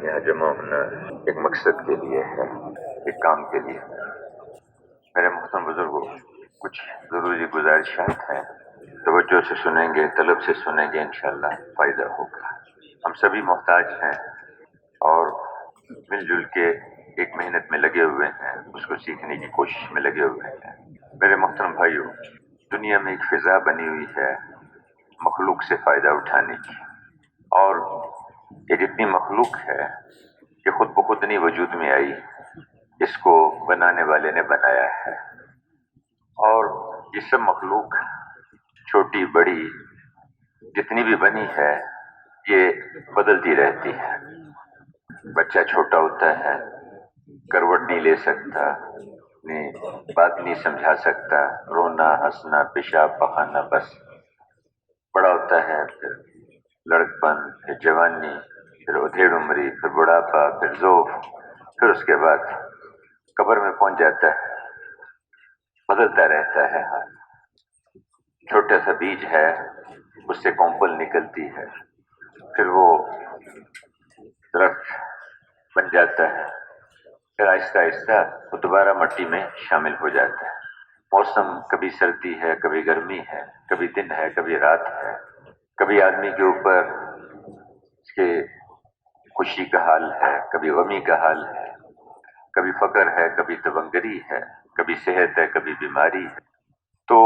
یہاں جمع ہونا ایک مقصد کے لیے ہے، ایک کام کے لیے۔ میرے محترم بزرگوں، کچھ ضروری گزارشات ہیں، توجہ سے سنیں گے، طلب سے سنیں گے، انشاءاللہ فائدہ ہوگا۔ ہم سبھی محتاج ہیں اور مل جل کے ایک محنت میں لگے ہوئے ہیں، اس کو سیکھنے کی کوشش میں لگے ہوئے ہیں۔ میرے محترم بھائیوں، دنیا میں ایک فضا بنی ہوئی ہے مخلوق سے فائدہ اٹھانے کی، اور یہ جتنی مخلوق ہے یہ خود بخود نہیں وجود میں آئی، اس کو بنانے والے نے بنایا ہے، اور یہ سب مخلوق چھوٹی بڑی جتنی بھی بنی ہے یہ بدلتی رہتی ہے۔ بچہ چھوٹا ہوتا ہے، کروٹ نہیں لے سکتا، بات نہیں سمجھا سکتا، رونا ہنسنا پیشاب پخانا بس۔ بڑا ہوتا ہے، پھر لڑکپن، پھر جوانی، پھر ادھیڑ عمری، پھر بڑھاپا، پھر ذوف، پھر اس کے بعد قبر میں پہنچ جاتا ہے، بدلتا رہتا ہے۔ چھوٹا سا بیج ہے، اس سے کونپل نکلتی ہے، پھر وہ درخت بن جاتا ہے، پھر آہستہ آہستہ وہ دوبارہ مٹی میں شامل ہو جاتا ہے۔ موسم کبھی سردی ہے، کبھی گرمی ہے، کبھی دن ہے، کبھی رات ہے، کبھی آدمی کے اوپر اس کے خوشی کا حال ہے، کبھی غمی کا حال ہے، کبھی فقر ہے، کبھی تونگری ہے، کبھی صحت ہے، کبھی بیماری ہے۔ تو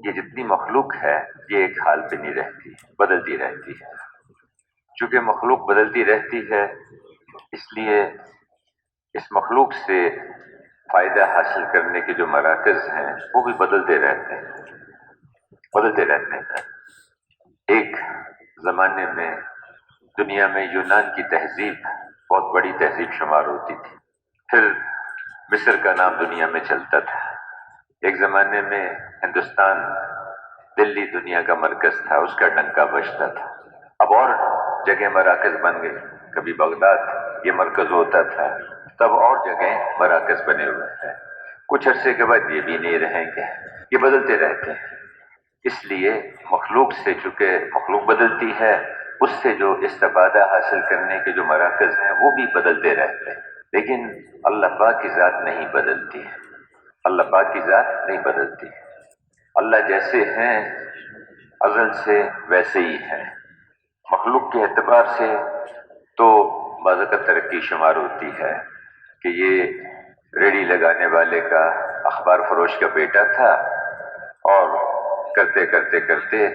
یہ جتنی مخلوق ہے یہ ایک حال پہ نہیں رہتی، بدلتی رہتی ہے۔ چونکہ مخلوق بدلتی رہتی ہے، اس لیے اس مخلوق سے فائدہ حاصل کرنے کے جو مراکز ہیں وہ بھی بدلتے رہتے ہیں۔ ایک زمانے میں دنیا میں یونان کی تہذیب بہت بڑی تہذیب شمار ہوتی تھی، پھر مصر کا نام دنیا میں چلتا تھا۔ ایک زمانے میں ہندوستان، دلی دنیا کا مرکز تھا، اس کا ڈنکا بجتا تھا۔ اب اور جگہ مراکز بن گئے، کبھی بغداد یہ مرکز ہوتا تھا، تب اور جگہ مراکز بنے ہوئے ہیں۔ کچھ عرصے کے بعد یہ بھی نہیں رہیں گے، یہ بدلتے رہتے ہیں۔ اس لیے مخلوق سے، چونکہ مخلوق بدلتی ہے، اس سے جو استفادہ حاصل کرنے کے جو مراکز ہیں وہ بھی بدلتے رہتے ہیں، لیکن اللہ پاک کی ذات نہیں بدلتی ہے۔ اللہ پاک کی ذات نہیں بدلتی ہے۔ اللہ جیسے ہیں ازل سے ویسے ہی ہیں۔ مخلوق کے اعتبار سے تو بعض اوقات ترقی شمار ہوتی ہے کہ یہ ریڑھی لگانے والے کا، اخبار فروش کا بیٹا تھا، اور کرتے کرتے کرتے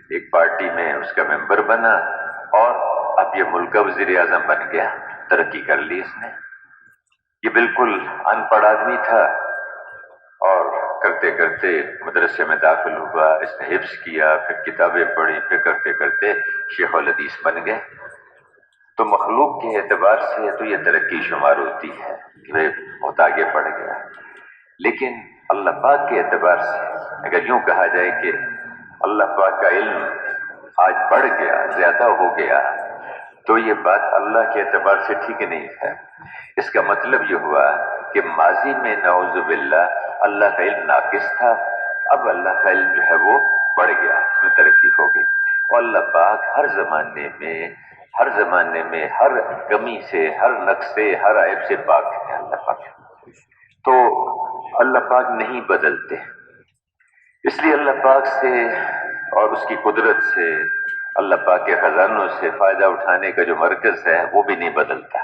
ایک پارٹی میں اس کا ممبر بنا، اور اب یہ ملک کا وزیر اعظم بن گیا، ترقی کر لی اس نے۔ یہ بالکل ان پڑھ آدمی تھا، اور کرتے کرتے مدرسے میں داخل ہوا، اس نے حفظ کیا، پھر کتابیں پڑھی، پھر کرتے کرتے شیخ الحدیث بن گئے۔ تو مخلوق کے اعتبار سے تو یہ ترقی شمار ہوتی ہے کہ وہ بہت آگے بڑھ گیا، لیکن اللہ پاک کے اعتبار سے اگر یوں کہا جائے کہ اللہ پاک کا علم آج بڑھ گیا، زیادہ ہو گیا، تو یہ بات اللہ کے اعتبار سے ٹھیک نہیں ہے۔ اس کا مطلب یہ ہوا کہ ماضی میں نعوذ باللہ اللہ کا علم ناقص تھا، اب اللہ کا علم جو ہے وہ بڑھ گیا، اس میں ترقی ہو گئی۔ اور اللہ پاک ہر زمانے میں ہر کمی سے، ہر نقص سے، ہر عیب سے پاک ہے اللہ پاک۔ تو اللہ پاک نہیں بدلتے، اس لیے اللہ پاک سے اور اس کی قدرت سے، اللہ پاک کے خزانوں سے فائدہ اٹھانے کا جو مرکز ہے وہ بھی نہیں بدلتا۔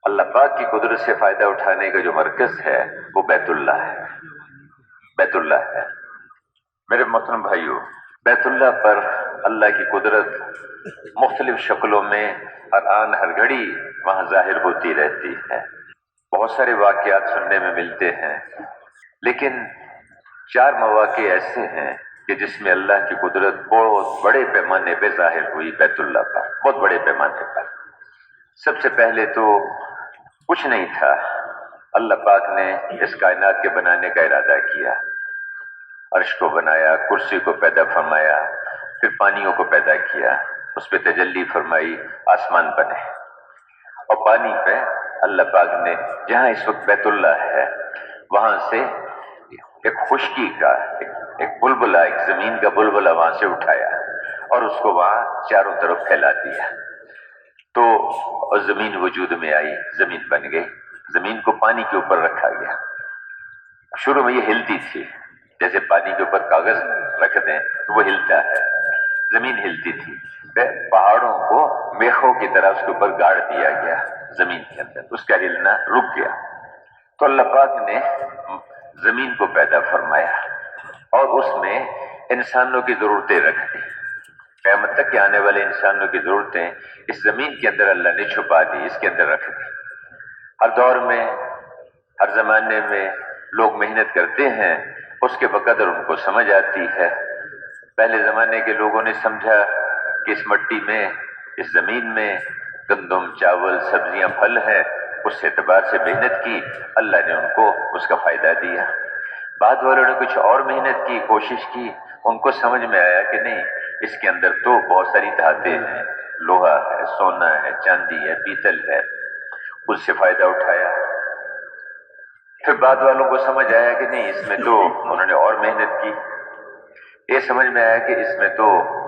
اللہ پاک کی قدرت سے فائدہ اٹھانے کا جو مرکز ہے وہ بیت اللہ ہے۔ میرے محترم بھائیوں، بیت اللہ پر اللہ کی قدرت مختلف شکلوں میں ہر آن ہر گھڑی وہاں ظاہر ہوتی رہتی ہے۔ بہت سارے واقعات سننے میں ملتے ہیں، لیکن 4 مواقع ایسے ہیں کہ جس میں اللہ کی قدرت بہت بڑے پیمانے پہ ظاہر ہوئی بیت اللہ پر، بہت بڑے پیمانے پر۔ سب سے پہلے تو کچھ نہیں تھا، اللہ پاک نے اس کائنات کے بنانے کا ارادہ کیا، عرش کو بنایا، کرسی کو پیدا فرمایا، پھر پانیوں کو پیدا کیا، اس پہ تجلی فرمائی، آسمان بنے، اور پانی پہ اللہ پاک نے جہاں اس وقت بیت اللہ ہے وہاں سے ایک خشکی کا ایک بلبلہ، ایک زمین کا بلبلہ وہاں سے اٹھایا اور اس کو وہاں چاروں طرف پھیلا دیا۔ تو اور زمین وجود میں آئی، زمین بن گئی، زمین کو پانی کے اوپر رکھا گیا۔ شروع میں یہ ہلتی تھی، جیسے پانی کے اوپر کاغذ رکھ دیں تو وہ ہلتا ہے، زمین ہلتی تھی۔ پہاڑوں کو میخوں کی طرح اس کے اوپر گاڑ دیا گیا زمین کے اندر، اس کا ہلنا رک گیا۔ تو اللہ پاک نے زمین کو پیدا فرمایا اور اس میں انسانوں کی ضرورتیں رکھ دی۔ قیامت تک کے آنے والے انسانوں کی ضرورتیں اس زمین کے اندر اللہ نے چھپا دی، اس کے اندر رکھ دی۔ ہر دور میں، ہر زمانے میں لوگ محنت کرتے ہیں، اس کے بقدر ان کو سمجھ آتی ہے۔ پہلے زمانے کے لوگوں نے سمجھا کہ اس مٹی میں، اس زمین میں گندم، چاول، سبزیاں، پھل ہیں، اس اعتبار سے محنت کی، اللہ نے ان کو اس کا فائدہ دیا۔ بعد والوں نے کچھ اور محنت کی، کوشش کی، ان کو سمجھ میں آیا کہ نہیں، اس کے اندر تو بہت ساری دھاتیں ہیں، لوہا ہے، سونا ہے، چاندی ہے، پیتل ہے، اس سے فائدہ اٹھایا۔ پھر بعد والوں کو سمجھ آیا کہ نہیں، اس میں تو انہوں نے اور محنت کی، یہ سمجھ میں آیا کہ اس میں تو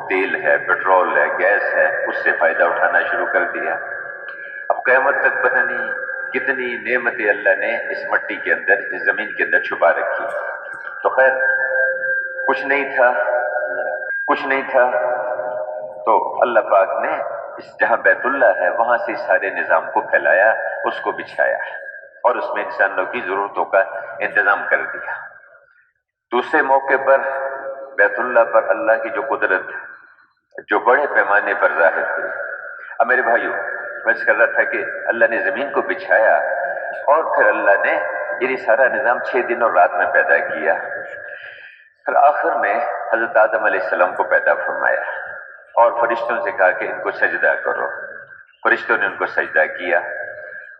تیل ہے، پیٹرول ہے، گیس ہے، اس سے فائدہ اٹھانا شروع کر دیا۔ اب قیامت تک پتہ نہیں کتنی نعمتیں اللہ نے اس مٹی کے اندر، اس زمین کے اندر چھپا رکھی۔ تو خیر، کچھ نہیں تھا تو اللہ پاک نے اس جہاں بیت اللہ ہے وہاں سے سارے نظام کو پھیلایا، اس کو بچھایا اور اس میں انسانوں کی ضرورتوں کا انتظام کر دیا۔ دوسرے موقع پر بیت اللہ پر اللہ کی جو قدرت جو بڑے پیمانے پر ظاہر ہوئی۔ اب میرے بھائیوں، میں کر رہا تھا کہ اللہ نے زمین کو بچھایا اور پھر اللہ نے یہ سارا نظام 6 دن اور رات میں پیدا کیا۔ پھر آخر میں حضرت آدم علیہ السلام کو پیدا فرمایا اور فرشتوں سے کہا کہ ان کو سجدہ کرو۔ فرشتوں نے ان کو سجدہ کیا۔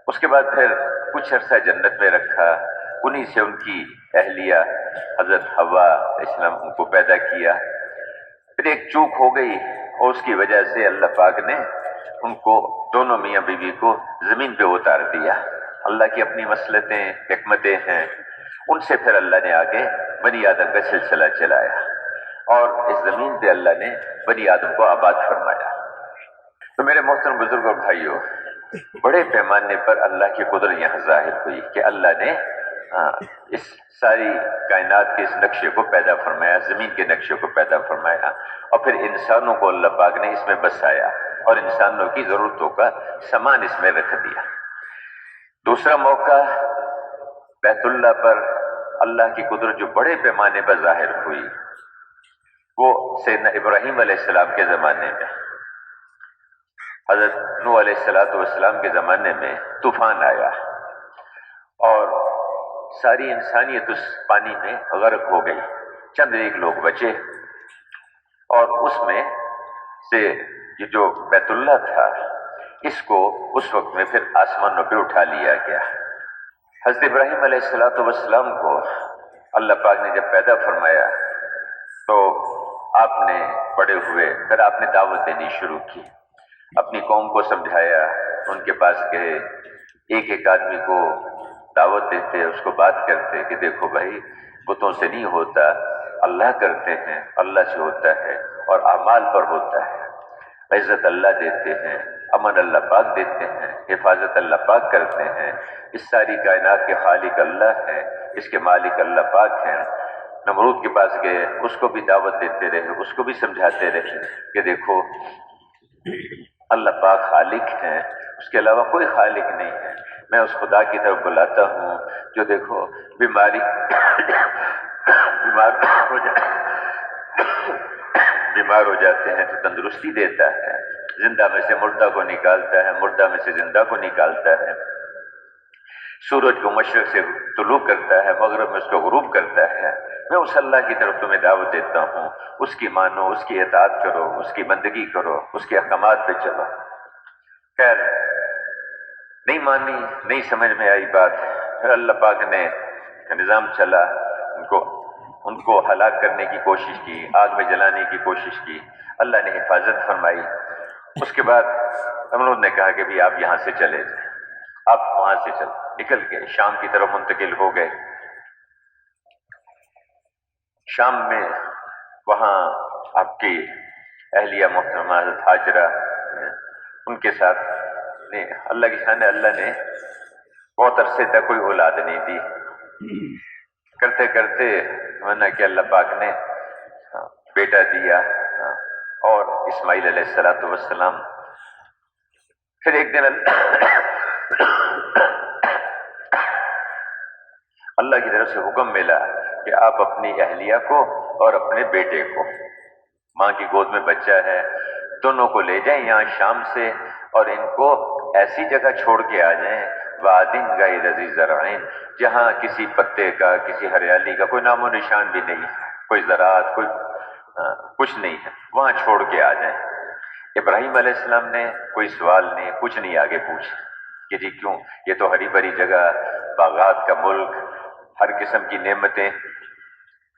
اس کے بعد پھر کچھ عرصہ جنت میں رکھا، انہی سے ان کی اہلیہ حضرت حوا علیہ السلام ان کو پیدا کیا۔ پھر ایک چوک ہو گئی اور اس کی وجہ سے اللہ پاک نے ان کو، دونوں میاں بیوی کو زمین پہ اتار دیا۔ اللہ کی اپنی مصلحتیں، حکمتیں ہیں، ان سے پھر اللہ نے آگے بنی آدم کا سلسلہ چلایا اور اس زمین پہ اللہ نے بنی آدم کو آباد فرمایا۔ تو میرے محترم بزرگوں اور بھائیوں، بڑے پیمانے پر اللہ کی قدرت یہاں ظاہر ہوئی کہ اللہ نے اس ساری کائنات کے اس نقشے کو پیدا فرمایا، زمین کے نقشے کو پیدا فرمایا اور پھر انسانوں کو اللہ پاک نے اس میں بسایا اور انسانوں کی ضرورتوں کا سامان اس میں رکھ دیا۔ دوسرا موقع بیت اللہ پر اللہ کی قدرت جو بڑے پیمانے پر ظاہر ہوئی، وہ سیدنا ابراہیم علیہ السلام کے زمانے میں، حضرت نوح علیہ السلام کے زمانے میں طوفان آیا اور ساری انسانیت اس پانی میں غرق ہو گئی، چند ایک لوگ بچے اور اس میں سے یہ جو بیت اللہ تھا اس کو اس وقت میں پھر آسمانوں پہ اٹھا لیا گیا۔ حضرت ابراہیم علیہ السلام کو اللہ پاک نے جب پیدا فرمایا تو آپ نے بڑے ہوئے، پھر آپ نے دعوت دینی شروع کی، اپنی قوم کو سمجھایا، ان کے پاس گئے، ایک ایک آدمی کو دعوت دیتے، اس کو بات کرتے کہ دیکھو بھائی، بتوں سے نہیں ہوتا، اللہ کرتے ہیں، اللہ سے ہوتا ہے اور اعمال پر ہوتا ہے۔ عزت اللہ دیتے ہیں، امن اللہ پاک دیتے ہیں، حفاظت اللہ پاک کرتے ہیں، اس ساری کائنات کے خالق اللہ ہیں، اس کے مالک اللہ پاک ہیں۔ نمرود کے پاس گئے، اس کو بھی دعوت دیتے رہے، اس کو بھی سمجھاتے رہے کہ دیکھو اللہ پاک خالق ہیں، اس کے علاوہ کوئی خالق نہیں ہے، میں اس خدا کی طرف بلاتا ہوں جو دیکھو بیمار ہو جاتے ہیں تو تندرستی دیتا ہے، زندہ میں سے مردہ کو نکالتا ہے، مردہ میں سے زندہ کو نکالتا ہے، سورج کو مشرق سے طلوع کرتا ہے، مغرب میں اس کو غروب کرتا ہے۔ میں اس اللہ کی طرف تمہیں دعوت دیتا ہوں، اس کی مانو، اس کی اطاعت کرو، اس کی بندگی کرو، اس کے احکامات پہ چلو۔ خیر، نہیں مانی، نہیں سمجھ میں آئی بات، پھر اللہ پاک نے نظام چلا، ان کو ہلاک کرنے کی کوشش کی، آگ میں جلانے کی کوشش کی، اللہ نے حفاظت فرمائی۔ اس کے بعد نمرود نے کہا کہ بھی آپ یہاں سے چلے جائیں، آپ وہاں سے نکل کے شام کی طرف منتقل ہو گئے۔ شام میں وہاں آپ کی اہلیہ محترمہ حضرت ہاجرہ، ان کے ساتھ اللہ کی شان ہے، اللہ نے بہت عرصے تک کوئی اولاد نہیں دی، کرتے کرتے ورنہ کہ اللہ پاک نے بیٹا دیا اور اسماعیل علیہ السلام. پھر ایک دن اللہ کی طرف سے حکم ملا کہ آپ اپنی اہلیہ کو اور اپنے بیٹے کو، ماں کی گود میں بچہ ہے، دونوں کو لے جائیں یہاں شام سے اور ان کو ایسی جگہ چھوڑ کے آ جائیں وادٍ غیر ذی زرعین، جہاں کسی پتے کا، کسی ہریالی کا کوئی نام و نشان بھی نہیں، کوئی زراعت، کوئی کچھ نہیں ہے، وہاں چھوڑ کے آ جائیں. ابراہیم علیہ السلام نے کوئی سوال نہیں، کچھ نہیں آگے پوچھا کہ جی کیوں، یہ تو ہری بھری جگہ، باغات کا ملک، ہر قسم کی نعمتیں،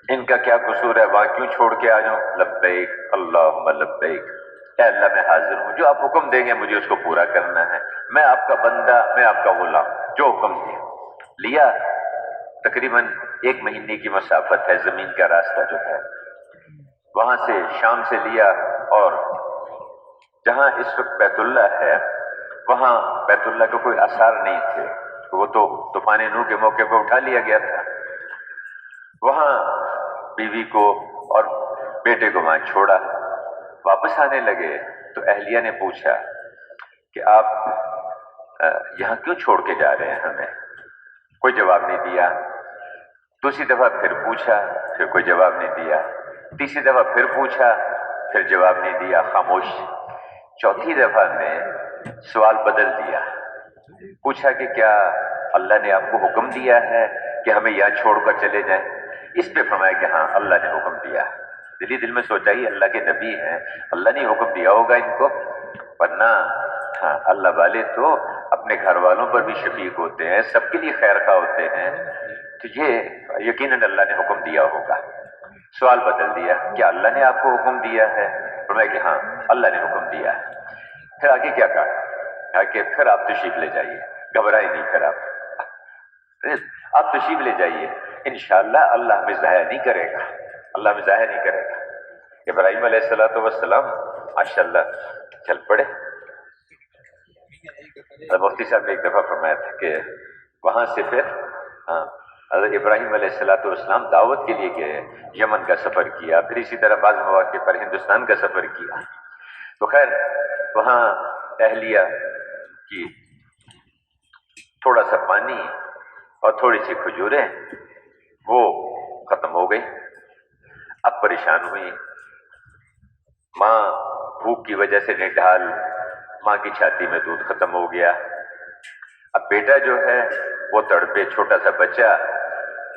ان کا کیا قصور ہے، وہاں کیوں چھوڑ کے آ جاؤں؟ لبیک اللہم لبیک، اے اللہ میں حاضر ہوں، جو آپ حکم دیں گے مجھے اس کو پورا کرنا ہے، میں آپ کا بندہ، میں آپ کا غلام، جو حکم دیں. لیا، تقریباً 1 مہینے کی مسافت ہے زمین کا راستہ جو ہے، وہاں سے شام سے لیا، اور جہاں اس وقت بیت اللہ ہے وہاں بیت اللہ کے کوئی آثار نہیں تھے، وہ تو طوفان نوح کے موقع پہ اٹھا لیا گیا تھا. وہاں بیوی کو اور بیٹے کو وہاں چھوڑا، واپس آنے لگے تو اہلیہ نے پوچھا کہ آپ یہاں کیوں چھوڑ کے جا رہے ہیں ہمیں؟ کوئی جواب نہیں دیا. دوسری دفعہ پھر پوچھا، پھر کوئی جواب نہیں دیا. تیسری دفعہ پھر پوچھا، پھر جواب نہیں دیا، خاموش. چوتھی دفعہ میں سوال بدل دیا، پوچھا کہ کیا اللہ نے آپ کو حکم دیا ہے کہ ہمیں یہاں چھوڑ کر چلے جائیں؟ اس پہ فرمایا کہ ہاں اللہ نے حکم دیا. دل میں سوچا ہی اللہ کے نبی ہیں، اللہ نے حکم دیا ہوگا ان کو، ورنہ ہاں اللہ والے تو اپنے گھر والوں پر بھی شفیق ہوتے ہیں، سب کے لیے خیر خواہ ہوتے ہیں، تو یہ یقیناً اللہ نے حکم دیا ہوگا. سوال بدل دیا، کیا اللہ نے آپ کو حکم دیا ہے؟ فرمایا کہ ہاں اللہ نے حکم دیا ہے. پھر آگے کیا کہا کہ پھر آپ تشریف لے جائیے، گھبرائے نہیں، پھر آپ تشریف لے جائیے، انشاءاللہ اللہ ہمیں ضائع نہیں کرے گا، اللہ ہمیں ضائع نہیں کرے گا. ابراہیم علیہ السلام ماشاء اللہ چل پڑے. مفتی صاحب نے ایک دفعہ فرمایا تھا کہ وہاں سے پھر حضرت ابراہیم علیہ السلام دعوت کے لیے گئے، یمن کا سفر کیا، پھر اسی طرح بعض مواقع پر ہندوستان کا سفر کیا. تو خیر وہاں اہلیہ کی تھوڑا سا پانی اور تھوڑی سی کھجوریں وہ ختم ہو گئی. اب پریشان ہوئی، ماں بھوک کی وجہ سے نڈھال، ماں کی چھاتی میں دودھ ختم ہو گیا. اب بیٹا جو ہے وہ تڑپے، چھوٹا سا بچہ،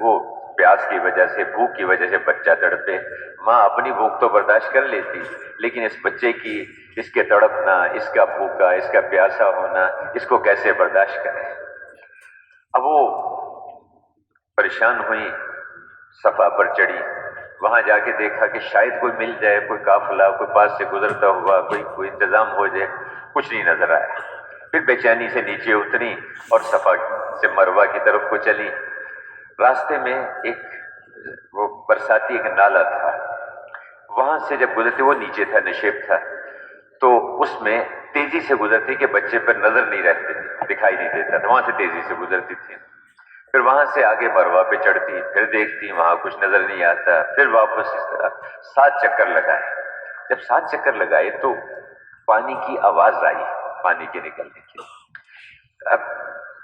وہ پیاس کی وجہ سے، بھوک کی وجہ سے بچہ تڑپے. ماں اپنی بھوک تو برداشت کر لیتی، لیکن اس بچے کی، اس کے تڑپنا، اس کا بھوکا، اس کا پیاسا ہونا، اس کو کیسے برداشت کرے؟ اب وہ پریشان ہوئی، صفا پر چڑھی، وہاں جا کے دیکھا کہ شاید کوئی مل جائے، کوئی قافلہ کوئی پاس سے گزرتا ہوا، کوئی انتظام ہو جائے، کچھ نہیں نظر آیا. پھر بے چینی سے نیچے اتری اور صفا سے مروہ کی طرف کو چلی. راستے میں ایک وہ برساتی ایک نالا تھا، وہاں سے جب گزرتے، وہ نیچے تھا، نشیب تھا، تو اس میں تیزی سے گزرتی کہ بچے پر نظر نہیں رہتی، دکھائی نہیں دیتا تھا، وہاں سے تیزی سے گزرتی تھی. پھر وہاں سے آگے مروہ پہ چڑھتی، پھر دیکھتی وہاں کچھ نظر نہیں آتا، پھر واپس اس طرح 7 چکر لگائے. جب 7 چکر لگائے تو پانی کی آواز آئی، پانی کے نکلنے کی. اب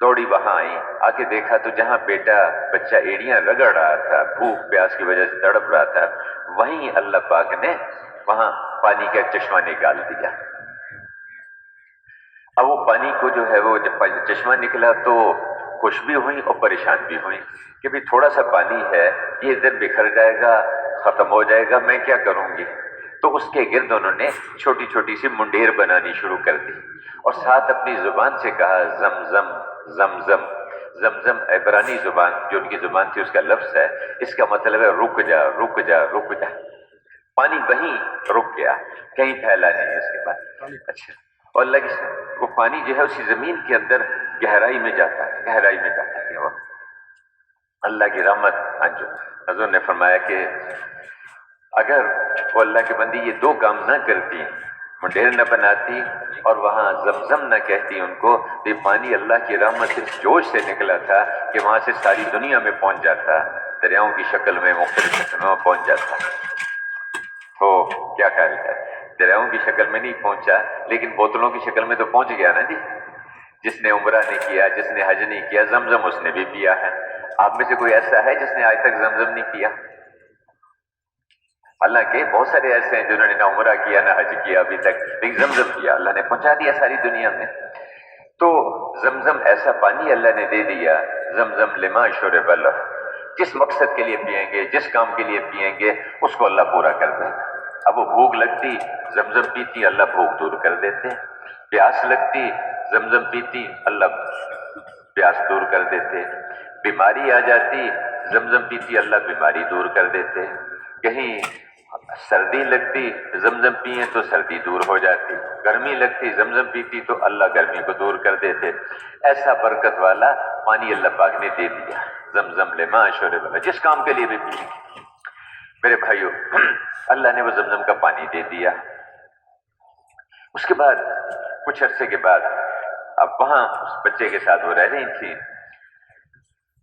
دوڑی وہاں آئی، آ کے دیکھا تو جہاں بیٹا بچہ ایڑیاں رگڑ رہا تھا، بھوک پیاس کی وجہ سے تڑپ رہا تھا، وہیں اللہ پاک نے وہاں پانی کا چشمہ نکال دیا. اب وہ پانی کو جو ہے وہ جب چشمہ نکلا تو خوش بھی ہوئی اور پریشان بھی ہوئی کہ بھی تھوڑا سا پانی ہے، یہ ادھر بکھر جائے گا، ختم ہو جائے گا، میں کیا کروں گی؟ تو اس کے گرد انہوں نے چھوٹی چھوٹی سی منڈیر بنانی شروع کر دی اور ساتھ اپنی زبان سے کہا زمزم زمزم. زمزم عبرانی زبان جو ان کی زبان تھی اس کا لفظ ہے، اس کا مطلب ہے رک جا رک جا رک جا. پانی وہیں رک گیا، کہیں پھیلا نہیں اس کے بعد. اچھا، اور اللہ کی وہ پانی جو ہے اسی زمین کے اندر گہرائی میں جاتا ہے، گہرائی میں جاتا ہے. وہ اللہ کی رحمت. جو حضور نے فرمایا کہ اگر وہ اللہ کے بندی یہ 2 کام نہ کرتی منڈیر نہ بناتی اور وہاں زمزم نہ کہتی ان کو، یہ پانی اللہ کی رحمت سے جوش سے نکلا تھا کہ وہاں سے ساری دنیا میں پہنچ جاتا، دریاؤں کی شکل میں مختلف شکل میں پہنچ جاتا۔ تو کیا خیال ہے، دریاؤں کی شکل میں نہیں پہنچا لیکن بوتلوں کی شکل میں تو پہنچ گیا نا جی۔ جس نے عمرہ نہیں کیا، جس نے حج نہیں کیا، زمزم اس نے بھی پیا ہے۔ آپ میں سے کوئی ایسا ہے جس نے آج تک زمزم نہیں پیا؟ حالانکہ بہت سارے ایسے ہیں جنہوں نے نہ عمرہ کیا نہ حج کیا ابھی تک، لیکن زمزم کیا، اللہ نے پہنچا دیا ساری دنیا میں۔ تو زمزم ایسا پانی اللہ نے دے دیا، زمزم لما شرب لہ، جس مقصد کے لیے پئیں گے، جس کام کے لیے پئیں گے، اس کو اللہ پورا کر دیتا۔ اب وہ بھوک لگتی، زمزم پیتی، اللہ بھوک دور کر دیتے۔ پیاس لگتی، زمزم پیتی، اللہ پیاس دور کر دیتے۔ بیماری آ جاتی، زمزم پیتی، اللہ بیماری دور کر دیتے۔ کہیں سردی لگتی، زمزم پیئیں تو سردی دور ہو جاتی۔ گرمی لگتی، زمزم پیتی تو اللہ گرمی کو دور کر دیتے۔ ایسا برکت والا پانی اللہ پاک نے دے دیا، زمزم لما شرب لہ، جس کام کے لیے بھی پی۔ میرے بھائیو، اللہ نے وہ زمزم کا پانی دے دیا۔ اس کے بعد کچھ عرصے کے بعد اب وہاں اس بچے کے ساتھ وہ رہ رہی تھی،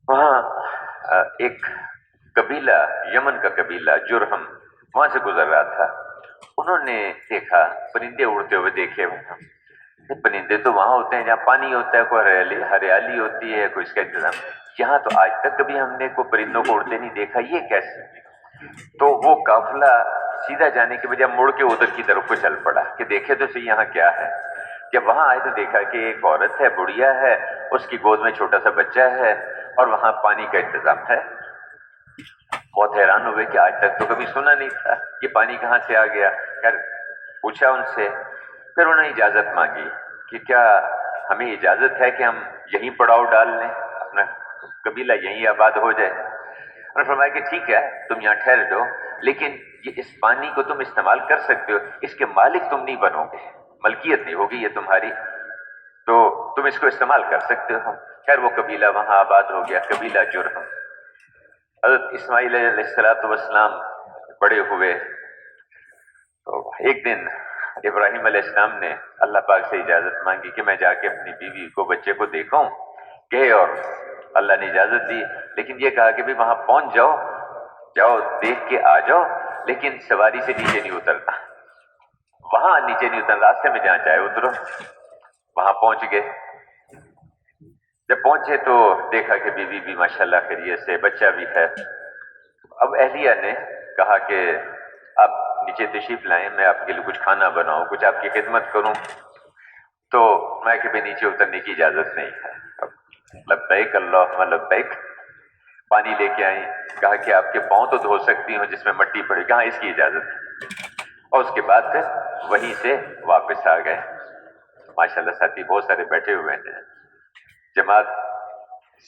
وہاں ایک قبیلہ، یمن کا قبیلہ جرہم، وہاں سے گزر رہا تھا۔ انہوں نے دیکھا پرندے اڑتے ہوئے دیکھے۔ پرندے تو وہاں ہوتے ہیں جہاں پانی ہوتا ہے، کوئی ہریالی ہوتی ہے، کوئی اس کا انتظام۔ یہاں تو آج تک کبھی ہم نے کوئی پرندوں کو اڑتے نہیں دیکھا، یہ کیسے؟ تو وہ قافلہ سیدھا جانے کے بجائے مڑ کے ادھر کی طرف کو چل پڑا کہ دیکھے تو صحیح یہاں کیا ہے۔ جب وہاں آئے تو دیکھا کہ ایک عورت ہے، بڑھیا ہے، اس کی گود میں چھوٹا سا بچہ ہے اور وہاں پانی کا انتظام ہے۔ بہت حیران ہوئے کہ آج تک تو کبھی سنا نہیں تھا یہ پانی کہاں سے آ گیا۔ خیر پوچھا ان سے، پھر انہوں نے اجازت مانگی کہ کیا ہمیں اجازت ہے کہ ہم یہیں پڑاؤ ڈال لیں، اپنا قبیلہ یہیں آباد ہو جائے۔ انہوں نے فرمایا کہ ٹھیک ہے، تم یہاں ٹھہر جاؤ، لیکن یہ اس پانی کو تم استعمال کر سکتے ہو، اس کے مالک تم نہیں بنو گے، ملکیت نہیں ہوگی یہ تمہاری، تو تم اس کو استعمال کر سکتے ہو۔ خیر وہ قبیلہ وہاں آباد ہو گیا، قبیلہ جرہم۔ حضرت اسماعیل علیہ السلام بڑے ہوئے تو ایک دن ابراہیم علیہ السلام نے اللہ پاک سے اجازت مانگی کہ میں جا کے اپنی بیوی کو، بچے کو دیکھوں کہ، اور اللہ نے اجازت دی، لیکن یہ کہا کہ بھی وہاں پہنچ جاؤ دیکھ کے آ جاؤ، لیکن سواری سے نیچے نہیں اترنا، وہاں نیچے نہیں اترنا، راستے میں جہاں چاہے اترو۔ وہاں پہنچ گئے، جب پہنچے تو دیکھا کہ بیوی بھی ماشاءاللہ خیریت سے، بچہ بھی ہے۔ اب اہلیہ نے کہا کہ آپ نیچے تشریف لائیں، میں آپ کے لیے کچھ کھانا بناؤں، کچھ آپ کی خدمت کروں۔ تو میں کہ بھی نیچے اترنے کی اجازت نہیں ہے۔ لبیک اللہم لبیک، پانی لے کے آئیں، کہا کہ آپ کے پاؤں تو دھو سکتی ہوں جس میں مٹی پڑی، کہاں اس کی اجازت ہے۔ اور اس کے بعد پھر وہیں سے واپس آ گئے۔ ماشاءاللہ ساتھی بہت سارے بیٹھے ہوئے ہیں، جماعت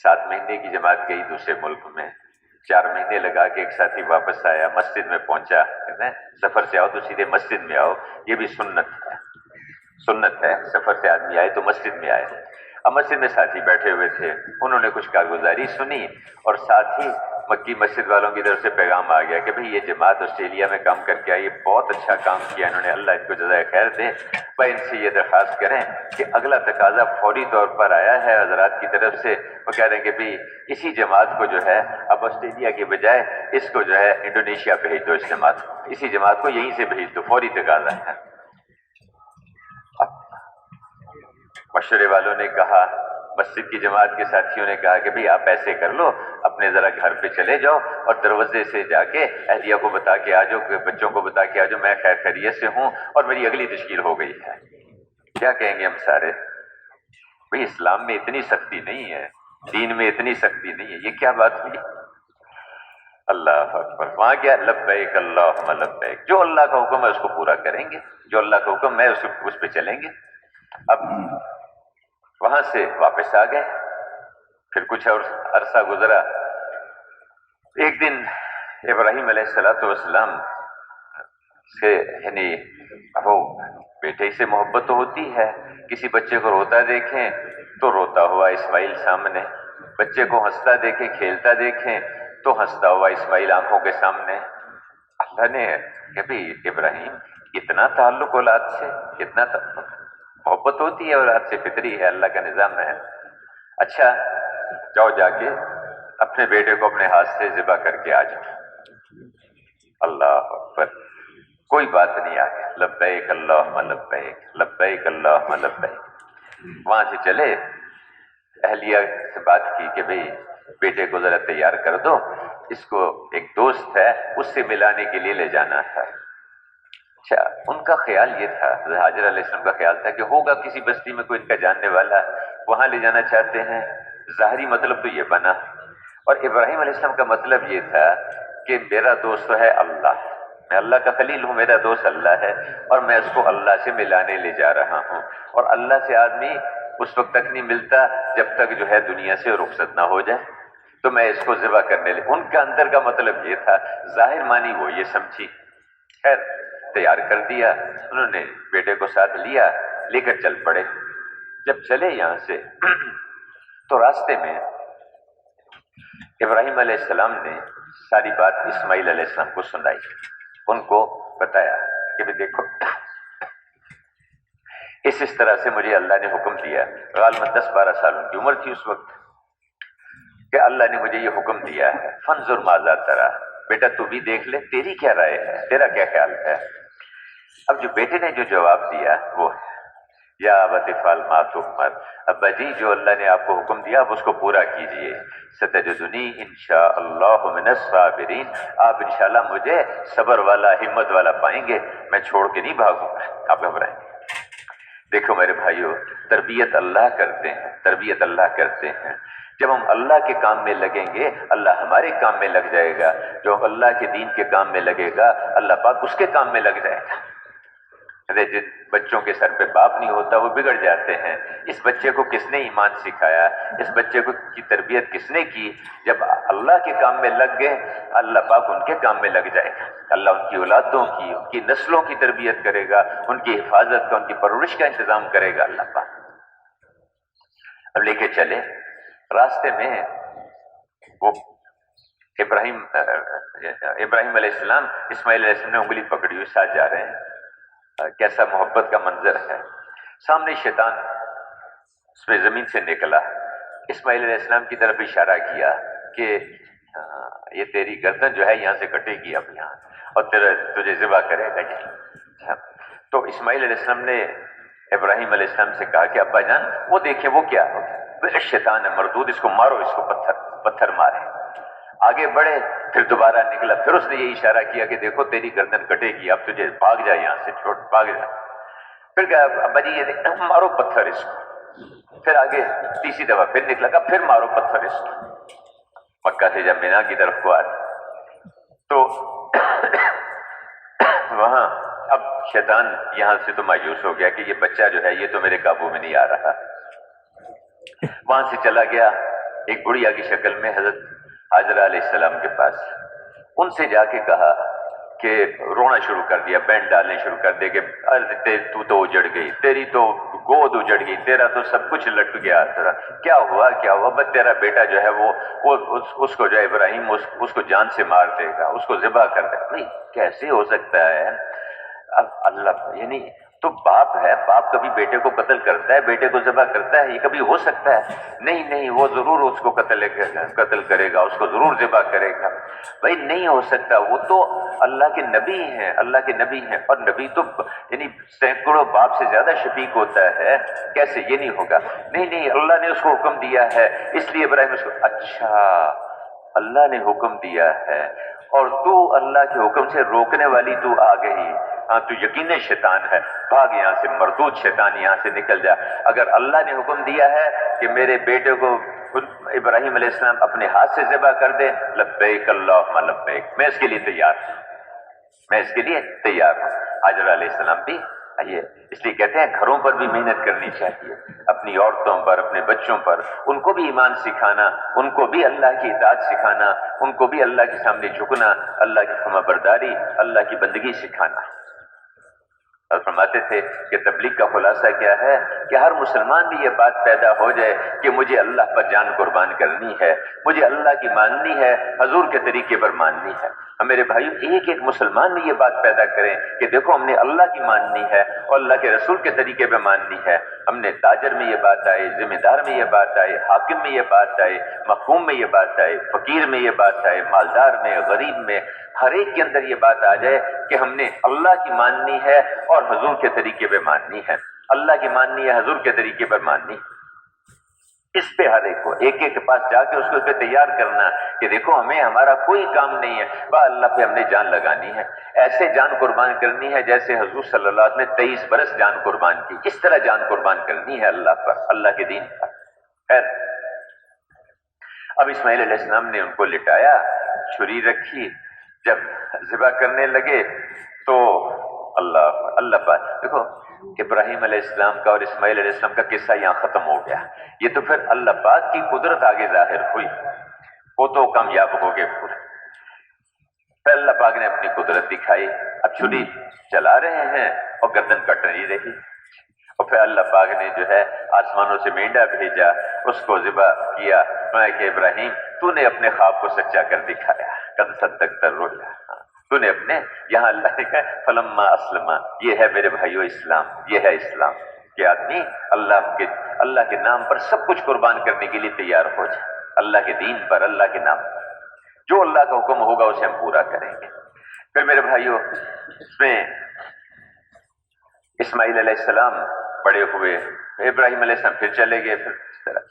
7 مہینے کی جماعت گئی دوسرے ملک میں، 4 مہینے لگا کے ایک ساتھی واپس آیا، مسجد میں پہنچا، کہتے ہیں سفر سے آؤ تو سیدھے مسجد میں آؤ، یہ بھی سنت ہے، سفر سے آدمی آئے تو مسجد میں آئے۔ اب مسجد میں ساتھی بیٹھے ہوئے تھے، انہوں نے کچھ کارگزاری سنی اور ساتھ ہی مکی مسجد والوں کی طرف سے پیغام آ گیا کہ بھئی یہ جماعت آسٹریلیا میں کام کر کے آئی، بہت اچھا کام کیا انہوں نے، اللہ ان کو جزائے خیر دے۔ بھائی ان سے یہ درخواست کریں کہ اگلا تقاضا فوری طور پر آیا ہے حضرات کی طرف سے، وہ کہہ رہے ہیں کہ بھئی اسی جماعت کو جو ہے اب آسٹریلیا کے بجائے اس کو جو ہے انڈونیشیا بھیج دو، اس جماعت کو، اسی جماعت کو یہیں سے بھیج دو، فوری تقاضا ہے۔ مشورے والوں نے کہا، مسجد کی جماعت کے ساتھیوں نے کہا کہ بھئی آپ ایسے کر لو، اپنے ذرا گھر پہ چلے جاؤ اور دروازے سے جا کے اہلیہ کو بتا کے آ جاؤ، بچوں کو بتا کے آ جاؤ میں خیر خیریت سے ہوں اور میری اگلی تشکیل ہو گئی ہے۔ کیا کہیں گے ہم سارے؟ بھئی اسلام میں اتنی سختی نہیں ہے، دین میں اتنی سختی نہیں ہے، یہ کیا بات ہوئی؟ اللہ اکبر۔ وہاں کیا، لبیک اللہم لبیک، جو اللہ کا حکم ہے اس کو پورا کریں گے، جو اللہ کا حکم ہے اس پہ چلیں گے۔ اب وہاں سے واپس آ گئے، پھر کچھ اور عرصہ گزرا۔ ایک دن ابراہیم علیہ السلام سے، یعنی وہ بیٹے سے محبت تو ہوتی ہے، کسی بچے کو روتا دیکھیں تو روتا ہوا اسماعیل سامنے، بچے کو ہنستا دیکھیں، کھیلتا دیکھیں تو ہنستا ہوا اسماعیل آنکھوں کے سامنے۔ اللہ نے کہ بھی ابراہیم اتنا تعلق اولاد سے، اتنا محبت ہوتی ہے اولاد سے، فطری ہے، اللہ کا نظام ہے۔ اچھا جاؤ جا کے اپنے بیٹے کو اپنے ہاتھ سے ذبح کر کے آ جاؤ۔ اللہ اکبر، کوئی بات نہیں آگے، لبیک اللہم لبیک، لبیک اللہم لبیک۔ وہاں سے چلے، اہلیہ سے بات کی کہ بھئی بیٹے کو ذرا تیار کر دو، اس کو ایک دوست ہے اس سے ملانے کے لیے لے جانا ہے۔ اچھا ان کا خیال یہ تھا، حاجر علیہ السلام کا خیال تھا کہ ہوگا کسی بستی میں کوئی ان کا جاننے والا، وہاں لے جانا چاہتے ہیں، ظاہری مطلب تو یہ بنا۔ اور ابراہیم علیہ السلام کا مطلب یہ تھا کہ میرا دوست تو ہے اللہ، میں اللہ کا خلیل ہوں، میرا دوست اللہ ہے، اور میں اس کو اللہ سے ملانے لے جا رہا ہوں، اور اللہ سے آدمی اس وقت تک نہیں ملتا جب تک جو ہے دنیا سے رخصت نہ ہو جائے، تو میں اس کو ذبح کرنے لے۔ ان کا اندر کا مطلب یہ تھا، ظاہر مانی وہ یہ سمجھی۔ خیر تیار کر دیا انہوں نے، بیٹے کو ساتھ لیا، لے کر چل پڑے۔ جب چلے یہاں سے تو راستے میں ابراہیم علیہ السلام نے ساری بات اسماعیل علیہ السلام کو سنائی، ان کو بتایا کہ بھی دیکھو اس طرح سے مجھے اللہ نے حکم دیا، غالباً 10-12 سالوں کی عمر تھی اس وقت، کہ اللہ نے مجھے یہ حکم دیا ہے، فانظر ماذا ترى، بیٹا تو بھی دیکھ لے، تیری کیا رائے ہے، تیرا کیا خیال ہے۔ اب جو بیٹے نے جو جواب دیا وہ ہے، یا ابت افعل ما تؤمر، ابا جی جو اللہ نے آپ کو حکم دیا آپ اس کو پورا کیجئے، ستجدنی انشاءاللہ من الصابرین، آپ انشاءاللہ مجھے صبر والا ہمت والا پائیں گے، میں چھوڑ کے نہیں بھاگوں گا، آپ گھبرائیں گے۔ دیکھو میرے بھائیو، تربیت اللہ کرتے ہیں، تربیت اللہ کرتے ہیں۔ جب ہم اللہ کے کام میں لگیں گے اللہ ہمارے کام میں لگ جائے گا، جو اللہ کے دین کے کام میں لگے گا اللہ پاک اس کے کام میں لگ جائے گا۔ جن بچوں کے سر پہ باپ نہیں ہوتا وہ بگڑ جاتے ہیں۔ اس بچے کو کس نے ایمان سکھایا، اس بچے کو کی تربیت کس نے کی؟ جب اللہ کے کام میں لگ گئے اللہ پاک ان کے کام میں لگ جائے گا، اللہ ان کی اولادوں کی، ان کی نسلوں کی تربیت کرے گا، ان کی حفاظت کا، ان کی پرورش کا انتظام کرے گا اللہ پاک۔ اب لے کے چلے، راستے میں وہ ابراہیم علیہ السلام اسماعیل علیہ السلام نے انگلی پکڑی ہوئی ساتھ جا رہے ہیں، کیسا محبت کا منظر ہے۔ سامنے شیطان اس میں زمین سے نکلا، اسماعیل علیہ السلام کی طرف اشارہ کیا کہ یہ تیری گردن جو ہے یہاں سے کٹے گی اب یہاں، اور تجھے ذبح کرے گا یہ۔ تو اسماعیل علیہ السلام نے ابراہیم علیہ السلام سے کہا کہ ابا جان وہ دیکھیں وہ کیا ہو گیا، شیطان ہے مردود، اس کو مارو، اس کو پتھر مارے۔ آگے بڑھے، پھر دوبارہ نکلا، پھر اس نے یہ اشارہ کیا کہ دیکھو تیری گردن کٹے گی، اب تجھے بھاگ جا یہاں سے، چھوڑ بھاگ جا۔ پھر کہا ابا جی یہ مارو پتھر اس کو۔ پھر آگے تیسری دفعہ پھر نکلا، کہا پھر مارو پتھر اس کو۔ مکہ سے جب مینا کی طرف کو آئے تو وہاں اب شیطان یہاں سے تو مایوس ہو گیا کہ یہ بچہ جو ہے یہ تو میرے قابو میں نہیں آ رہا۔ وہاں سے چلا گیا ایک بڑھیا کی شکل میں حضرت حاجرہ علیہ السلام کے پاس، ان سے جا کے کہا کہ رونا شروع کر دیا، بینڈ ڈالنے شروع کر دے کہ تو تو اجڑ گئی، تیری تو گود اجڑ گئی، تیرا تو سب کچھ لٹ گیا، تیرا کیا ہوا بس تیرا بیٹا جو ہے وہ اس کو جو ہے ابراہیم اس کو جان سے مار دے گا، اس کو ذبح کر دے گا۔ بھائی کیسے ہو سکتا ہے؟ اب اللہ یعنی تو باپ ہے، باپ کبھی بیٹے کو قتل کرتا ہے، بیٹے کو ذبح کرتا ہے؟ یہ کبھی ہو سکتا ہے؟ نہیں، وہ ضرور اس کو قتل کرے گا، اس کو ضرور ذبح کرے گا۔ بھائی نہیں ہو سکتا، وہ تو اللہ کے نبی ہیں، اللہ کے نبی ہیں، اور نبی تو یعنی سینکڑوں باپ سے زیادہ شفیق ہوتا ہے، کیسے یہ نہیں ہوگا؟ نہیں اللہ نے اس کو حکم دیا ہے، اس لیے ابراہیم اس کو، اچھا اللہ نے حکم دیا ہے اور تو اللہ کے حکم سے روکنے والی تو آ گئی، ہاں تو یقیناً شیطان ہے، بھاگ یہاں سے، مردود شیطان یہاں سے نکل جا۔ اگر اللہ نے حکم دیا ہے کہ میرے بیٹے کو ابراہیم علیہ السلام اپنے ہاتھ سے ذبح کر دے، لبیک اللہم لبیک، میں اس کے لیے تیار ہوں، میں اس کے لیے تیار ہوں۔ حاجرہ علیہ السلام بھی یہ اس لیے کہتے ہیں گھروں پر بھی محنت کرنی چاہیے، اپنی عورتوں پر، اپنے بچوں پر، ان کو بھی ایمان سکھانا، ان کو بھی اللہ کی اطاعت سکھانا، ان کو بھی اللہ کے سامنے جھکنا، اللہ کی فرما برداری، اللہ کی بندگی سکھانا۔ اور فرماتے تھے کہ تبلیغ کا خلاصہ کیا ہے کہ ہر مسلمان بھی یہ بات پیدا ہو جائے کہ مجھے اللہ پر جان قربان کرنی ہے، مجھے اللہ کی ماننی ہے، حضور کے طریقے پر ماننی ہے۔ میرے بھائیو ایک ایک مسلمان میں یہ بات پیدا کریں کہ دیکھو ہم نے اللہ کی ماننی ہے اور اللہ کے رسول کے طریقے پہ ماننی ہے. ہم نے تاجر میں یہ بات آئے، ذمہ دار میں یہ بات آئے، حاکم میں یہ بات آئے، محکوم میں یہ بات آئے، فقیر میں یہ بات آئے، مالدار میں، غریب میں، ہر ایک کے اندر یہ بات آ جائے کہ ہم نے اللہ کی ماننی ہے اور حضور کے طریقے پہ ماننی ہے. اللہ کی ماننی ہے، حضور کے طریقے پر ماننی. اس پہ ہر ایک کو ایک ایک کے پاس جا کے اس کو اس پہ تیار کرنا کہ دیکھو ہمیں ہمارا کوئی کام نہیں ہے، بس اللہ پہ ہم نے جان لگانی ہے. ایسے جان قربان کرنی ہے جیسے حضور صلی اللہ علیہ وسلم نے 23 برس جان قربان کی. اس طرح جان قربان کرنی ہے اللہ پر، اللہ کے دین پر. خیر، اب اسماعیل علیہ السلام نے ان کو لٹایا، چھری رکھی، جب ذبح کرنے لگے تو اللہ پاک دیکھو ابراہیم علیہ السلام کا اور اسماعیل علیہ السلام کا قصہ یہاں ختم ہو گیا. یہ تو پھر اللہ پاک کی قدرت آگے ظاہر ہوئی، وہ تو کامیاب ہو گئے پورے. پھر اللہ پاک نے اپنی قدرت دکھائی. اب چھری چلا رہے ہیں اور گردن کٹ نہیں رہی، اور پھر اللہ پاک نے جو ہے آسمانوں سے مینڈا بھیجا، اس کو ذبح کیا. کہ ابراہیم تو نے اپنے خواب کو سچا کر دکھایا، قد صدقت الرؤیا. تو نے اپنے یہاں اللہ نے کہا فلما اسلم، یہ ہے میرے بھائیو اسلام، یہ ہے اسلام کہ آدمی اللہ کے نام پر سب کچھ قربان کرنے کے لیے تیار ہو جائے. اللہ کے دین پر، اللہ کے نام پر جو اللہ کا حکم ہوگا اسے ہم پورا کریں گے. پھر میرے بھائیو اس میں اسماعیل علیہ السلام بڑے ہوئے، ابراہیم علیہ السلام پھر چلے گئے، پھر اس طرح،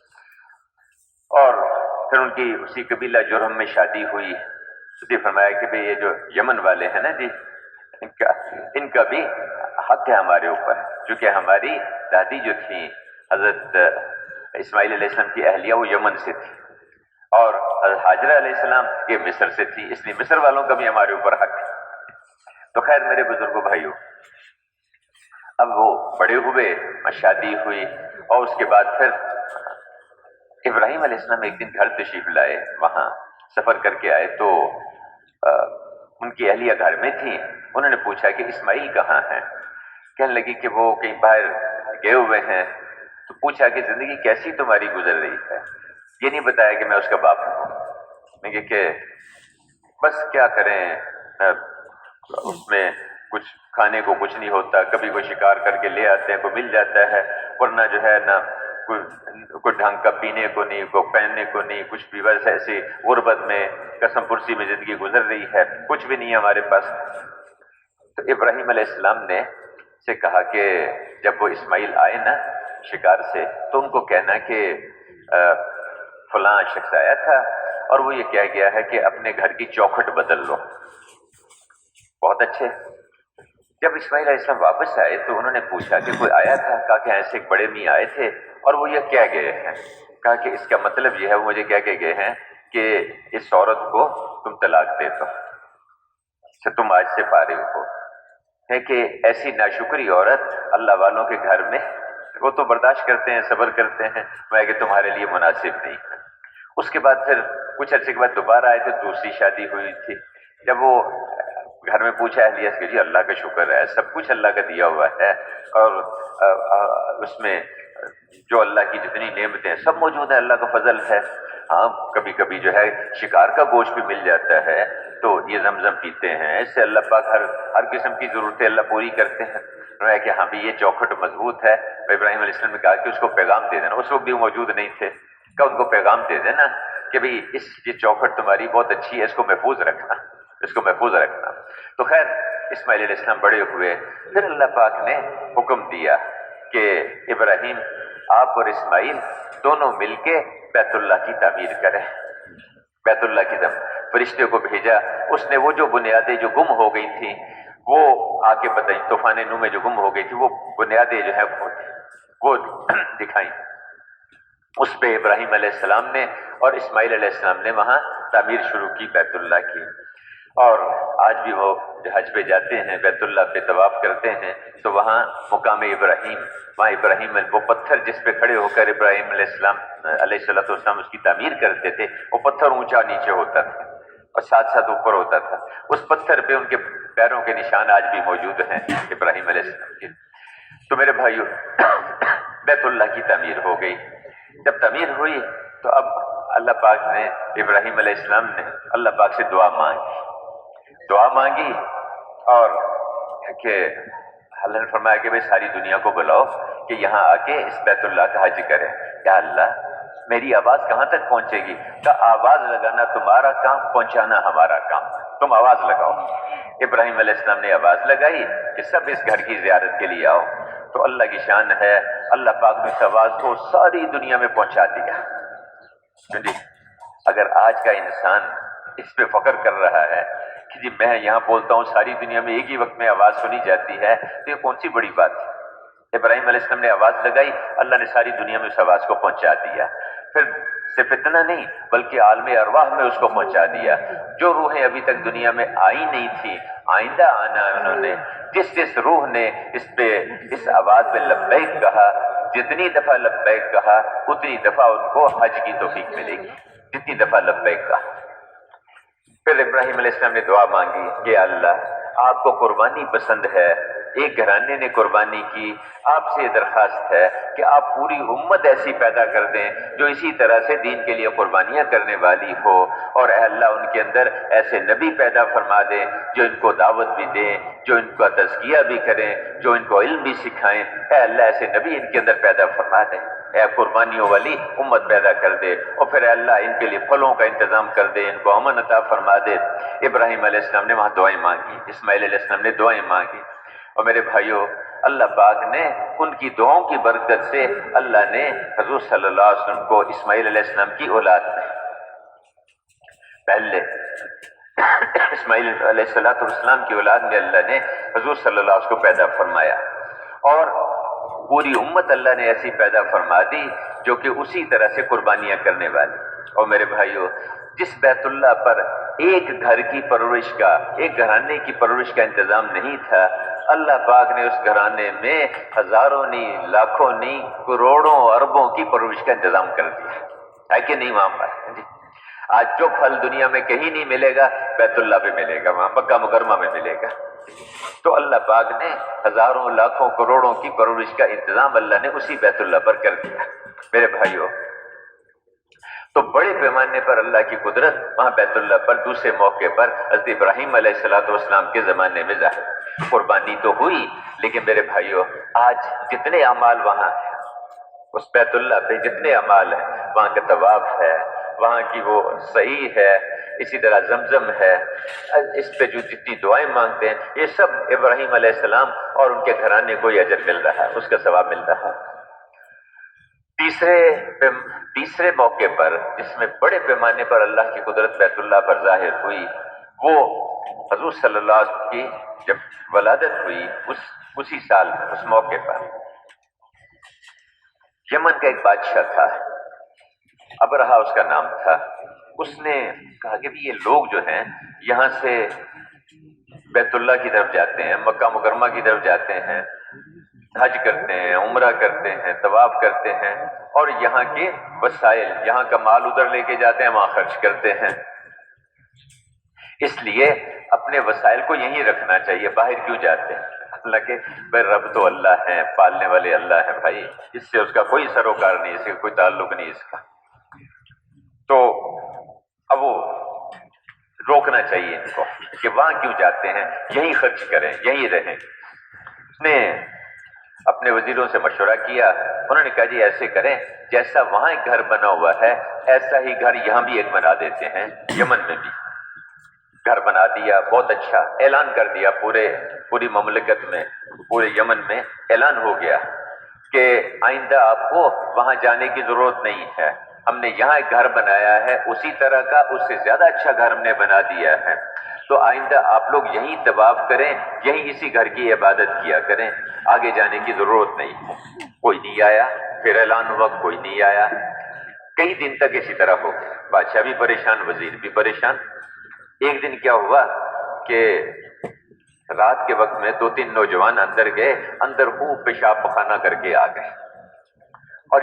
اور پھر ان کی اسی قبیلہ جرہم میں شادی ہوئی. اس نے فرمایا کہ بھئی یہ جو یمن والے ہیں نا جی، ان کا بھی حق ہے ہمارے اوپر، کیونکہ ہماری دادی جو تھی حضرت اسماعیل علیہ السلام کی اہلیہ وہ یمن سے تھی، اور حضرت حاجرہ علیہ السلام یہ مصر سے تھی، اس لیے مصر والوں کا بھی ہمارے اوپر حق ہے. تو خیر میرے بزرگوں بھائیوں، اب وہ بڑے ہوئے، شادی ہوئی، اور اس کے بعد پھر ابراہیم علیہ السلام ایک دن گھر تشریف لائے، وہاں سفر کر کے آئے تو ان کی اہلیہ گھر میں تھی. انہوں نے پوچھا کہ اسماعیل کہاں ہیں؟ کہنے لگی کہ وہ کہیں باہر گئے ہوئے ہیں. تو پوچھا کہ زندگی کیسی تمہاری گزر رہی ہے؟ یہ نہیں بتایا کہ میں اس کا باپ ہوں. میں کہ بس کیا کریں، اس میں کچھ کھانے کو کچھ نہیں ہوتا، کبھی کوئی شکار کر کے لے آتے ہیں، کوئی مل جاتا ہے، ورنہ جو ہے نا کوئی ڈھنگ کا پینے کو نہیں، کوئی پہننے کو نہیں، کچھ بھی. بس ایسی غربت میں، قسم پرسی میں زندگی گزر رہی ہے، کچھ بھی نہیں ہے ہمارے پاس. تو ابراہیم علیہ السلام نے سے کہا کہ جب وہ اسماعیل آئے نا شکار سے تو ان کو کہنا کہ فلاں شخص آیا تھا اور وہ یہ کہہ گیا ہے کہ اپنے گھر کی چوکھٹ بدل لو. بہت اچھے. جب اسماعیل علیہ السلام واپس آئے تو انہوں نے پوچھا کہ کوئی آیا تھا؟ کہا کہ ایسے ایک بڑے میاں آئے تھے اور وہ یہ کہہ گئے ہیں. کہا کہ اس کا مطلب یہ ہے، وہ مجھے کہہ کے گئے ہیں کہ اس عورت کو تم طلاق دے دو، تم آج سے فارغ ہو. ہے کہ ایسی ناشکری عورت اللہ والوں کے گھر میں، وہ تو برداشت کرتے ہیں، صبر کرتے ہیں، میں کہ تمہارے لیے مناسب نہیں ہے. اس کے بعد پھر کچھ عرصے کے بعد دوبارہ آئے تو دوسری شادی ہوئی تھی. جب وہ گھر میں پوچھا اہلیہ سے، جی اللہ کا شکر ہے، سب کچھ اللہ کا دیا ہوا ہے، اور اس میں جو اللہ کی جتنی نعمتیں سب موجود ہیں، اللہ کا فضل ہے. ہاں کبھی کبھی جو ہے شکار کا گوشت بھی مل جاتا ہے تو یہ زمزم پیتے ہیں، اس سے اللہ پاک ہر قسم کی ضرورتیں اللہ پوری کرتے ہیں. کہ ہاں بھی یہ چوکھٹ مضبوط ہے. ابراہیم علیہ السلام نے کہا کہ اس کو پیغام دے دینا، اس وقت بھی موجود نہیں تھے، کہ ان کو پیغام دے دینا کہ بھئی یہ چوکھٹ تمہاری بہت اچھی ہے، اس کو محفوظ رکھنا، اس کو محفوظ رکھنا. تو خیر اسماعیل علیہ السلام بڑے ہوئے. پھر اللہ پاک نے حکم دیا کہ ابراہیم آپ اور اسماعیل دونوں مل کے بیت اللہ کی تعمیر کریں. بیت اللہ کی فرشتے کو بھیجا، اس نے وہ جو بنیادیں جو گم ہو گئی تھیں وہ آ کے بتائیں، طوفان نوح میں جو گم ہو گئی تھی وہ بنیادیں جو ہے وہ دکھائیں. اس پہ ابراہیم علیہ السلام نے اور اسماعیل علیہ السلام نے وہاں تعمیر شروع کی بیت اللہ کی. اور آج بھی وہ حج پہ جاتے ہیں، بیت اللہ پہ طواف کرتے ہیں تو وہاں مقام ابراہیم، وہاں ابراہیم وہ پتھر جس پہ کھڑے ہو کر ابراہیم علیہ السلام علیہ السلام اس کی تعمیر کرتے تھے، وہ پتھر اونچا نیچے ہوتا تھا اور ساتھ ساتھ اوپر ہوتا تھا. اس پتھر پہ ان کے پیروں کے نشان آج بھی موجود ہیں ابراہیم علیہ السلام کے. تو میرے بھائیو بیت اللہ کی تعمیر ہو گئی. جب تعمیر ہوئی تو اب اللہ پاک نے ابراہیم علیہ السلام نے اللہ پاک سے دعا مانگی دعا مانگی اور کہ اللہ نے فرمایا کہ بھائی ساری دنیا کو بلاؤ کہ یہاں آ کے اس بیت اللہ کا حج کرے. یا اللہ میری آواز کہاں تک پہنچے گی؟ کہ آواز لگانا تمہارا کام، پہنچانا ہمارا کام، تم آواز لگاؤ. ابراہیم علیہ السلام نے آواز لگائی کہ سب اس گھر کی زیارت کے لیے آؤ. تو اللہ کی شان ہے، اللہ پاک نے اس آواز کو ساری دنیا میں پہنچا دیا. جی اگر آج کا انسان اس پہ فخر کر رہا ہے کہ جی میں یہاں بولتا ہوں ساری دنیا میں ایک ہی وقت میں آواز سنی جاتی ہے، تو یہ کون سی بڑی بات ہے؟ ابراہیم علیہ السلام نے آواز لگائی، اللہ نے ساری دنیا میں اس آواز کو پہنچا دیا. پھر صرف اتنا نہیں بلکہ عالم ارواح میں اس کو پہنچا دیا. جو روحیں ابھی تک دنیا میں آئی نہیں تھی، آئندہ آنا انہوں نے، جس روح نے اس آواز میں لبیک کہا، جتنی دفعہ لبیک کہا اتنی دفعہ ان کو حج کی توفیق ملے گی، جتنی دفعہ لبیک کہا. پھر ابراہیم علیہ السلام نے دعا مانگی کہ اللہ آپ کو قربانی پسند ہے، ایک گھرانے نے قربانی کی، آپ سے درخواست ہے کہ آپ پوری امت ایسی پیدا کر دیں جو اسی طرح سے دین کے لیے قربانیاں کرنے والی ہو، اور اے اللہ ان کے اندر ایسے نبی پیدا فرما دیں جو ان کو دعوت بھی دیں، جو ان کا تزکیہ بھی کریں، جو ان کو علم بھی سکھائیں. اے اللہ ایسے نبی ان کے اندر پیدا فرما دیں، اے قربانیوں والی امت پیدا کر دے، اور پھر اے اللہ ان کے لیے پھلوں کا انتظام کر دے، ان کو امن عطا فرما دے. ابراہیم علیہ السلام نے وہاں دعائیں مانگی، اسماعیل علیہ السلام نے دعائیں مانگی. اور میرے بھائیوں اللہ پاک نے ان کی دعاؤں کی برکت سے اللہ نے حضور صلی اللہ علیہ وسلم کو اسماعیل علیہ السلام کی اولاد میں پہلے اسماعیل علیہ السلام کی اولاد میں اللہ نے حضور صلی اللہ علیہ وسلم کو پیدا فرمایا، اور پوری امت اللہ نے ایسی پیدا فرما دی جو کہ اسی طرح سے قربانیاں کرنے والی. اور میرے بھائیوں جس بیت اللہ پر ایک گھر کی پرورش کا، ایک گھرانے کی پرورش کا انتظام نہیں تھا، اللہ پاک نے اس گھرانے میں ہزاروں نہیں، لاکھوں نہیں، کروڑوں اربوں کی پرورش کا انتظام کر دیا ہے کہ نہیں وہاں پر. آج جو پھل دنیا میں کہیں نہیں ملے گا بیت اللہ پہ ملے گا، وہاں مکہ مکرمہ میں ملے گا. تو اللہ پاک نے ہزاروں لاکھوں کروڑوں کی پرورش کا انتظام اللہ نے اسی بیت اللہ پر کر دیا. میرے بھائیوں تو بڑے پیمانے پر اللہ کی قدرت وہاں بیت اللہ پر دوسرے موقع پر حضرت ابراہیم علیہ السلام کے زمانے میں ظاہر. قربانی تو ہوئی، لیکن میرے بھائیوں آج جتنے اعمال وہاں ہیں اس بیت اللہ پہ، جتنے اعمال ہیں، وہاں کا طواف ہے، وہاں کی وہ صحیح ہے، اسی طرح زمزم ہے، اس پہ جو جتنی دعائیں مانگتے ہیں یہ سب ابراہیم علیہ السلام اور ان کے گھرانے کو یہ اجر مل رہا ہے، اس کا ثواب مل رہا ہے. تیسرے موقع پر جس میں بڑے پیمانے پر اللہ کی قدرت بیت اللہ پر ظاہر ہوئی، وہ حضور صلی اللہ علیہ وسلم کی جب ولادت ہوئی اسی سال اس موقع پر یمن کا ایک بادشاہ تھا، ابرہا اس کا نام تھا. اس نے کہا کہ بھی یہ لوگ جو ہیں یہاں سے بیت اللہ کی طرف جاتے ہیں، مکہ مکرمہ کی طرف جاتے ہیں، حج کرتے ہیں، عمرہ کرتے ہیں، طواف کرتے ہیں، اور یہاں کے وسائل، یہاں کا مال ادھر لے کے جاتے ہیں، وہاں خرچ کرتے ہیں. اس لیے اپنے وسائل کو یہیں رکھنا چاہیے، باہر کیوں جاتے ہیں؟ اللہ کے بھائی رب تو اللہ ہے، پالنے والے اللہ ہیں بھائی، اس سے اس کا کوئی سروکار نہیں، اس سے کوئی تعلق نہیں اس کا. تو اب وہ روکنا چاہیے ان کو کہ وہاں کیوں جاتے ہیں، یہیں خرچ کریں، یہیں رہیں. اس نے اپنے وزیروں سے مشورہ کیا، انہوں نے کہا جی ایسے کریں جیسا وہاں ایک گھر بنا ہوا ہے ایسا ہی گھر یہاں بھی ایک بنا دیتے ہیں. یمن میں بھی گھر بنا دیا، بہت اچھا. اعلان کر دیا پوری مملکت میں، پورے یمن میں اعلان ہو گیا کہ آئندہ آپ کو وہاں جانے کی ضرورت نہیں ہے، ہم نے یہاں ایک گھر بنایا ہے اسی طرح کا، اس سے زیادہ اچھا گھر ہم نے بنا دیا ہے، تو آئندہ آپ لوگ یہیں طواف کریں، یہیں اسی گھر کی عبادت کیا کریں، آگے جانے کی ضرورت نہیں ہے. کوئی نہیں آیا، پھر اعلان ہوا، کوئی نہیں آیا. کئی دن تک اسی طرح ہو گیا، بادشاہ بھی پریشان، وزیر بھی پریشان. ایک دن کیا ہوا کہ رات کے وقت میں 2-3 نوجوان اندر گئے، اندر خوب پیشاب پخانہ کر کے آ گئے، اور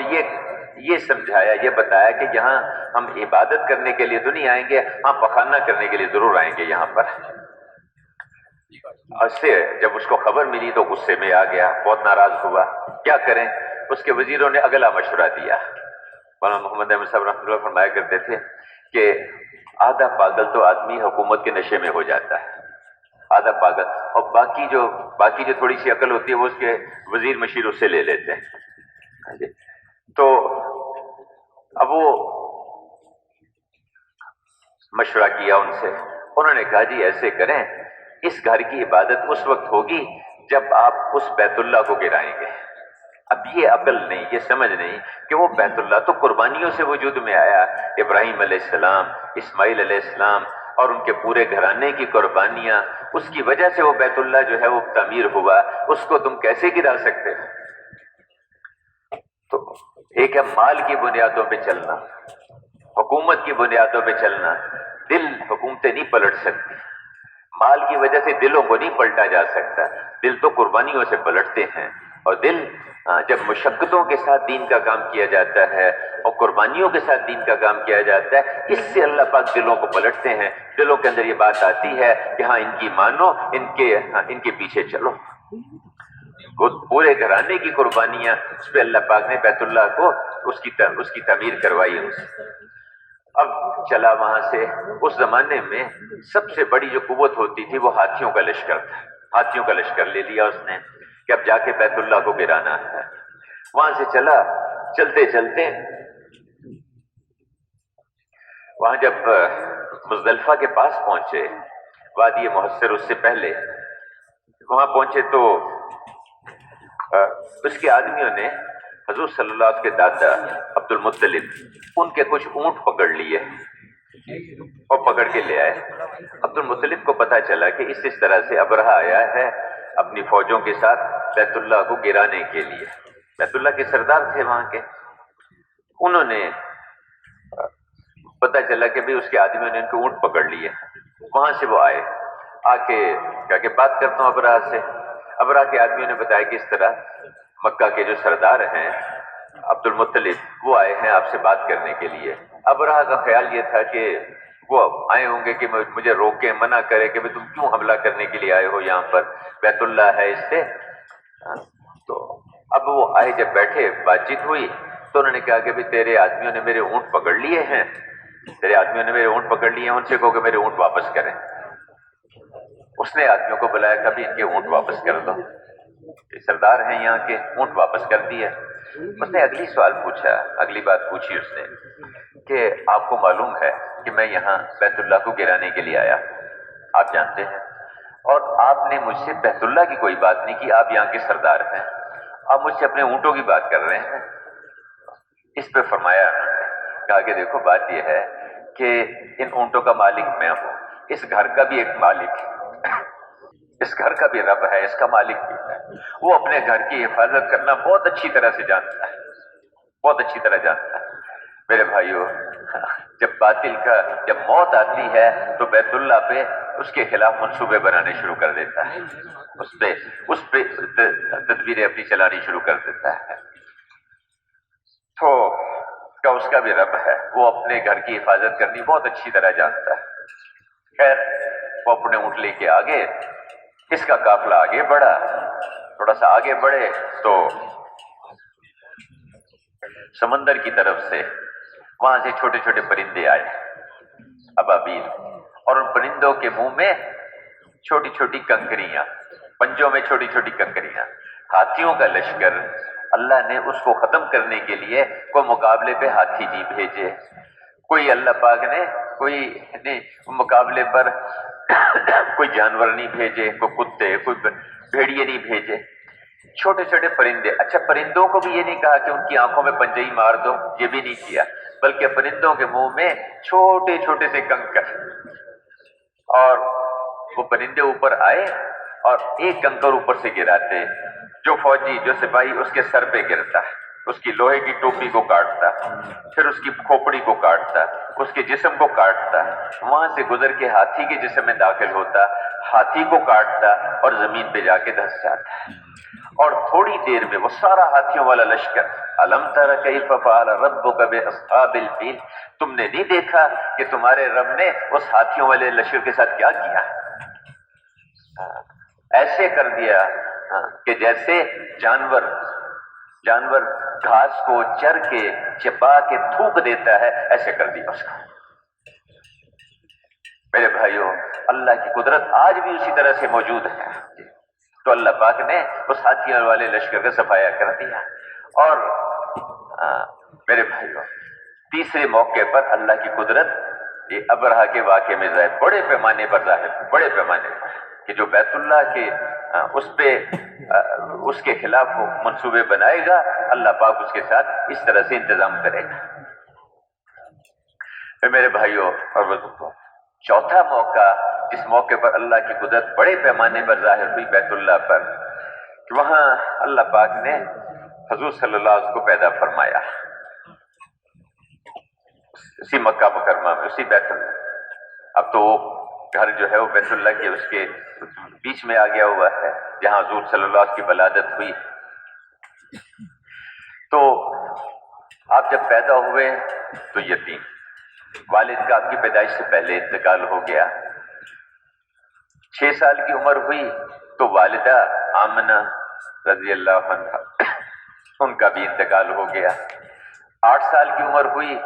یہ سمجھایا، یہ بتایا کہ یہاں ہم عبادت کرنے کے لیے تو نہیں آئیں گے، ہاں پخانہ کرنے کے لیے ضرور آئیں گے یہاں پر. اس سے جب اس کو خبر ملی تو غصے میں آ گیا، بہت ناراض ہوا. کیا کریں؟ اس کے وزیروں نے اگلا مشورہ دیا. مولانا محمد احمد صاحب رحمۃ اللہ فرمایا کرتے تھے کہ آدھا پاگل تو آدمی حکومت کے نشے میں ہو جاتا ہے، آدھا پاگل، اور باقی جو تھوڑی سی عقل ہوتی ہے وہ اس کے وزیر مشیر اس سے لے لیتے ہیں. تو اب وہ مشورہ کیا ان سے، انہوں نے کہا جی ایسے کریں، اس گھر کی عبادت اس وقت ہوگی جب آپ اس بیت اللہ کو گرائیں گے. اب یہ عقل نہیں، یہ سمجھ نہیں کہ وہ بیت اللہ تو قربانیوں سے وجود میں آیا، ابراہیم علیہ السلام، اسماعیل علیہ السلام اور ان کے پورے گھرانے کی قربانیاں، اس کی وجہ سے وہ بیت اللہ جو ہے وہ تعمیر ہوا، اس کو تم کیسے گرا سکتے ہو؟ تو ایک ہے مال کی بنیادوں پہ چلنا، حکومت کی بنیادوں پہ چلنا. دل حکومتیں نہیں پلٹ سکتی، مال کی وجہ سے دلوں کو نہیں پلٹا جا سکتا، دل تو قربانیوں سے پلٹتے ہیں. اور دل جب مشقتوں کے ساتھ دین کا کام کیا جاتا ہے اور قربانیوں کے ساتھ دین کا کام کیا جاتا ہے، اس سے اللہ پاک دلوں کو پلٹتے ہیں. دلوں کے اندر یہ بات آتی ہے کہ ہاں ان کی مانو، ان کے پیچھے چلو. وہ پورے گھرانے کی قربانیاں، اس پہ اللہ پاک نے بیت اللہ کو اس کی تعمیر کروائی ان سے. اب چلا وہاں سے. اس زمانے میں سب سے بڑی جو قوت ہوتی تھی وہ ہاتھیوں کا لشکر تھا. ہاتھیوں کا لشکر لے لیا اس نے کہ اب جا کے بیت اللہ کو گرانا ہے. وہاں سے چلا، چلتے چلتے وہاں جب مزدلفہ کے پاس پہنچے، وادی محصر اس سے پہلے وہاں پہنچے تو اس کے آدمیوں نے حضور صلی اللہ علیہ وسلم کے دادا عبد المطلب ان کے کچھ اونٹ پکڑ لیے اور پکڑ کے لے آئے. عبد المطلب کو پتا چلا کہ اس طرح سے ابرہہ آیا ہے اپنی فوجوں کے ساتھ بیت اللہ کو گرانے کے لیے. بیت اللہ کے سردار تھے وہاں کے. انہوں نے پتا چلا کہ اس کے آدمیوں نے ان کے اونٹ پکڑ لیے. وہاں سے وہ آئے، آ کے کہا کہ بات کرتا ہوں ابرہہ سے. ابرہہ کے آدمیوں نے بتایا کہ اس طرح مکہ کے جو سردار ہیں عبد المطلب وہ آئے ہیں آپ سے بات کرنے کے لیے. ابرہہ کا خیال یہ تھا کہ وہ آئے ہوں گے کہ مجھے روکیں، منع کرے کہ تم کیوں حملہ کرنے کے لیے آئے ہو یہاں پر، بیت اللہ ہے اس سے. تو اب وہ آئے، جب بیٹھے بات چیت ہوئی تو انہوں نے کہا کہ تیرے آدمیوں نے میرے اونٹ پکڑ لیے ہیں، تیرے آدمیوں نے میرے اونٹ پکڑ لیے ہیں، ان سے کہو کہ میرے اونٹ واپس کریں. اس نے آدمیوں کو بلایا، کبھی ان کے اونٹ واپس کر دو، یہ سردار ہیں یہاں کے، اونٹ واپس کر دیے. اس نے اگلی سوال پوچھا، اگلی بات پوچھی اس نے کہ آپ کو معلوم ہے کہ میں یہاں بیت اللہ کو گرانے کے لیے آیا، آپ جانتے ہیں، اور آپ نے مجھ سے بیت اللہ کی کوئی بات نہیں کی، آپ یہاں کے سردار ہیں، آپ مجھ سے اپنے اونٹوں کی بات کر رہے ہیں. اس پہ فرمایا، کہا کہ دیکھو بات یہ ہے کہ ان اونٹوں کا مالک میں ہوں، اس گھر کا بھی ایک مالک ہے، اس گھر کا بھی رب ہے، اس کا مالک بھی ہے. وہ اپنے گھر کی حفاظت کرنا بہت اچھی طرح سے جانتا ہے، بہت اچھی طرح جانتا ہے. میرے بھائیو، جب موت آتی ہے تو بیت اللہ پہ اس کے خلاف منصوبے بنانے شروع کر دیتا ہے، اس پہ تدبیریں اپنی چلانی شروع کر دیتا ہے. تو اس کا بھی رب ہے، وہ اپنے گھر کی حفاظت کرنی بہت اچھی طرح جانتا ہے. خیر، وہ اپنے اونٹ لے کے آگے، اس کا قافلہ آگے بڑھا. تھوڑا سا آگے بڑھے تو سمندر کی طرف سے وہاں سے چھوٹے چھوٹے پرندے آئے، ابابیل، اور ان پرندوں کے منہ میں چھوٹی چھوٹی کنکریاں، پنجوں میں چھوٹی چھوٹی کنکریاں. ہاتھیوں کا لشکر، اللہ نے اس کو ختم کرنے کے لیے کوئی مقابلے پہ ہاتھی نہیں بھیجے، کوئی اللہ پاک نے کوئی مقابلے پر کوئی جانور نہیں بھیجے، کوئی کتے، کوئی بھیڑیے نہیں بھیجے، چھوٹے چھوٹے پرندے. اچھا، پرندوں کو بھی یہ نہیں کہا کہ ان کی آنکھوں میں پنجئی مار دو، یہ بھی نہیں کیا، بلکہ پرندوں کے منہ میں چھوٹے چھوٹے سے کنکر. اور وہ پرندے اوپر آئے اور ایک کنکر اوپر سے گراتے، جو فوجی، جو سپاہی اس کے سر پہ گرتا، اس کی لوہے کی ٹوپی کو کاٹتا، پھر اس کی کھوپڑی کو کاٹتا، اس کے جسم کو کاٹتا، وہاں سے گزر کے ہاتھی کے جسم میں داخل ہوتا، ہاتھی کو کاٹتا اور زمین پہ جا کے دھس جاتا. اور تھوڑی دیر میں وہ سارا ہاتھیوں والا لشکر، الم تر کیف فعل ربک باصحاب الفیل، تم نے نہیں دیکھا کہ تمہارے رب نے اس ہاتھیوں والے لشکر کے ساتھ کیا کیا؟ ایسے کر دیا کہ جیسے جانور گھاس کو چر کے چبا کے تھوک دیتا ہے، ایسے کر دیا اس کو. میرے بھائیوں، اللہ کی قدرت آج بھی اسی طرح سے موجود ہے. تو اللہ پاک نے اس ہاتھیوں والے لشکر کا صفایا کر دیا. اور میرے بھائیوں، تیسرے موقع پر اللہ کی قدرت یہ ابرہہ کے واقعے میں ظاہر، بڑے پیمانے پر ظاہر، بڑے پیمانے پر، کہ جو بیت اللہ کے اس کے خلاف وہ منصوبے بنائے گا، اللہ پاک اس کے ساتھ اس طرح سے انتظام کرے گا. پھر میرے بھائیوں اور بزرگوں، چوتھا موقع، جس موقع پر اللہ کی قدرت بڑے پیمانے پر ظاہر ہوئی بیت اللہ پر، کہ وہاں اللہ پاک نے حضور صلی اللہ علیہ وسلم کو پیدا فرمایا اسی مکہ مکرمہ میں، اسی بیت اللہ. اب تو وہ گھر جو ہے وہ بیت اللہ کے اس کے بیچ میں آ گیا ہوا ہے جہاں حضور صلی اللہ علیہ وسلم کی ولادت ہوئی. تو آپ جب پیدا ہوئے تو یتیم، والد کا آپ کی پیدائش سے پہلے انتقال ہو گیا. 6 سال کی عمر ہوئی تو والدہ آمنہ رضی اللہ عنہا ان کا بھی انتقال ہو گیا. 8 سال کی عمر ہوئی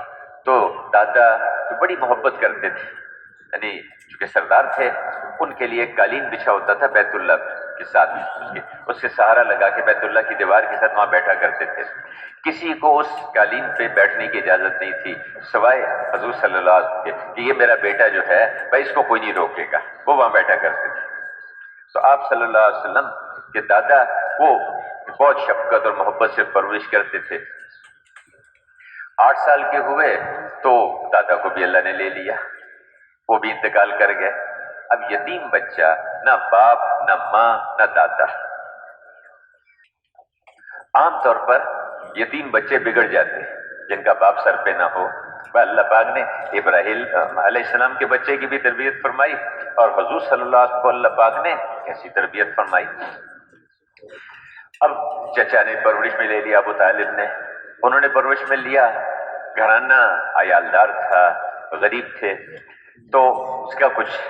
تو دادا جو بڑی محبت کرتے تھے، یعنی چونکہ سردار تھے، ان کے لیے ایک قالین بچھا ہوتا تھا بیت اللہ کے ساتھ، اس سے سہارا لگا کے بیت اللہ کی دیوار کے ساتھ وہاں بیٹھا کرتے تھے. کسی کو اس قالین پہ بیٹھنے کی اجازت نہیں تھی سوائے حضور صلی اللہ علیہ وسلم کے، کہ یہ میرا بیٹا جو ہے بھائی اس کو کوئی نہیں روکے گا. وہ وہاں بیٹھا کرتے تھے. تو آپ صلی اللہ علیہ وسلم کے دادا وہ بہت شفقت اور محبت سے پرورش کرتے تھے. 8 سال کے ہوئے تو دادا کو بھی اللہ نے لے لیا، وہ بھی انتقال کر گئے. اب یتیم بچہ، نہ باپ نہ ماں نہ دادا. عام طور پر یتیم بچے بگڑ جاتے ہیں جن کا باپ سر پہ نہ ہو. اللہ پاک نے ابراہیم علیہ السلام کے بچے کی بھی تربیت فرمائی، اور حضور صلی اللہ علیہ وسلم کو اللہ پاک نے ایسی تربیت فرمائی. اب چچا نے پرورش میں لے لیا، ابو طالب نے، انہوں نے پرورش میں لیا. گھرانہ عیالدار تھا، غریب تھے، تو اس کا کچھ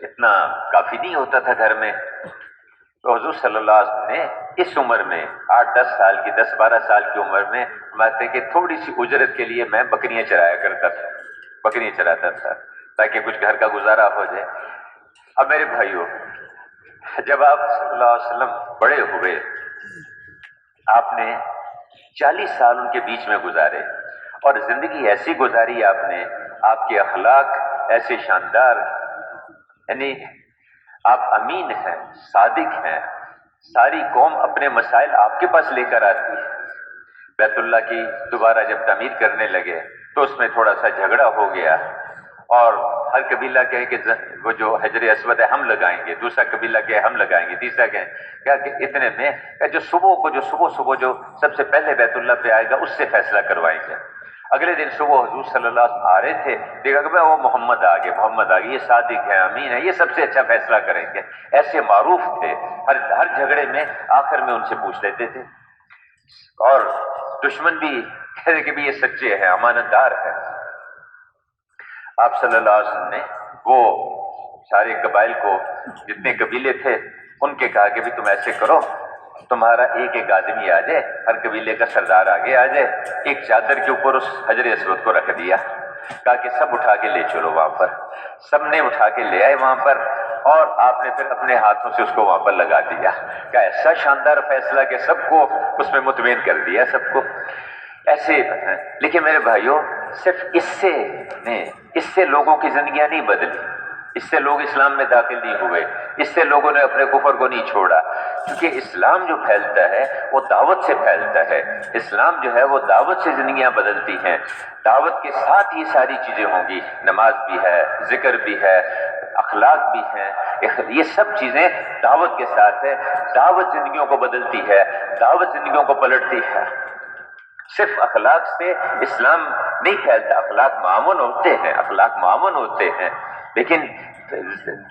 اتنا کافی نہیں ہوتا تھا گھر میں. تو حضور صلی اللہ علیہ وسلم نے اس عمر میں 8-10 سال کی، 10-12 سال کی عمر میں فرماتے کہ تھوڑی سی اجرت کے لیے میں بکریاں چرایا کرتا تھا، بکریاں چراتا تھا تاکہ کچھ گھر کا گزارا ہو جائے. اب میرے بھائیوں، جب آپ صلی اللہ علیہ وسلم بڑے ہوئے، آپ نے 40 سال ان کے بیچ میں گزارے، اور زندگی ایسی گزاری آپ نے، آپ کے اخلاق ایسے شاندار، یعنی آپ امین ہیں، صادق ہیں. ساری قوم اپنے مسائل آپ کے پاس لے کر آتی ہے. بیت اللہ کی دوبارہ جب تعمیر کرنے لگے تو اس میں تھوڑا سا جھگڑا ہو گیا، اور ہر قبیلہ کہے کہ وہ جو حجر اسود ہے ہم لگائیں گے، دوسرا قبیلہ کہے ہم لگائیں گے، تیسرا کہے کہ اتنے میں جو صبح جو سب سے پہلے بیت اللہ پہ آئے گا اس سے فیصلہ کروائیں گے. اگلے دن صبح حضور صلی اللہ علیہ وسلم آ رہے تھے، دیکھا کہ وہ محمد آ گئے، یہ صادق ہے، امین ہے، یہ سب سے اچھا فیصلہ کریں گے. ایسے معروف تھے، ہر جھگڑے میں آخر میں ان سے پوچھ لیتے تھے. اور دشمن بھی کہتے کہ بھی یہ سچے ہیں، امانت دار ہے. آپ صلی اللہ علیہ وسلم نے وہ سارے قبائل کو، جتنے قبیلے تھے ان کے کہا کہ بھی تم ایسے کرو، تمہارا ایک آدمی آ جائے، ہر قبیلے کا سردار آگے آ جائے، ایک چادر کے اوپر اس حجر اسود کو رکھ دیا، کہا کہ سب اٹھا کے لے چلو وہاں پر. سب نے اٹھا کے لے آئے وہاں پر، اور آپ نے پھر اپنے ہاتھوں سے اس کو وہاں پر لگا دیا. کہ ایسا شاندار فیصلہ کہ سب کو اس میں مطمئن کر دیا، سب کو ایسے. لیکن میرے بھائیوں، صرف اس سے لوگوں کی زندگیاں نہیں بدلی، اس سے لوگ اسلام میں داخل نہیں ہوئے، اس سے لوگوں نے اپنے کفر کو نہیں چھوڑا. کیونکہ اسلام جو پھیلتا ہے وہ دعوت سے پھیلتا ہے. اسلام جو ہے وہ دعوت سے زندگیاں بدلتی ہیں. دعوت کے ساتھ یہ ساری چیزیں ہوں گی، نماز بھی ہے، ذکر بھی ہے، اخلاق بھی ہیں، یہ سب چیزیں دعوت کے ساتھ ہے. دعوت زندگیوں کو بدلتی ہے، دعوت زندگیوں کو پلٹتی ہے. صرف اخلاق سے اسلام نہیں پھیلتا، اخلاق معاون ہوتے ہیں، لیکن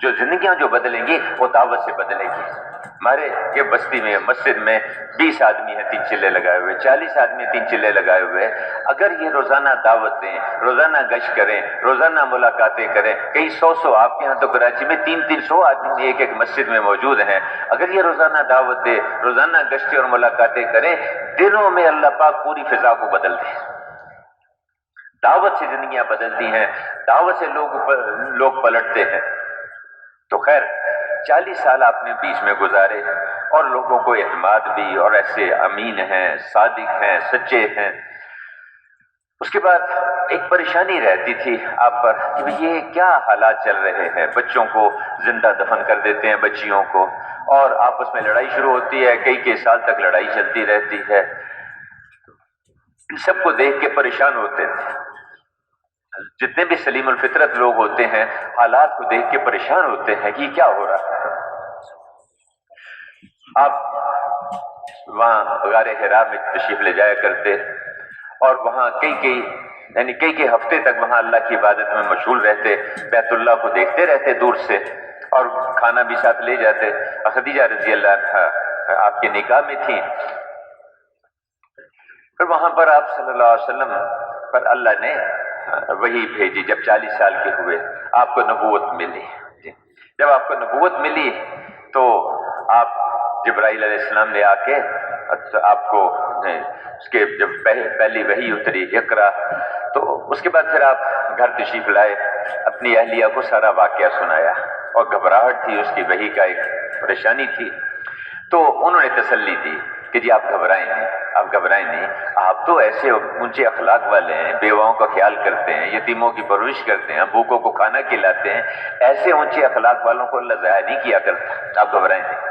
جو زندگیاں جو بدلیں گی وہ دعوت سے بدلیں گی. ہمارے یہ بستی میں مسجد میں 20 آدمی ہیں 3 چلے لگائے ہوئے، 40 آدمی 3 چلے لگائے ہوئے. اگر یہ روزانہ دعوت دیں، روزانہ گشت کریں، روزانہ ملاقاتیں کریں، کئی 100 آپ کے ہاں تو کراچی میں 300 آدمی ایک مسجد میں موجود ہیں. اگر یہ روزانہ دعوت دے، روزانہ گشتیں اور ملاقاتیں کریں، دنوں میں اللہ پاک پوری فضا کو بدل دے. دعوت سے زندگیاں بدلتی ہیں، دعوت سے لوگ پلٹتے ہیں. تو خیر 40 سال آپ نے بیچ میں گزارے اور لوگوں کو اعتماد بھی، اور ایسے امین ہیں، صادق ہیں، سچے ہیں۔ اس کے بعد ایک پریشانی رہتی تھی آپ پر کہ یہ کیا حالات چل رہے ہیں، بچوں کو زندہ دفن کر دیتے ہیں، بچیوں کو، اور آپس میں لڑائی شروع ہوتی ہے، کئی سال تک لڑائی چلتی رہتی ہے۔ سب کو دیکھ کے پریشان ہوتے تھے، جتنے بھی سلیم الفطرت لوگ ہوتے ہیں حالات کو دیکھ کے پریشان ہوتے ہیں کہ یہ کیا ہو رہا ہے۔ آپ وہاں غار حرا میں تشریف لے جایا کرتے اور وہاں کئی ہفتے تک وہاں اللہ کی عبادت میں مشغول رہتے، بیت اللہ کو دیکھتے رہتے دور سے، اور کھانا بھی ساتھ لے جاتے۔ خدیجہ رضی اللہ عنہا آپ کے نکاح میں تھیں، پھر وہاں پر آپ صلی اللہ علیہ وسلم پر اللہ نے وہی بھیجی۔ جب 40 سال کے ہوئے آپ کو نبوت ملی، جب آپ کو نبوت ملی تو آپ جبرائیل علیہ السلام نے آ کے آپ کو اس کے جب پہلی وحی اتری اقرا، تو اس کے بعد پھر آپ گھر تشریف لائے، اپنی اہلیہ کو سارا واقعہ سنایا، اور گھبراہٹ تھی، اس کی وحی کا ایک پریشانی تھی، تو انہوں نے تسلی دی کہ جی آپ گھبرائیں نہیں، آپ تو ایسے اونچے اخلاق والے ہیں، بیواؤں کا خیال کرتے ہیں، یتیموں کی پرورش کرتے ہیں، بھوکوں کو کھانا کھلاتے ہیں، ایسے اونچے اخلاق والوں کو اللہ ضائع نہیں کیا کرتا، آپ گھبرائیں نہیں۔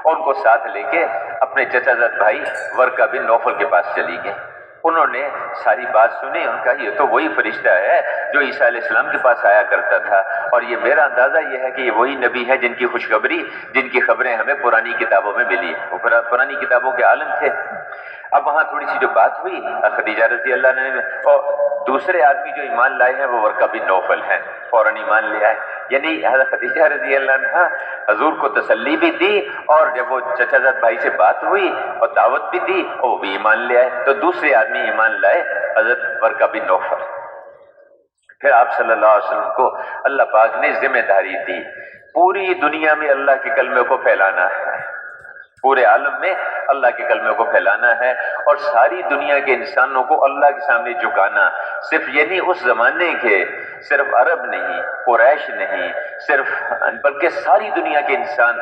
اور ان کو ساتھ لے کے اپنے چچا زاد بھائی ورقہ بن نوفل کے پاس چلی گئی۔ انہوں نے ساری بات سنی، ان کا یہ تو وہی فرشتہ ہے جو عیسیٰ علیہ السلام کے پاس آیا کرتا تھا، اور یہ میرا اندازہ یہ ہے کہ یہ وہی نبی ہے جن کی خوشخبری، جن کی خبریں ہمیں پرانی کتابوں میں ملی، وہ پرانی کتابوں کے عالم تھے۔ اب وہاں تھوڑی سی جو بات ہوئی، خدیجہ رضی اللہ عنہا نے، اور دوسرے آدمی جو ایمان لائے ہیں وہ ورقہ بن نوفل ہیں، فوراً ایمان لے آئے۔ یعنی حضرت خدیجہ رضی اللہ عنہا حضور کو تسلی بھی دی، اور جب وہ چچا زاد بھائی سے بات ہوئی اور دعوت بھی دی، اور وہ بھی ایمان لے آئے، تو دوسرے آدمی ایمان لائے، حضرت ورقہ بن نوفل۔ پھر آپ صلی اللہ علیہ وسلم کو اللہ پاک نے ذمہ داری دی، پوری دنیا میں اللہ کے کلمے کو پھیلانا ہے، پورے عالم میں اللہ کے کلمے کو پھیلانا ہے، اور ساری دنیا کے انسانوں کو اللہ کے سامنے جھکانا۔ صرف یہ نہیں اس زمانے کے، صرف عرب نہیں، قریش نہیں، صرف بلکہ ساری دنیا کے انسان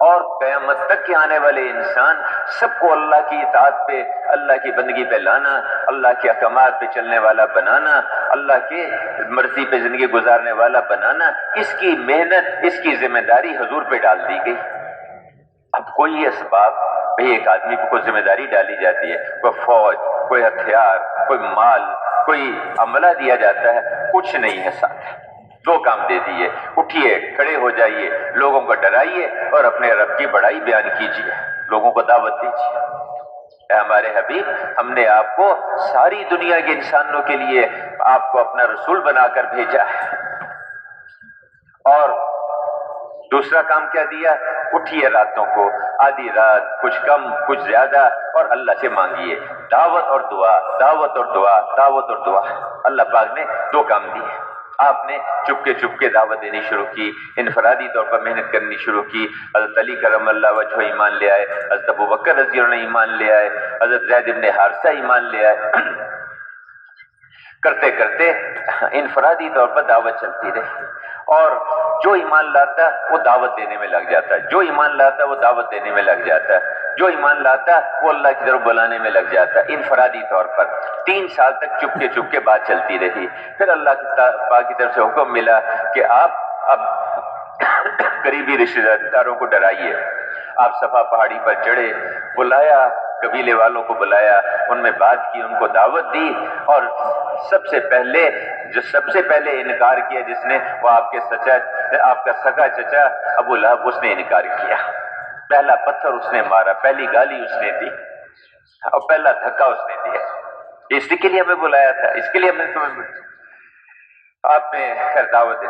اور قیامت تک کے آنے والے انسان، سب کو اللہ کی اطاعت پہ، اللہ کی بندگی پہ لانا، اللہ کے احکامات پہ چلنے والا بنانا، اللہ کے مرضی پہ زندگی گزارنے والا بنانا، اس کی محنت، اس کی ذمہ داری حضور پہ ڈال دی گئی۔ اب کوئی اسباب پہ ایک آدمی کو کوئی ذمہ داری ڈالی جاتی ہے، کوئی فوج، کوئی ہتھیار، کوئی مال، کوئی عملہ دیا جاتا ہے، کچھ نہیں ہے ساتھ۔ دو کام دے دیے، اٹھیے، کھڑے ہو جائیے، لوگوں کو ڈرائیے اور اپنے رب کی بڑائی بیان کیجیے، لوگوں کو دعوت دیجیے۔ اے ہمارے حبیب، ہم نے آپ کو ساری دنیا کے انسانوں کے لیے آپ کو اپنا رسول بنا کر بھیجا ہے۔ اور دوسرا کام کیا دیا؟ اٹھیے راتوں کو، آدھی رات، کچھ کم کچھ زیادہ، اور اللہ سے مانگیے، دعوت اور دعا، دعوت اور دعا، دعوت اور دعا۔ اللہ پاک نے دو کام دیے۔ آپ نے چپ کے دعوت دینی شروع کی، انفرادی طور پر محنت کرنی شروع کی۔ حضرت علی کرم اللہ وجہہ ایمان لے آئے، حضرت ابوبکر رضی اللہ عنہ ایمان لے آئے، حضرت زید بن حارثہ ایمان لے آئے۔ کرتے کرتے انفرادی طور پر دعوت چلتی رہی، اور جو ایمان لاتا وہ دعوت دینے میں لگ جاتا ہے، جو ایمان لاتا وہ دعوت دینے میں لگ جاتا ہے، جو ایمان لاتا وہ اللہ کی طرف بلانے میں لگ جاتا ہے، انفرادی طور پر۔ 3 سال تک چپ کے بات چلتی رہی۔ پھر اللہ پاک کی طرف سے حکم ملا کہ آپ اب قریبی رشتہ داروں کو ڈرائیے۔ آپ صفا پہاڑی پر چڑھے، بلایا قبیلے والوں کو، بلایا، ان میں بات کی، ان کو دعوت دی، اور سب سے پہلے انکار کیا جس نے، وہ آپ کا سگا چچا ابو لہب، اس نے انکار کیا۔ پہلا پتھر اس نے مارا، پہلی گالی اس نے دی، اور پہلا دھکا اس نے دیا۔ اسی کے لیے ہمیں بلایا تھا، اس کے لیے ہم نے تمہیں، آپ نے خیر دعوت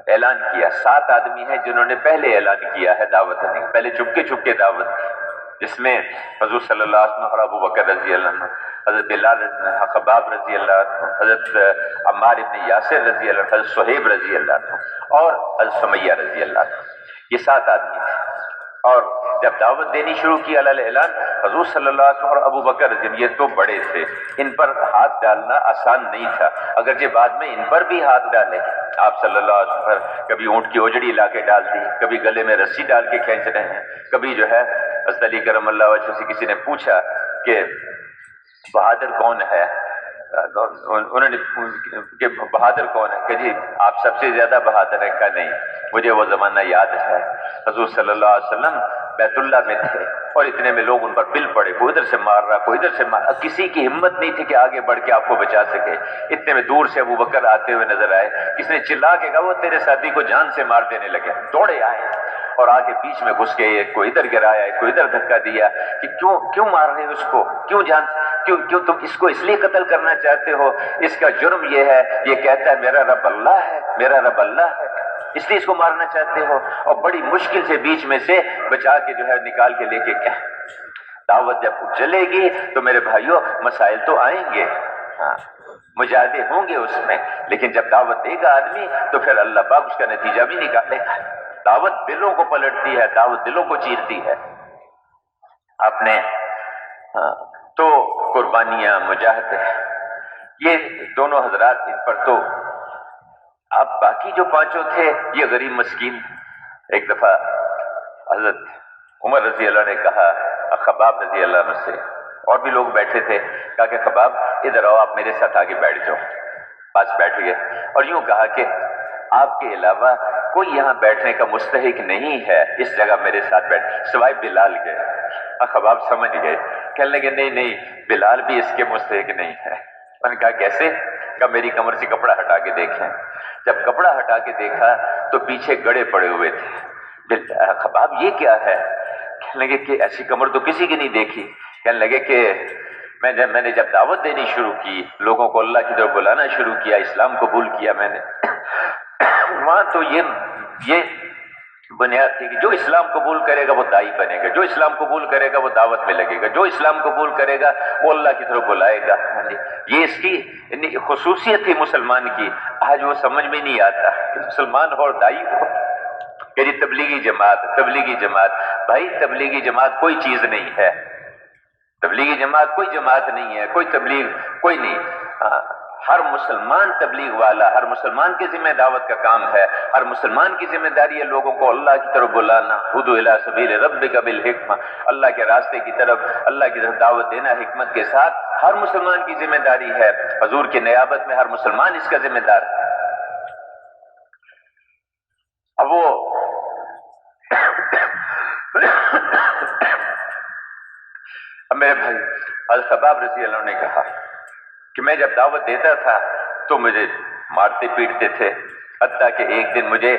اعلان کیا۔ 7 آدمی ہیں جنہوں نے پہلے اعلان کیا ہے دعوت دینے، پہلے چپ کے دعوت دی، جس میں حضور صلی اللہ علیہ وسلم اور ابو بکر رضی اللہ عنہ، حضرت بلال خباب رضی اللہ عنہ، حضرت عمار ابن یاسر رضی اللہ عنہ، حضرت صہیب رضی اللہ عنہ، اور حضرت سمیہ رضی اللہ عنہ۔ یہ 7 آدمی تھے، اور جب دعوت دینی شروع کی علی الاعلان، حضور صلی اللہ علیہ وسلم اور ابو بکر یہ تو بڑے تھے، ان پر ہاتھ ڈالنا آسان نہیں تھا، اگرچہ بعد میں ان پر بھی ہاتھ ڈالے آپ صلی اللہ علیہ وسلم پر کبھی اونٹ کی اوجڑی لا کے ڈال دی، کبھی گلے میں رسی ڈال کے کھینچ رہے ہیں، کبھی جو ہے حضرت علی کرم اللہ وجہ سے کسی نے پوچھا کہ بہادر کون ہے، انہوں نے کہ بہادر کون ہے، کہ جی آپ سب سے زیادہ بہادر ہیں، کہا نہیں مجھے وہ زمانہ یاد ہے، حضور صلی اللہ علیہ وسلم بیت اللہ میں تھے اور اتنے میں لوگ ان پر بل پڑے، کوئی ادھر سے مار رہا کوئی ادھر سے مار رہا، کسی کی ہمت نہیں تھی کہ آگے بڑھ کے آپ کو بچا سکے، اتنے میں دور سے ابو بکر آتے ہوئے نظر آئے، کس نے چلا کے کہا وہ تیرے ساتھی کو جان سے مار دینے لگے، دوڑے آئے اور آگے بیچ میں گھس گئے، ایک کو ادھر گرایا ایک کو ادھر دھکا دیا کہ کیوں مار رہے ہو اس کو، کیوں تم اس کو اس لیے قتل کرنا چاہتے ہو، اس کا جرم یہ ہے، یہ کہتا ہے میرا رب اللہ ہے، میرا رب اللہ ہے، اس لیے اس کو مارنا چاہتے ہو، اور بڑی مشکل سے بیچ میں سے بچا کے جو ہے نکال کے لے کے کیا دعوت جب چلے گی تو میرے بھائیوں مسائل تو آئیں گے، ہاں مجاہدے ہوں گے اس میں، لیکن جب دعوت دے گا آدمی تو پھر اللہ پاک اس کا نتیجہ بھی نکالے گا۔ دعوت دلوں کو پلٹتی ہے، دعوت دلوں کو چیرتی ہے۔ آپ نے تو قربانیاں مجاہدے یہ دونوں حضرات، ان پر تو اب باقی جو پانچوں تھے یہ غریب مسکین۔ ایک دفعہ حضرت عمر رضی اللہ نے کہا خباب رضی اللہ عنہ سے، اور بھی لوگ بیٹھے تھے، کہا کہ خباب ادھر آؤ، آپ میرے ساتھ آگے بیٹھ جاؤ، پاس بیٹھ گئے اور یوں کہا کہ آپ کے علاوہ کوئی یہاں بیٹھنے کا مستحق نہیں ہے اس جگہ میرے ساتھ بیٹھ سوائے بلال کے۔ خباب سمجھ گئے، کہنے لگے نہیں بلال بھی اس کے مستحق نہیں ہے۔ میں نے کہا کیسے؟ کہ میری کمر سے کپڑا ہٹا کے دیکھیں۔ جب کپڑا ہٹا کے دیکھا تو پیچھے گڑے پڑے ہوئے تھے۔ خباب یہ کیا ہے؟ کہنے لگے کہ ایسی کمر تو کسی کی نہیں دیکھی۔ کہنے لگے کہ میں نے جب دعوت دینی شروع کی، لوگوں کو اللہ کی طرف بلانا شروع کیا، اسلام قبول کیا میں نے، وہاں تو یہ بنیاد تھی کہ جو اسلام قبول کرے گا وہ دائی بنے گا، جو اسلام قبول کرے گا وہ دعوت میں لگے گا، جو اسلام قبول کرے گا وہ اللہ کی طرف بلائے گا۔ یہ اس کی خصوصیت تھی مسلمان کی۔ آج وہ سمجھ میں نہیں آتا کہ مسلمان ہو اور دائی ہو، کہ جی تبلیغی جماعت، بھائی تبلیغی جماعت کوئی چیز نہیں ہے، تبلیغی جماعت کوئی جماعت نہیں ہے، کوئی تبلیغ کوئی نہیں۔ ہر مسلمان تبلیغ والا، ہر مسلمان کی ذمہ دعوت کا کام ہے، ہر مسلمان کی ذمہ داری ہے لوگوں کو اللہ کی طرف بلانا، ادعو الی سبیل ربک بالحکمہ، اللہ کے راستے کی طرف، اللہ کی طرف دعوت دینا حکمت کے ساتھ، ہر مسلمان کی ذمہ داری ہے۔ حضور کی نیابت میں ہر مسلمان اس کا ذمہ دار ہے۔ اب وہ اب میرے بھائی الخباب رضی اللہ عنہ نے کہا کہ میں جب دعوت دیتا تھا تو مجھے مارتے پیٹتے تھے، حتیٰ کہ ایک دن مجھے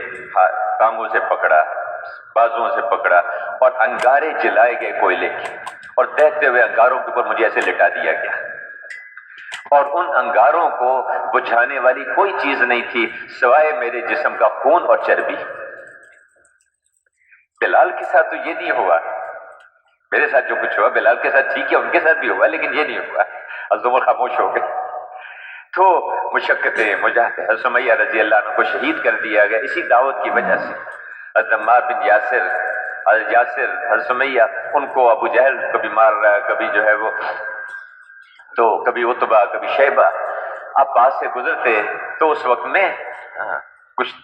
ٹانگوں سے پکڑا، بازوؤں سے پکڑا اور انگارے جلائے گئے کوئلے کے، اور دہتے ہوئے انگاروں کے اوپر مجھے ایسے لٹا دیا گیا، اور ان انگاروں کو بجھانے والی کوئی چیز نہیں تھی سوائے میرے جسم کا خون اور چربی۔ بلال کے ساتھ تو یہ نہیں ہوا، میرے ساتھ جو کچھ ہوا بلال کے ساتھ ٹھیک ہے، ان کے ساتھ بھی ہوا، لیکن یہ نہیں ہوا۔ حضرت عمر خاموش ہو گئے۔ تو مشقتیں مجاہدے، حضرت سمیہ رضی اللہ عنہ کو شہید کر دیا گیا اسی دعوت کی وجہ سے۔ حضرت عمار بن یاسر، حضرت سمیہ، ان کو ابو جہل کبھی مار رہا ہے، کبھی جو ہے وہ تو کبھی عتبہ کبھی شیبہ، آپ پاس سے گزرتے تو اس وقت میں کچھ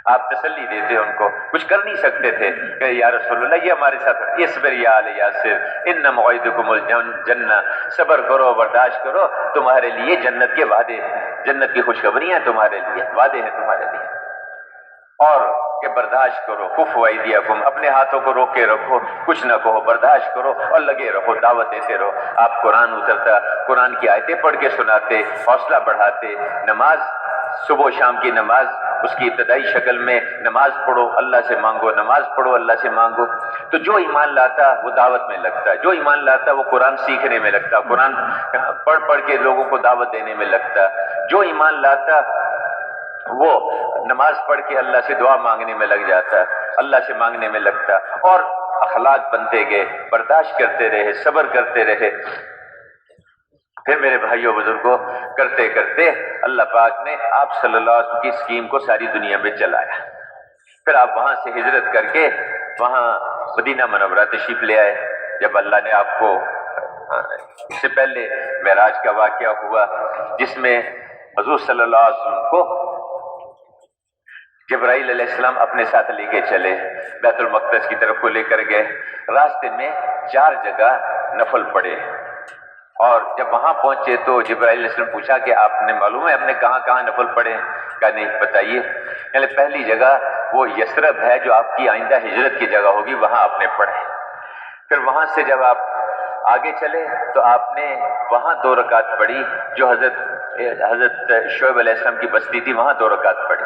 آپ تسلی دیتے ان کو، کچھ کر نہیں سکتے تھے کہ یا رسول اللہ یہ ہمارے ساتھ، اصبر یا آل یاسر ان موعدکم الجنہ، صبر کرو برداشت کرو، تمہارے لیے جنت کے وعدے ہیں، جنت کی خوشخبریاں تمہارے لیے، وعدے ہیں تمہارے لیے، اور کہ برداشت کرو، کفوا ایدیکم، اپنے ہاتھوں کو روک کے رکھو، کچھ نہ کہو، برداشت کرو اور لگے رہو، دعوت دیتے رہو۔ آپ قرآن اترتا، قرآن کی آیتیں پڑھ کے سناتے، حوصلہ بڑھاتے، نماز صبح و شام کی نماز اس کی ابتدائی شکل میں نماز پڑھو اللہ سے مانگو، نماز پڑھو اللہ سے مانگو، تو جو ایمان لاتا وہ دعوت میں لگتا، جو ایمان لاتا وہ قرآن سیکھنے میں لگتا، قرآن پڑھ کے لوگوں کو دعوت دینے میں لگتا، جو ایمان لاتا وہ نماز پڑھ کے اللہ سے دعا مانگنے میں لگ جاتا، اللہ سے مانگنے میں لگتا، اور اخلاق بنتے گئے، برداشت کرتے رہے، صبر کرتے رہے۔ پھر میرے بھائیوں بزرگوں، کرتے کرتے اللہ پاک نے آپ صلی اللہ علیہ وسلم کی اسکیم کو ساری دنیا میں چلایا۔ پھر آپ وہاں سے ہجرت کر کے وہاں مدینہ منورہ تشریف لے آئے. جب اللہ نے آپ کو، اس سے پہلے معراج کا واقعہ ہوا جس میں حضور صلی اللہ علیہ وسلم کو جبرائیل علیہ السلام اپنے ساتھ لے کے چلے، بیت المقدس کی طرف کو لے کر گئے. راستے میں 4 جگہ نفل پڑے، اور جب وہاں پہنچے تو جبرائیل علیہ السلام پوچھا کہ آپ نے معلوم ہے آپ نے کہاں کہاں نفل پڑھے؟ کہا نہیں بتائیے. یعنی پہلی جگہ وہ یثرب ہے جو آپ کی آئندہ ہجرت کی جگہ ہوگی، وہاں آپ نے پڑھے. پھر وہاں سے جب آپ آگے چلے تو آپ نے وہاں 2 رکعت پڑھی جو حضرت شعیب علیہ السلام کی بستی تھی، وہاں 2 رکعت پڑھی.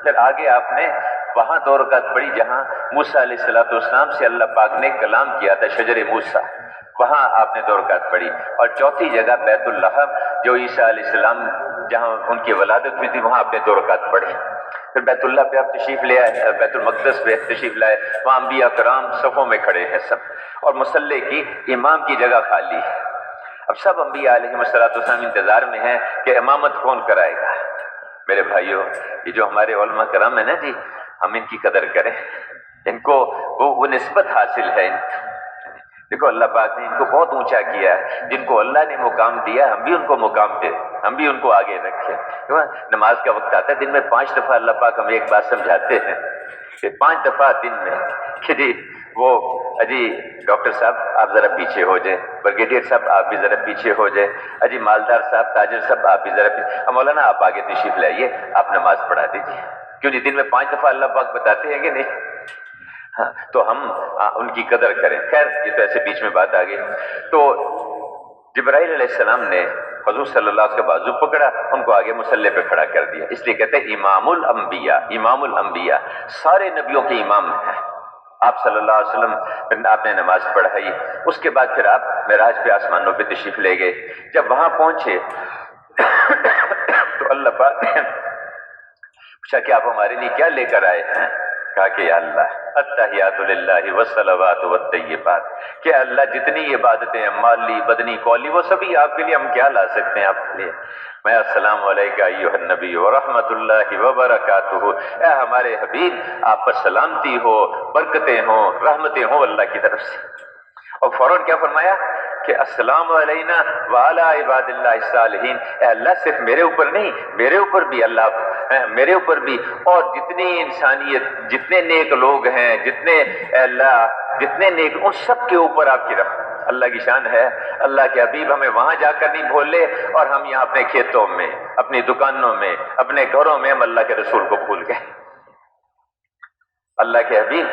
پھر آگے آپ نے وہاں 2 رکعت پڑھی جہاں موسیٰ علیہ السلام سے اللہ پاک نے کلام کیا تھا، شجر موسیٰ، وہاں آپ نے 2 رکعت پڑھی. اور چوتھی جگہ بیت اللحم جو عیسیٰ علیہ السلام جہاں ان کی ولادت ہوئی تھی، وہاں آپ نے 2 رکعت پڑھی. پھر بیت اللہ پہ آپ تشریف لے آئے، بیت المقدس پہ تشریف لائے، وہاں انبیاء کرام صفوں میں کھڑے ہیں سب، اور مصلی کی امام کی جگہ خالی ہے. اب سب انبیاء علیہ السلام انتظار میں ہیں کہ امامت کون کرائے گا. میرے بھائیوں، یہ جو ہمارے علماء کرام ہیں نا جی، ہم ان کی قدر کریں. ان کو وہ نسبت حاصل ہے. دیکھو اللہ پاک نے ان کو بہت اونچا کیا ہے. جن کو اللہ نے مقام دیا ہم بھی ان کو مقام دیں، ہم بھی ان کو آگے رکھیں. نماز کا وقت آتا ہے، دن میں 5 دفعہ اللہ پاک ہمیں ایک بات سمجھاتے ہیں کہ 5 دفعہ دن میں کہ جی وہ اجی ڈاکٹر صاحب آپ ذرا پیچھے ہو جائیں، بریگیڈیئر صاحب آپ بھی ذرا پیچھے ہو جائیں، اجی مالدار صاحب، تاجر صاحب آپ بھی ذرا پیچھے، مولانا آپ آگے تشریف لائیے، آپ نماز پڑھا دیجیے. کیوں جی دن میں 5 دفعہ اللہ پاک بتاتے ہیں کہ نہیں؟ ہاں تو ہم ان کی قدر کریں. خیر یہ تو ایسے بیچ میں بات آ گئی. تو جبرائیل علیہ السلام نے حضور صلی اللہ علیہ وسلم کا بازو پکڑا، ان کو آگے مصلی پہ کھڑا کر دیا. اس لیے کہتے ہیں امام الانبیاء، امام الانبیاء، سارے نبیوں کے امام ہیں. آپ صلی اللہ علیہ وسلم آپ نے نماز پڑھائی. اس کے بعد پھر آپ معراج پہ آسمانوں پہ تشریف لے گئے. جب وہاں پہنچے تو اللہ پاک نے پوچھا کہ آپ ہمارے لیے کیا لے کر آئے ہیں؟ کہا کہ یا اللہ التحیات للہ والصلوات والطیبات، کہ اللہ جتنی عبادتیں ہیں مالی بدنی قولی وہ سبھی آپ کے لیے، ہم کیا لا سکتے ہیں آپ کے لیے. میں السلام علیکہ ایھا النبی ورحمۃ اللہ وبرکاتہ، اے ہمارے حبیب آپ پر سلامتی ہو، برکتیں ہوں، رحمتیں ہوں اللہ کی طرف سے. اور فوراً کیا فرمایا کہ السلام علینا وعلی عباد اللہ الصالحین. اے اللہ صرف میرے اوپر نہیں، میرے اوپر بھی اللہ، میرے اوپر بھی، اور جتنی انسانیت، جتنے نیک لوگ ہیں، جتنے اے اللہ جتنے نیک، ان سب کے اوپر آپ کی رحمت. اللہ کی شان ہے. اللہ کے حبیب ہمیں وہاں جا کر نہیں بھولے، اور ہم یہاں اپنے کھیتوں میں، اپنی دکانوں میں، اپنے گھروں میں ہم اللہ کے رسول کو بھول گئے. اللہ کے حبیب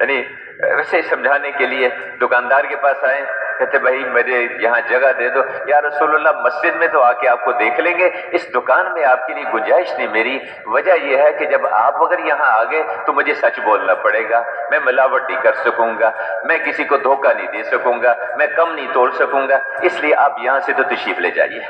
یعنی ویسے سمجھانے کے لیے دکاندار کے پاس آئے، کہتے بھائی مجھے یہاں جگہ دے دو. یا رسول اللہ مسجد میں تو آ کے آپ کو دیکھ لیں گے، اس دکان میں آپ کے لیے گنجائش نہیں. میری وجہ یہ ہے کہ جب آپ اگر یہاں آ گئے تو مجھے سچ بولنا پڑے گا، میں ملاوٹ نہیں کر سکوں گا، میں کسی کو دھوکہ نہیں دے سکوں گا، میں کم نہیں توڑ سکوں گا، اس لیے آپ یہاں سے تو تشریف لے جائیے.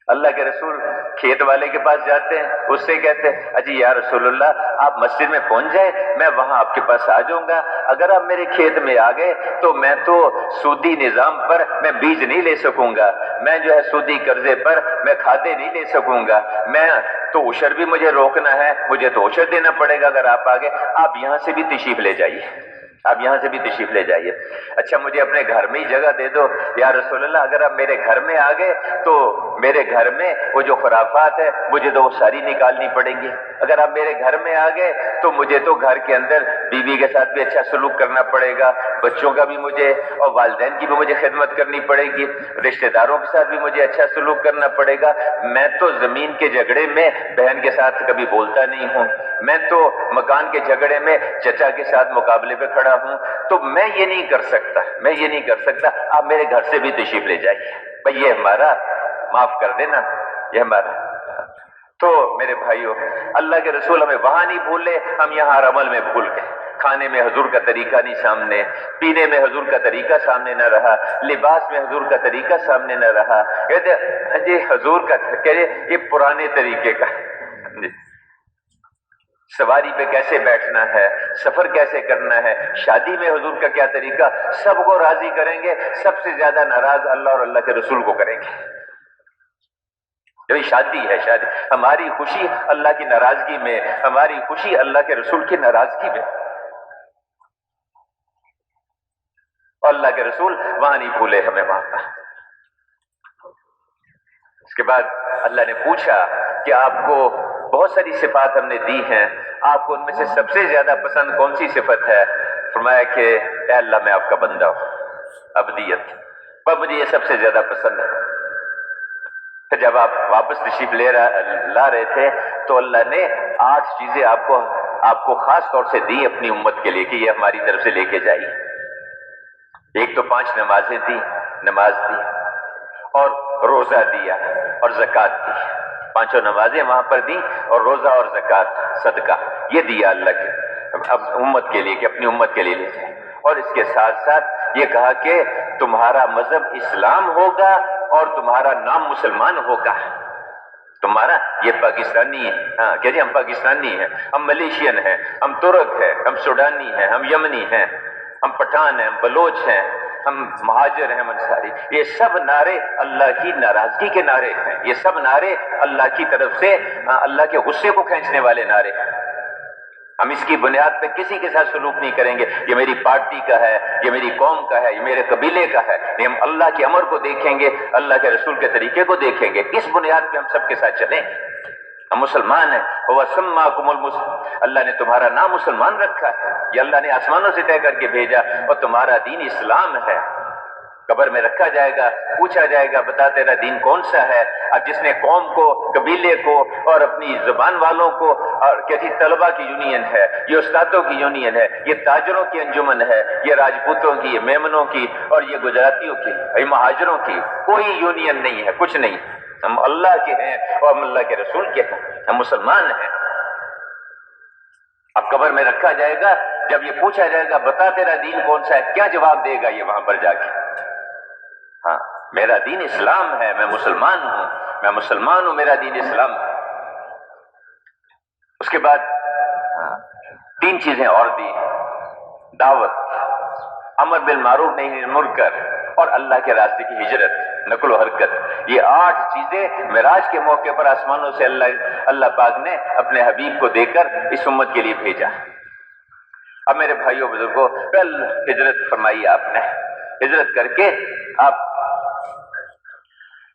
اللہ کے رسول کھیت والے کے پاس جاتے ہیں، اس سے کہتے ہیں اجی یا رسول اللہ آپ مسجد میں پہنچ جائیں، میں وہاں آپ کے پاس آ جاؤں گا. اگر آپ میرے کھیت میں آ گئے تو میں تو سودی نظام پر میں بیج نہیں لے سکوں گا، میں جو ہے سودی قرضے پر میں کھادے نہیں لے سکوں گا، میں تو عشر بھی مجھے روکنا ہے، مجھے تو عشر دینا پڑے گا. اگر آپ آ گئے آپ یہاں سے بھی تشریف لے جائیے، آپ یہاں سے بھی تشریف لے جائیے. اچھا مجھے اپنے گھر میں ہی جگہ دے دو. یا رسول اللہ اگر آپ میرے گھر میں آ گئے تو میرے گھر میں وہ جو خرافات ہے مجھے تو وہ ساری نکالنی پڑیں گی. اگر آپ میرے گھر میں آ گئے تو مجھے تو گھر کے اندر بیوی کے ساتھ بھی اچھا سلوک کرنا پڑے گا، بچوں کا بھی مجھے، اور والدین کی بھی مجھے خدمت کرنی پڑے گی، رشتہ داروں کے ساتھ بھی مجھے اچھا سلوک کرنا پڑے گا. میں تو زمین کے جھگڑے میں بہن کے ساتھ کبھی بولتا نہیں ہوں، میں تو مکان کے جھگڑے میں چچا کے ساتھ مقابلے پہ کھڑا ہوں، تو میں یہ نہیں کر سکتا، میں یہ نہیں کر سکتا. آپ میرے گھر سے بھی تشریف لے جائیے. بھئی یہ ہمارا، معاف کر دینا، یہ ہمارا. تو میرے بھائیوں، اللہ کے رسول ہمیں وہاں نہیں بھولے، ہم یہاں ہر عمل میں بھول گئے. کھانے میں حضور کا طریقہ نہیں سامنے، پینے میں حضور کا طریقہ سامنے نہ رہا، لباس میں حضور کا طریقہ سامنے نہ رہا. کہتے جی حضور کا، کہتے یہ پرانے طریقے کا. سواری پہ کیسے بیٹھنا ہے، سفر کیسے کرنا ہے، شادی میں حضور کا کیا طریقہ، سب کو راضی کریں گے. سب سے زیادہ ناراض اللہ اور اللہ کے رسول کو کریں گے. شادی ہے، شادی ہماری خوشی اللہ کی ناراضگی میں، ہماری خوشی اللہ کے رسول کی ناراضگی میں. اور اللہ کے رسول وہاں نہیں بھولے ہمیں وہاں پر۔ اس کے بعد اللہ نے پوچھا کہ آپ کو بہت ساری صفات ہم نے دی ہیں، آپ کو ان میں سے سب سے زیادہ پسند کون سی صفت ہے؟ فرمایا کہ اے اللہ میں آپ کا بندہ ہوں، عبدیت، پر مجھے یہ سب سے زیادہ پسند ہے۔ پھر جب آپ واپس تشریف لا رہے تھے تو اللہ نے 8 چیزیں آپ کو خاص طور سے دی اپنی امت کے لیے کہ یہ ہماری طرف سے لے کے جائیے۔ ایک تو 5 نمازیں دی، نماز دی، اور روزہ دیا اور زکوٰۃ دی۔ 5 نمازیں وہاں پر دی اور روزہ اور زکوٰۃ، صدقہ، یہ دیا اللہ کے اب امت کے لیے کہ اپنی امت کے لیے لے جائے۔ اور اس کے ساتھ ساتھ یہ کہا کہ تمہارا مذہب اسلام ہوگا اور تمہارا نام مسلمان ہوگا۔ تمہارا یہ پاکستانی ہے، ہاں کہ جی ہم پاکستانی ہیں، ہم ملیشین ہیں، ہم ترک ہیں، ہم سوڈانی ہیں، ہم یمنی ہیں، ہم پٹھان ہیں، ہم بلوچ ہیں، ہم مہاجر ہیں، ہم انصاری، یہ سب نعرے اللہ کی ناراضگی کے نعرے ہیں، یہ سب نعرے اللہ کی طرف سے اللہ کے غصے کو کھینچنے والے نعرے ہیں۔ ہم اس کی بنیاد پہ کسی کے ساتھ سلوک نہیں کریں گے، یہ میری پارٹی کا ہے، یہ میری قوم کا ہے، یہ میرے قبیلے کا ہے، نہیں، ہم اللہ کے امر کو دیکھیں گے، اللہ کے رسول کے طریقے کو دیکھیں گے، اس بنیاد پہ ہم سب کے ساتھ چلیں۔ ہم مسلمان ہیں، وَسَمَّاكُمُ الْمُسْلِمِينَ، اللہ نے تمہارا نام مسلمان رکھا ہے، یہ اللہ نے آسمانوں سے طے کر کے بھیجا، اور تمہارا دین اسلام ہے۔ قبر میں رکھا جائے گا، پوچھا جائے گا بتا تیرا دین کون سا ہے؟ اب جس نے قوم کو، قبیلے کو اور اپنی زبان والوں کو، اور کیسی طلبہ کی یونین ہے، یہ استادوں کی یونین ہے، یہ تاجروں کی انجمن ہے، یہ راجپوتوں کی، یہ میمنوں کی، اور یہ گجراتیوں کی، یہ مہاجروں کی، کوئی یونین نہیں ہے، کچھ نہیں، ہم اللہ کے ہیں اور ہم اللہ کے رسول کے ہیں، ہم مسلمان ہیں۔ اب قبر میں رکھا جائے گا، جب یہ پوچھا جائے گا بتا تیرا دین کون سا ہے، کیا جواب دے گا یہ وہاں پر جا کے؟ ہاں میرا دین اسلام ہے، میں مسلمان ہوں، میں مسلمان ہوں، میرا دین اسلام ہے۔ اس کے بعد 3 چیزیں اور دی، دعوت، امر بالمعروف نہی عن المنکر، اور اللہ کے راستے کی ہجرت، نقل و حرکت۔ یہ 8 چیزیں معراج کے موقع پر آسمانوں سے اللہ پاک نے اپنے حبیب کو دے کر اس امت کے لیے بھیجا۔ اب میرے بھائیوں بزرگوں، کل ہجرت فرمائی آپ نے، ہجرت کر کے آپ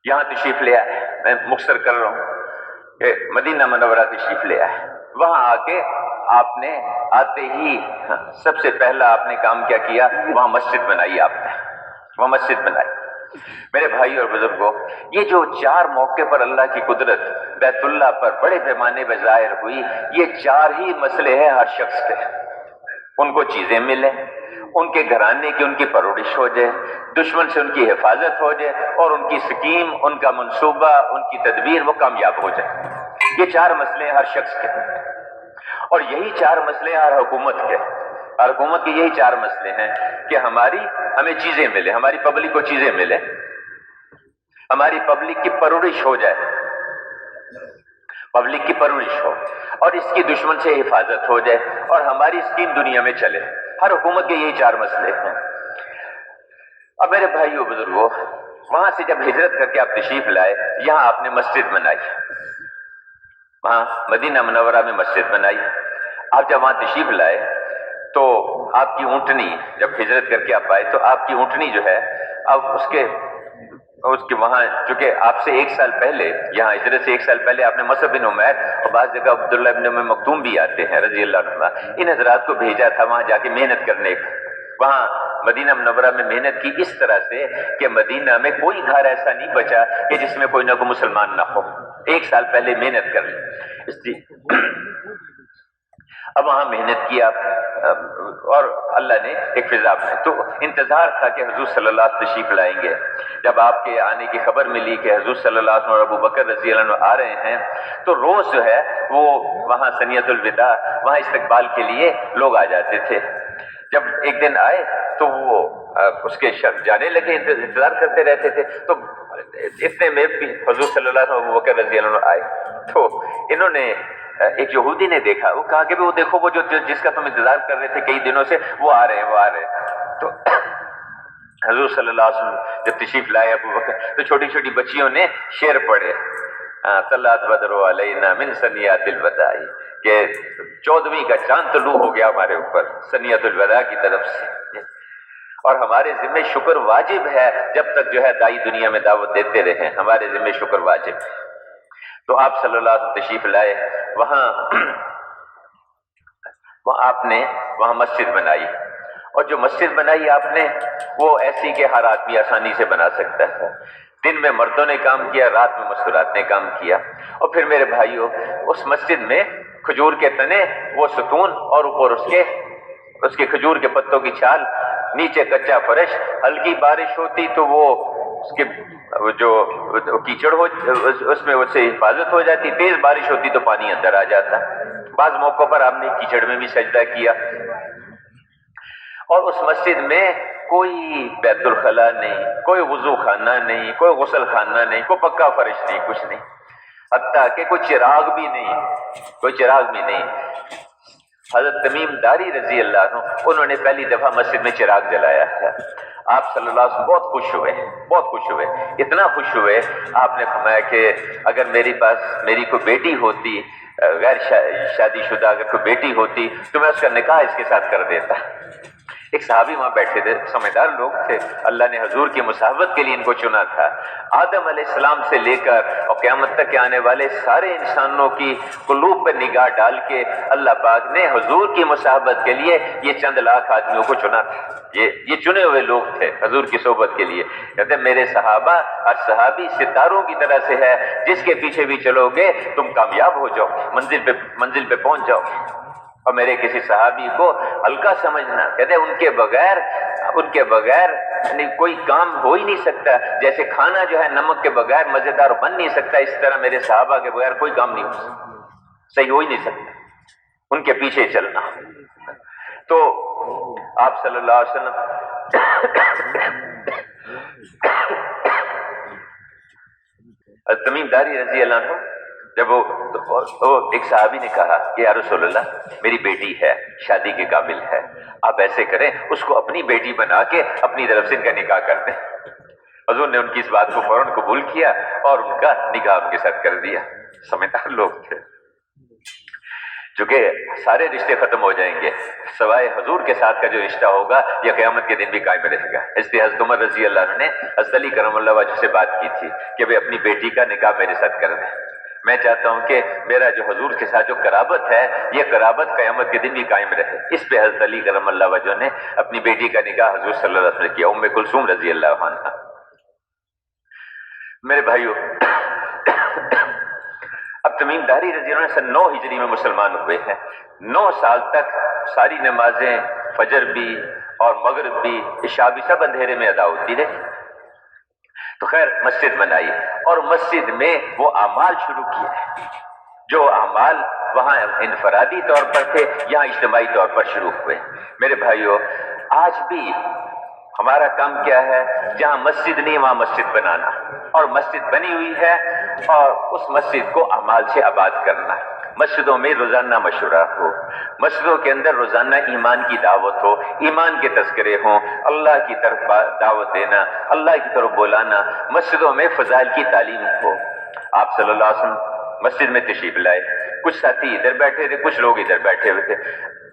یہاں تشریف لے آئے، میں مختصر کر رہا ہوں کہ مدینہ منورہ تشریف لے آئے۔ وہاں آ کے آپ نے آتے ہی سب سے پہلا آپ نے کام کیا کیا؟ وہاں مسجد بنائی آپ نے، وہاں مسجد بنائی۔ میرے بھائی اور بزرگوں، یہ جو 4 موقع پر اللہ کی قدرت بیت اللہ پر بڑے پیمانے پہ ظاہر ہوئی، یہ 4 ہی مسئلے ہیں ہر شخص کے، ان کو چیزیں ملیں، ان کے گھرانے کی ان کی پرورش ہو جائے، دشمن سے ان کی حفاظت ہو جائے، اور ان کی سکیم، ان کا منصوبہ، ان کی تدبیر وہ کامیاب ہو جائے۔ یہ 4 مسئلے ہیں ہر شخص کے، اور یہی 4 مسئلے ہیں ہر حکومت کے۔ ہر حکومت کے یہی 4 مسئلے ہیں کہ ہمیں چیزیں ملے، ہماری پبلک کو چیزیں ملے، ہماری پبلک کی پرورش ہو جائے، پبلک کی پرورش ہو، اور اس کی دشمن سے حفاظت ہو جائے، اور ہماری اسکیم دنیا میں چلے۔ ہر حکومت کے یہی 4 مسئلے ہیں۔ اب میرے بھائیوں بزرگوں، وہاں سے جب ہجرت کر کے آپ تشریف لائے، یہاں آپ نے مسجد بنائی، وہاں مدینہ منورہ میں مسجد بنائی۔ آپ جب وہاں تشریف لائے تو آپ کی اونٹنی، جب ہجرت کر کے آپ آئے تو آپ کی اونٹنی جو ہے، اب اس کے وہاں، چونکہ آپ سے 1 سال پہلے، یہاں ہجرت سے 1 سال پہلے آپ نے مصعب بن عمیر اور بعض جگہ عبداللہ بن ام مکتوم بھی آتے ہیں رضی اللہ عنہ، ان حضرات کو بھیجا تھا وہاں جا کے محنت کرنے کا۔ وہاں مدینہ منورہ میں محنت کی اس طرح سے کہ مدینہ میں کوئی گھر ایسا نہیں بچا کہ جس میں کوئی نہ کوئی مسلمان نہ ہو۔ 1 سال پہلے محنت کر لی، اس لیے اب وہاں محنت کی آپ، اور اللہ نے ایک فضا میں تو انتظار تھا کہ حضور صلی اللہ علیہ وسلم تشریف لائیں گے۔ جب آپ کے آنے کی خبر ملی کہ حضور صلی اللہ علیہ وسلم اور ابو بکر رضی اللہ عنہ آ رہے ہیں، تو روز جو ہے وہ وہاں ثنیۃ الوداع، وہاں استقبال کے لیے لوگ آ جاتے تھے۔ جب ایک دن آئے تو وہ اس کے جانے لگے، انتظار کرتے رہتے تھے، تو اتنے میں بھی حضور صلی اللہ علیہ وسلم ابو بکر رضی اللہ عنہ آئے، تو انہوں نے، ایک یہودی نے دیکھا، وہ کہا کہ وہ دیکھو، وہ جس کا تم انتظار کر رہے تھے کئی دنوں سے، وہ آ رہے ہیں۔ تو حضور صلی اللہ علیہ وسلم جب تشریف لائے ابو بکر، تو چھوٹی چھوٹی بچیوں نے شعر پڑھے، طلعت بدر علینا من ثنیات الوداع، کہ 14ویں کا چاند طلوع ہو گیا ہمارے اوپر ثنیۃ الوداع کی طرف سے۔ اور ہمارے ذمہ شکر واجب ہے، جب تک جو ہے دائی دنیا میں دعوت دیتے رہے ہمارے ذمہ شکر واجب ہے۔ تو آپ صلی اللہ علیہ وسلم تشریف لائے، وہاں آپ نے وہاں مسجد بنائی، اور جو مسجد بنائی آپ نے وہ ایسی کہ ہر آدمی آسانی سے بنا سکتا ہے۔ دن میں مردوں نے کام کیا، رات میں مستورات نے کام کیا۔ اور پھر میرے بھائیوں، اس مسجد میں کھجور کے تنے، وہ ستون، اور اوپر اس کے کھجور کے پتوں کی چھال، نیچے کچا فرش، ہلکی بارش ہوتی تو وہ اس کے جو کیچڑ ہو اس میں اس سے حفاظت ہو جاتی، تیز بارش ہوتی تو پانی اندر آ جاتا۔ بعض موقعوں پر آپ نے کیچڑ میں بھی سجدہ کیا۔ اور اس مسجد میں کوئی بیت الخلا نہیں، کوئی وضو خانہ نہیں، کوئی غسل خانہ نہیں، کوئی پکا فرش نہیں، کچھ نہیں، حتیٰ کہ کوئی چراغ بھی نہیں۔ حضرت تمیم داری رضی اللہ عنہ، انہوں نے پہلی دفعہ مسجد میں چراغ جلایا ہے۔ آپ صلی اللہ علیہ وسلم بہت خوش ہوئے، اتنا خوش ہوئے، آپ نے فرمایا کہ اگر میری کوئی بیٹی ہوتی، غیر شادی شدہ اگر کوئی بیٹی ہوتی تو میں اس کا نکاح اس کے ساتھ کر دیتا۔ ایک صحابی وہاں بیٹھے تھے، سمجھدار لوگ تھے، اللہ نے حضور کی مصاحبت کے لیے ان کو چنا تھا۔ آدم علیہ السلام سے لے کر اور قیامت تک کے آنے والے سارے انسانوں کی قلوب پر نگاہ ڈال کے اللہ پاک نے حضور کی مصاحبت کے لیے یہ چند لاکھ آدمیوں کو چنا تھا۔ یہ چنے ہوئے لوگ تھے حضور کی صحبت کے لیے۔ کہتے ہیں میرے صحابہ، ہر صحابی ستاروں کی طرح سے ہے، جس کے پیچھے بھی چلو گے تم کامیاب ہو جاؤ، منزل پہ پہنچ جاؤ۔ اور میرے کسی صحابی کو ہلکا سمجھنا، کہتے ہیں ان کے بغیر یعنی کوئی کام ہو ہی نہیں سکتا، جیسے کھانا جو ہے نمک کے بغیر مزیدار بن نہیں سکتا، اس طرح میرے صحابہ کے بغیر کوئی کام نہیں ہو سکتا، صحیح ہو ہی نہیں سکتا، ان کے پیچھے چلنا۔ تو آپ صلی اللہ علیہ وسلم تمیم داری رضی اللہ عنہ، جب وہ ایک صحابی نے کہا کہ یا رسول اللہ میری بیٹی ہے، شادی کے قابل ہے، آپ ایسے کریں اس کو اپنی بیٹی بنا کے اپنی طرف سے ان کا نکاح کر دیں۔ حضور نے ان کی اس بات کو فوراً قبول کیا اور ان کا نکاح ان کے ساتھ کر دیا۔ سمجھدار لوگ تھے، چونکہ سارے رشتے ختم ہو جائیں گے، سوائے حضور کے ساتھ کا جو رشتہ ہوگا یہ قیامت کے دن بھی قائم رہے گا۔ اس لیے حضرت عمر رضی اللہ عنہ نے حضرت علی کرم اللہ وجہ سے بات کی تھی کہ وہ اپنی بیٹی کا نکاح میرے ساتھ کر دیں۔ میں چاہتا ہوں کہ میرا جو حضور کے ساتھ جو قرابت ہے یہ قرابت قیامت کے دن بھی قائم رہے۔ اس پہ حضرت علی کرم اللہ وجہ نے اپنی بیٹی کا نکاح حضور صلی اللہ علیہ وسلم نے کیا، ام کلثوم رضی اللہ عنہا۔ میرے بھائیو، اب تمیم داری رضی اللہ عنہ سن 9 ہجری میں مسلمان ہوئے ہیں۔ 9 سال تک ساری نمازیں، فجر بھی اور مغرب بھی، عشاء بھی، سب اندھیرے میں ادا ہوتی رہی۔ تو خیر مسجد بنائی اور مسجد میں وہ اعمال شروع کیے، جو اعمال وہاں انفرادی طور پر تھے یہاں اجتماعی طور پر شروع ہوئے۔ میرے بھائیو، آج بھی ہمارا کام کیا ہے؟ جہاں مسجد نہیں وہاں مسجد بنانا، اور مسجد بنی ہوئی ہے اور اس مسجد کو اعمال سے آباد کرنا۔ مسجدوں میں روزانہ مشورہ ہو، مسجدوں کے اندر روزانہ ایمان کی دعوت ہو، ایمان کے تذکرے ہوں، اللہ کی طرف دعوت دینا، اللہ کی طرف بلانا، مسجدوں میں فضائل کی تعلیم ہو۔ آپ صلی اللہ علیہ وسلم مسجد میں تشریف لائے، کچھ ساتھی ادھر بیٹھے تھے، کچھ لوگ ادھر بیٹھے ہوئے تھے۔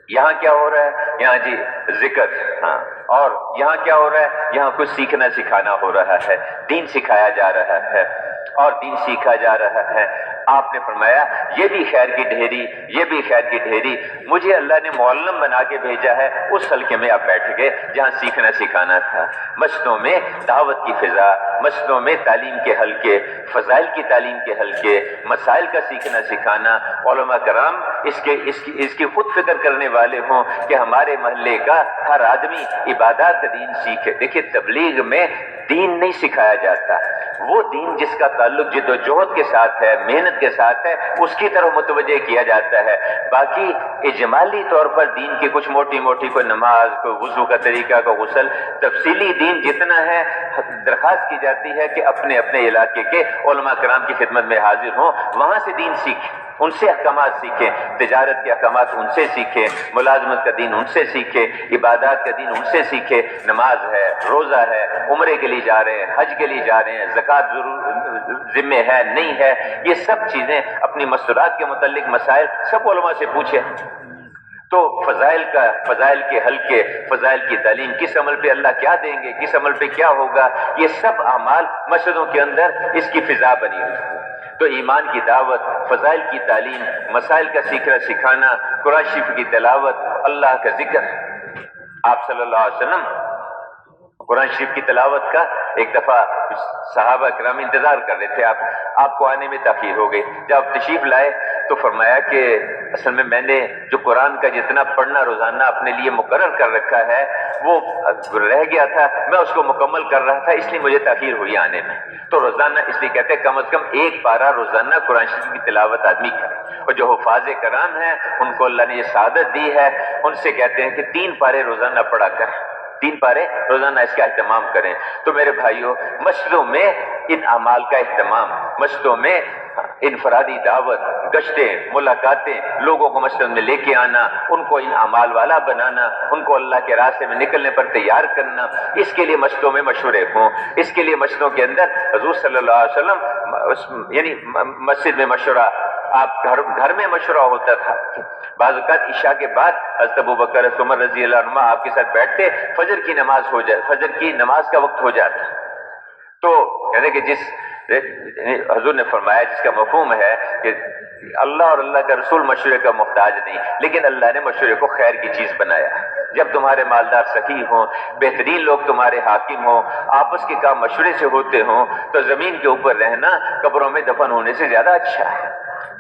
یہاں کیا ہو رہا ہے؟ یہاں جی ذکر، ہاں، اور یہاں کیا ہو رہا ہے؟ یہاں کچھ سیکھنا سکھانا ہو رہا ہے، دین سکھایا جا رہا ہے اور دین سیکھا جا رہا ہے۔ آپ نے فرمایا یہ بھی خیر کی ڈھیری، یہ بھی خیر کی ڈھیری، مجھے اللہ نے معلم بنا کے بھیجا ہے۔ اس حلقے میں آپ بیٹھ گئے جہاں سیکھنا سکھانا تھا۔ مسجدوں میں دعوت کی فضا، مسجدوں میں تعلیم کے حلقے، فضائل کی تعلیم کے حلقے، مسائل کا سیکھنا سکھانا، علماء کرام اس کی خود فکر کرنے والے ہوں کہ ہمارے محلے کا ہر آدمی عبادات کا دین سیکھے۔ دیکھیے تبلیغ میں دین نہیں سکھایا جاتا، وہ دین جس کا تعلق جد و جہد کے ساتھ ہے، محنت کے ساتھ ہے، اس کی طرف متوجہ کیا جاتا ہے۔ باقی اجمالی طور پر دین کی کچھ موٹی موٹی کوئی نماز، کوئی وضو کا طریقہ، کوئی غسل، تفصیلی دین جتنا ہے درخواست کی جاتی ہے کہ اپنے اپنے علاقے کے علماء کرام کی خدمت میں حاضر ہوں، وہاں سے دین سیکھیں، ان سے احکامات سیکھیں، تجارت کے احکامات ان سے سیکھیں، ملازمت کا دین ان سے سیکھیں، عبادات کا دین ان سے سیکھیں، نماز ہے، روزہ ہے، عمرے کے لیے جا رہے ہیں، حج کے لیے جا رہے ہیں، زکوٰۃ ذمہ ہے نہیں ہے، یہ سب چیزیں اپنی مستورات کے متعلق مسائل سب علماء سے پوچھیں۔ تو فضائل کے حلقے، فضائل کی تعلیم، کس عمل پہ اللہ کیا دیں گے، کس عمل پہ کیا ہوگا، یہ سب اعمال مسجدوں کے اندر اس کی فضا بنی ہوئی۔ تو ایمان کی دعوت، فضائل کی تعلیم، مسائل کا سیکھنا سکھانا، قرآن شریف کی تلاوت، اللہ کا ذکر۔ آپ صلی اللہ علیہ وسلم قرآن شریف کی تلاوت کا ایک دفعہ صحابہ کرام انتظار کر رہے تھے، آپ کو آنے میں تاخیر ہو گئی۔ جب آپ تشریف لائے تو فرمایا کہ اصل میں نے جو قرآن کا جتنا پڑھنا روزانہ اپنے لیے مقرر کر رکھا ہے وہ رہ گیا تھا، میں اس کو مکمل کر رہا تھا، اس لیے مجھے تاخیر ہوئی آنے میں۔ تو روزانہ اس لیے کہتے ہیں کم از کم ایک پارہ روزانہ قرآن شریف کی تلاوت آدمی کرے۔ اور جو حفاظ کرام ہیں ان کو اللہ نے یہ سعادت دی ہے، ان سے کہتے ہیں کہ 3 پارے روزانہ پڑھا کریں، 3 پارے روزانہ اس کا اہتمام کریں۔ تو میرے بھائیوں، مسجدوں میں ان اعمال کا اہتمام، مسجدوں میں انفرادی دعوت، گشتیں، ملاقاتیں، لوگوں کو مسجد میں لے کے آنا، ان کو ان اعمال والا بنانا، ان کو اللہ کے راستے میں نکلنے پر تیار کرنا، اس کے لیے مسجدوں میں مشورے ہوں۔ اس کے لیے مسجدوں کے اندر حضور صلی اللہ علیہ وسلم یعنی مسجد میں مشورہ، آپ گھر میں مشورہ ہوتا تھا۔ بعض اوقات عشاء کے بعد حضرت ابوبکر عمر رضی اللہ عنہ آپ کے ساتھ بیٹھتے، فجر کی نماز کا وقت ہو جاتا، تو کہتے کہ حضور نے فرمایا جس کا مفہوم ہے کہ اللہ اور اللہ کا رسول مشورے کا محتاج نہیں، لیکن اللہ نے مشورے کو خیر کی چیز بنایا۔ جب تمہارے مالدار سخی ہوں، بہترین لوگ تمہارے حاکم ہوں، آپس کے کام مشورے سے ہوتے ہوں، تو زمین کے اوپر رہنا قبروں میں دفن ہونے سے زیادہ اچھا ہے۔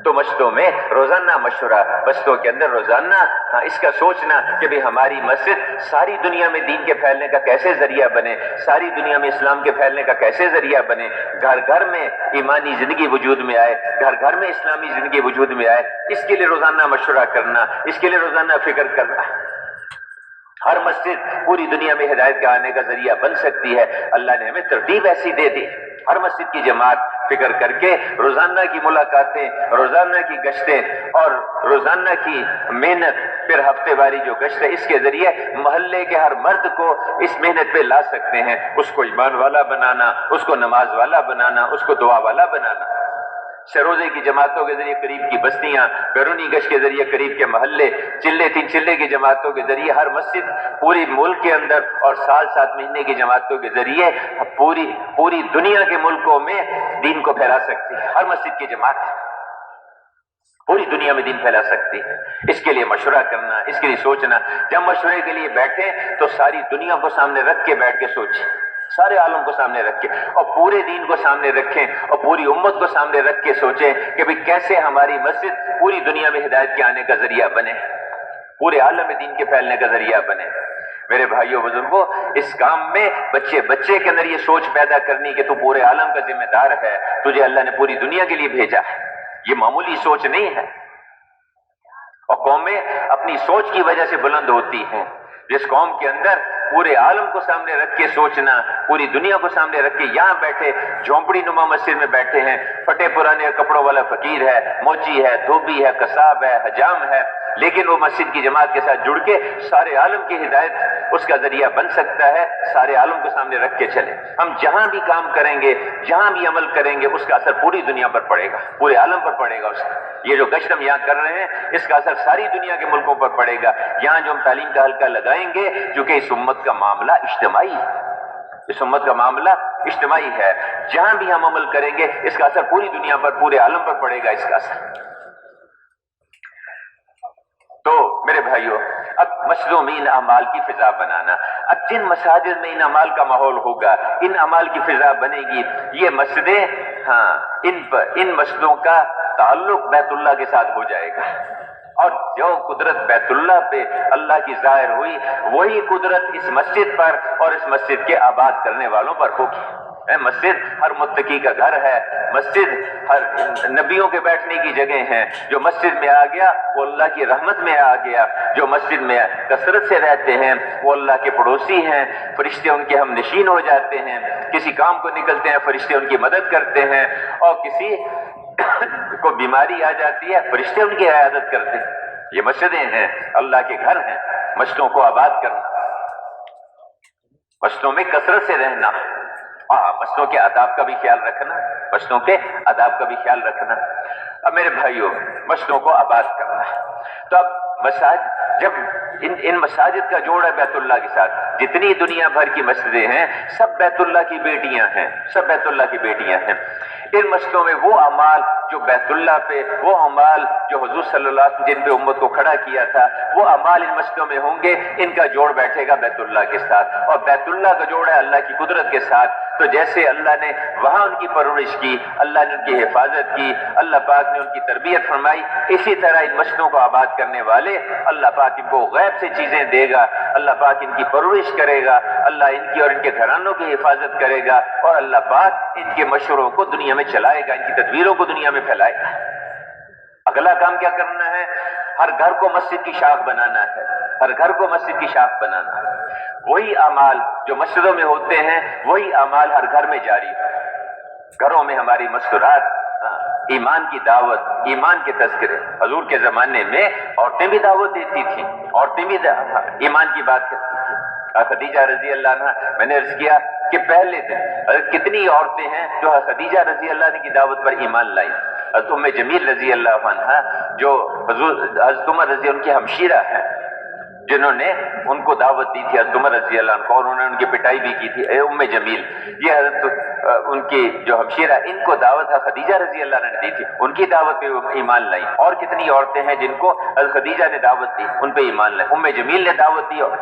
تو مسجدوں میں روزانہ مشورہ، مسجدوں کے اندر روزانہ اس کا سوچنا کہ بھی ہماری مسجد ساری دنیا میں دین کے پھیلنے کا کیسے ذریعہ بنے، ساری دنیا میں اسلام کے پھیلنے کا کیسے ذریعہ بنے، گھر گھر میں ایمانی زندگی وجود میں آئے، گھر گھر میں اسلامی زندگی وجود میں آئے، اس کے لیے روزانہ مشورہ کرنا، اس کے لیے روزانہ فکر کرنا۔ ہر مسجد پوری دنیا میں ہدایت کے آنے کا ذریعہ بن سکتی ہے، اللہ نے ہمیں ترتیب ایسی دے دی۔ ہر مسجد کی جماعت فکر کر کے روزانہ کی ملاقاتیں، روزانہ کی گشتیں اور روزانہ کی محنت، پھر ہفتے واری جو گشت ہے، اس کے ذریعے محلے کے ہر مرد کو اس محنت پہ لا سکتے ہیں، اس کو ایمان والا بنانا، اس کو نماز والا بنانا، اس کو دعا والا بنانا۔ شروزے کی جماعتوں کے ذریعے قریب کی بستیاں، بیرونی گشت کے ذریعے قریب کے محلے، چلے 3 چلے کی جماعتوں کے ذریعے ہر مسجد پوری ملک کے اندر، اور سال 7 مہینے کی جماعتوں کے ذریعے پوری دنیا کے ملکوں میں دین کو پھیلا سکتی ہے۔ ہر مسجد کی جماعت پوری دنیا میں دین پھیلا سکتی ہے۔ اس کے لیے مشورہ کرنا، اس کے لیے سوچنا۔ جب مشورے کے لیے بیٹھیں تو ساری دنیا کو سامنے رکھ کے بیٹھ کے سوچیں، سارے عالم کو سامنے رکھ کے، اور پورے دین کو سامنے رکھیں، اور پوری امت کو سامنے رکھ کے سوچیں کہ بھی کیسے ہماری مسجد پوری دنیا میں ہدایت کے آنے کا ذریعہ بنے، پورے عالم میں دین کے پھیلنے کا ذریعہ بنے۔ میرے بھائیوں بزرگوں، اس کام میں بچے کے اندر یہ سوچ پیدا کرنی کہ تو پورے عالم کا ذمہ دار ہے، تجھے اللہ نے پوری دنیا کے لیے بھیجا ہے، یہ معمولی سوچ نہیں ہے۔ اور قومیں اپنی سوچ کی وجہ سے بلند ہوتی ہیں۔ جس قوم کے اندر پورے عالم کو سامنے رکھ کے سوچنا، پوری دنیا کو سامنے رکھ کے یہاں بیٹھے جھونپڑی نما مسجد میں بیٹھے ہیں، پھٹے پرانے کپڑوں والا فقیر ہے، موچی ہے، دھوبی ہے، قصاب ہے، حجام ہے، لیکن وہ مسجد کی جماعت کے ساتھ جڑ کے سارے عالم کی ہدایت اس کا ذریعہ بن سکتا ہے، سارے عالم کو سامنے رکھ کے چلے۔ ہم جہاں بھی کام کریں گے، جہاں بھی عمل کریں گے، اس کا اثر پوری دنیا پر پڑے گا، پورے عالم پر پڑے گا۔ اس کا یہ جو گشت ہم یہاں کر رہے ہیں، اس کا اثر ساری دنیا کے ملکوں پر پڑے گا۔ یہاں جو ہم تعلیم کا حلقہ لگائیں گے، چونکہ اس امت کا معاملہ اجتماعی ہے، اس امت کا معاملہ اجتماعی ہے، جہاں بھی ہم عمل کریں گے اس کا اثر پوری دنیا پر، پورے عالم پر پڑے گا اس کا اثر۔ تو میرے بھائیوں، اب مسجدوں میں ان اعمال کی فضا بنانا، اب جن مساجد میں ان اعمال کا ماحول ہوگا، ان اعمال کی فضا بنے گی، یہ مسجدیں ان مسجدوں کا تعلق بیت اللہ کے ساتھ ہو جائے گا، اور جو قدرت بیت اللہ پہ اللہ کی ظاہر ہوئی، وہی قدرت اس مسجد پر اور اس مسجد کے آباد کرنے والوں پر ہوگی۔ مسجد ہر متقی کا گھر ہے، مسجد ہر نبیوں کے بیٹھنے کی جگہ ہے۔ جو مسجد میں آ گیا وہ اللہ کی رحمت میں آ گیا، جو مسجد میں کثرت سے رہتے ہیں وہ اللہ کے پڑوسی ہیں، فرشتے ان کے ہم نشین ہو جاتے ہیں، کسی کام کو نکلتے ہیں فرشتے ان کی مدد کرتے ہیں، اور کسی کو بیماری آ جاتی ہے فرشتے ان کی عیادت کرتے ہیں۔ یہ مسجدیں ہیں، اللہ کے گھر ہیں۔ مسجدوں کو آباد کرنا، مسجدوں میں کثرت سے رہنا، مسجدوں کے آداب کا بھی خیال رکھنا، مسجدوں کے آداب کا بھی خیال رکھنا۔ اب میرے بھائیوں، مسجدوں کو آباد کرنا، تو اب جب ان مساجد کا جوڑ ہے بیت اللہ کے ساتھ، جتنی دنیا بھر کی مسجدیں ہیں سب بیت اللہ کی بیٹیاں ہیں، سب بیت اللہ کی بیٹیاں ہیں۔ ان مسجدوں میں وہ اعمال جو بیت اللہ پہ، وہ اعمال جو حضور صلی اللہ علیہ وسلم جن پہ امت کو کھڑا کیا تھا، وہ اعمال ان مسجدوں میں ہوں گے، ان کا جوڑ بیٹھے گا بیت اللہ کے ساتھ، اور بیت اللہ کا جوڑ ہے اللہ کی قدرت کے ساتھ۔ تو جیسے اللہ نے وہاں ان کی پرورش کی، اللہ نے ان کی حفاظت کی، اللہ پاک نے ان کی تربیت فرمائی، اسی طرح ان مسجدوں کو آباد کرنے والے اللہ پاک ان کو غیب سے چیزیں دے گا، اللہ پاک ان کی پرورش کرے گا، اللہ ان کی اور ان کے گھرانوں کی حفاظت کرے گا، اور اللہ پاک ان کے مشوروں کو دنیا میں چلائے گا، ان کی تدبیروں کو دنیا میں پھیلائے گا۔ اگلا کام کیا کرنا ہے؟ ہر گھر کو مسجد کی شاخ بنانا ہے، ہر گھر کو مسجد کی شاخ بنانا ہے۔ وہی اعمال جو مسجدوں میں ہوتے ہیں وہی اعمال ہر گھر میں جاری ہو۔ گھروں میں ہماری مسکرات، ایمان کی دعوت، ایمان کے تذکرے۔ حضور کے زمانے میں عورتیں بھی دعوت دیتی تھیں، عورتیں بھی ایمان کی بات کرتی تھیں۔ خدیجہ رضی اللہ عنہ، میں نے عرض کیا کہ پہلے دن کتنی عورتیں ہیں جو خدیجہ رضی اللہ عنہ کی دعوت پر ایمان لائیں۔ حضرت ام جمیل رضی اللہ عنہ جو حضرت عمر رضی ان کی ہمشیرہ ہیں، جنہوں نے ان کو دعوت دی تھی حضرت عمر رضی اللہ عنہ کو، اور انہوں نے ان کی پٹائی بھی کی تھی، اے ام جمیل، یہ حضرت ان کی جو ہمشیرہ ان کو دعوت خدیجہ رضی اللہ عنہ نے دی تھی، ان کی دعوت پہ ایمان لائیں۔ اور کتنی عورتیں ہیں جن کو حضرت خدیجہ نے دعوت دی، ان پہ ایمان لائیں۔ ام جمیل نے دعوت دی، اور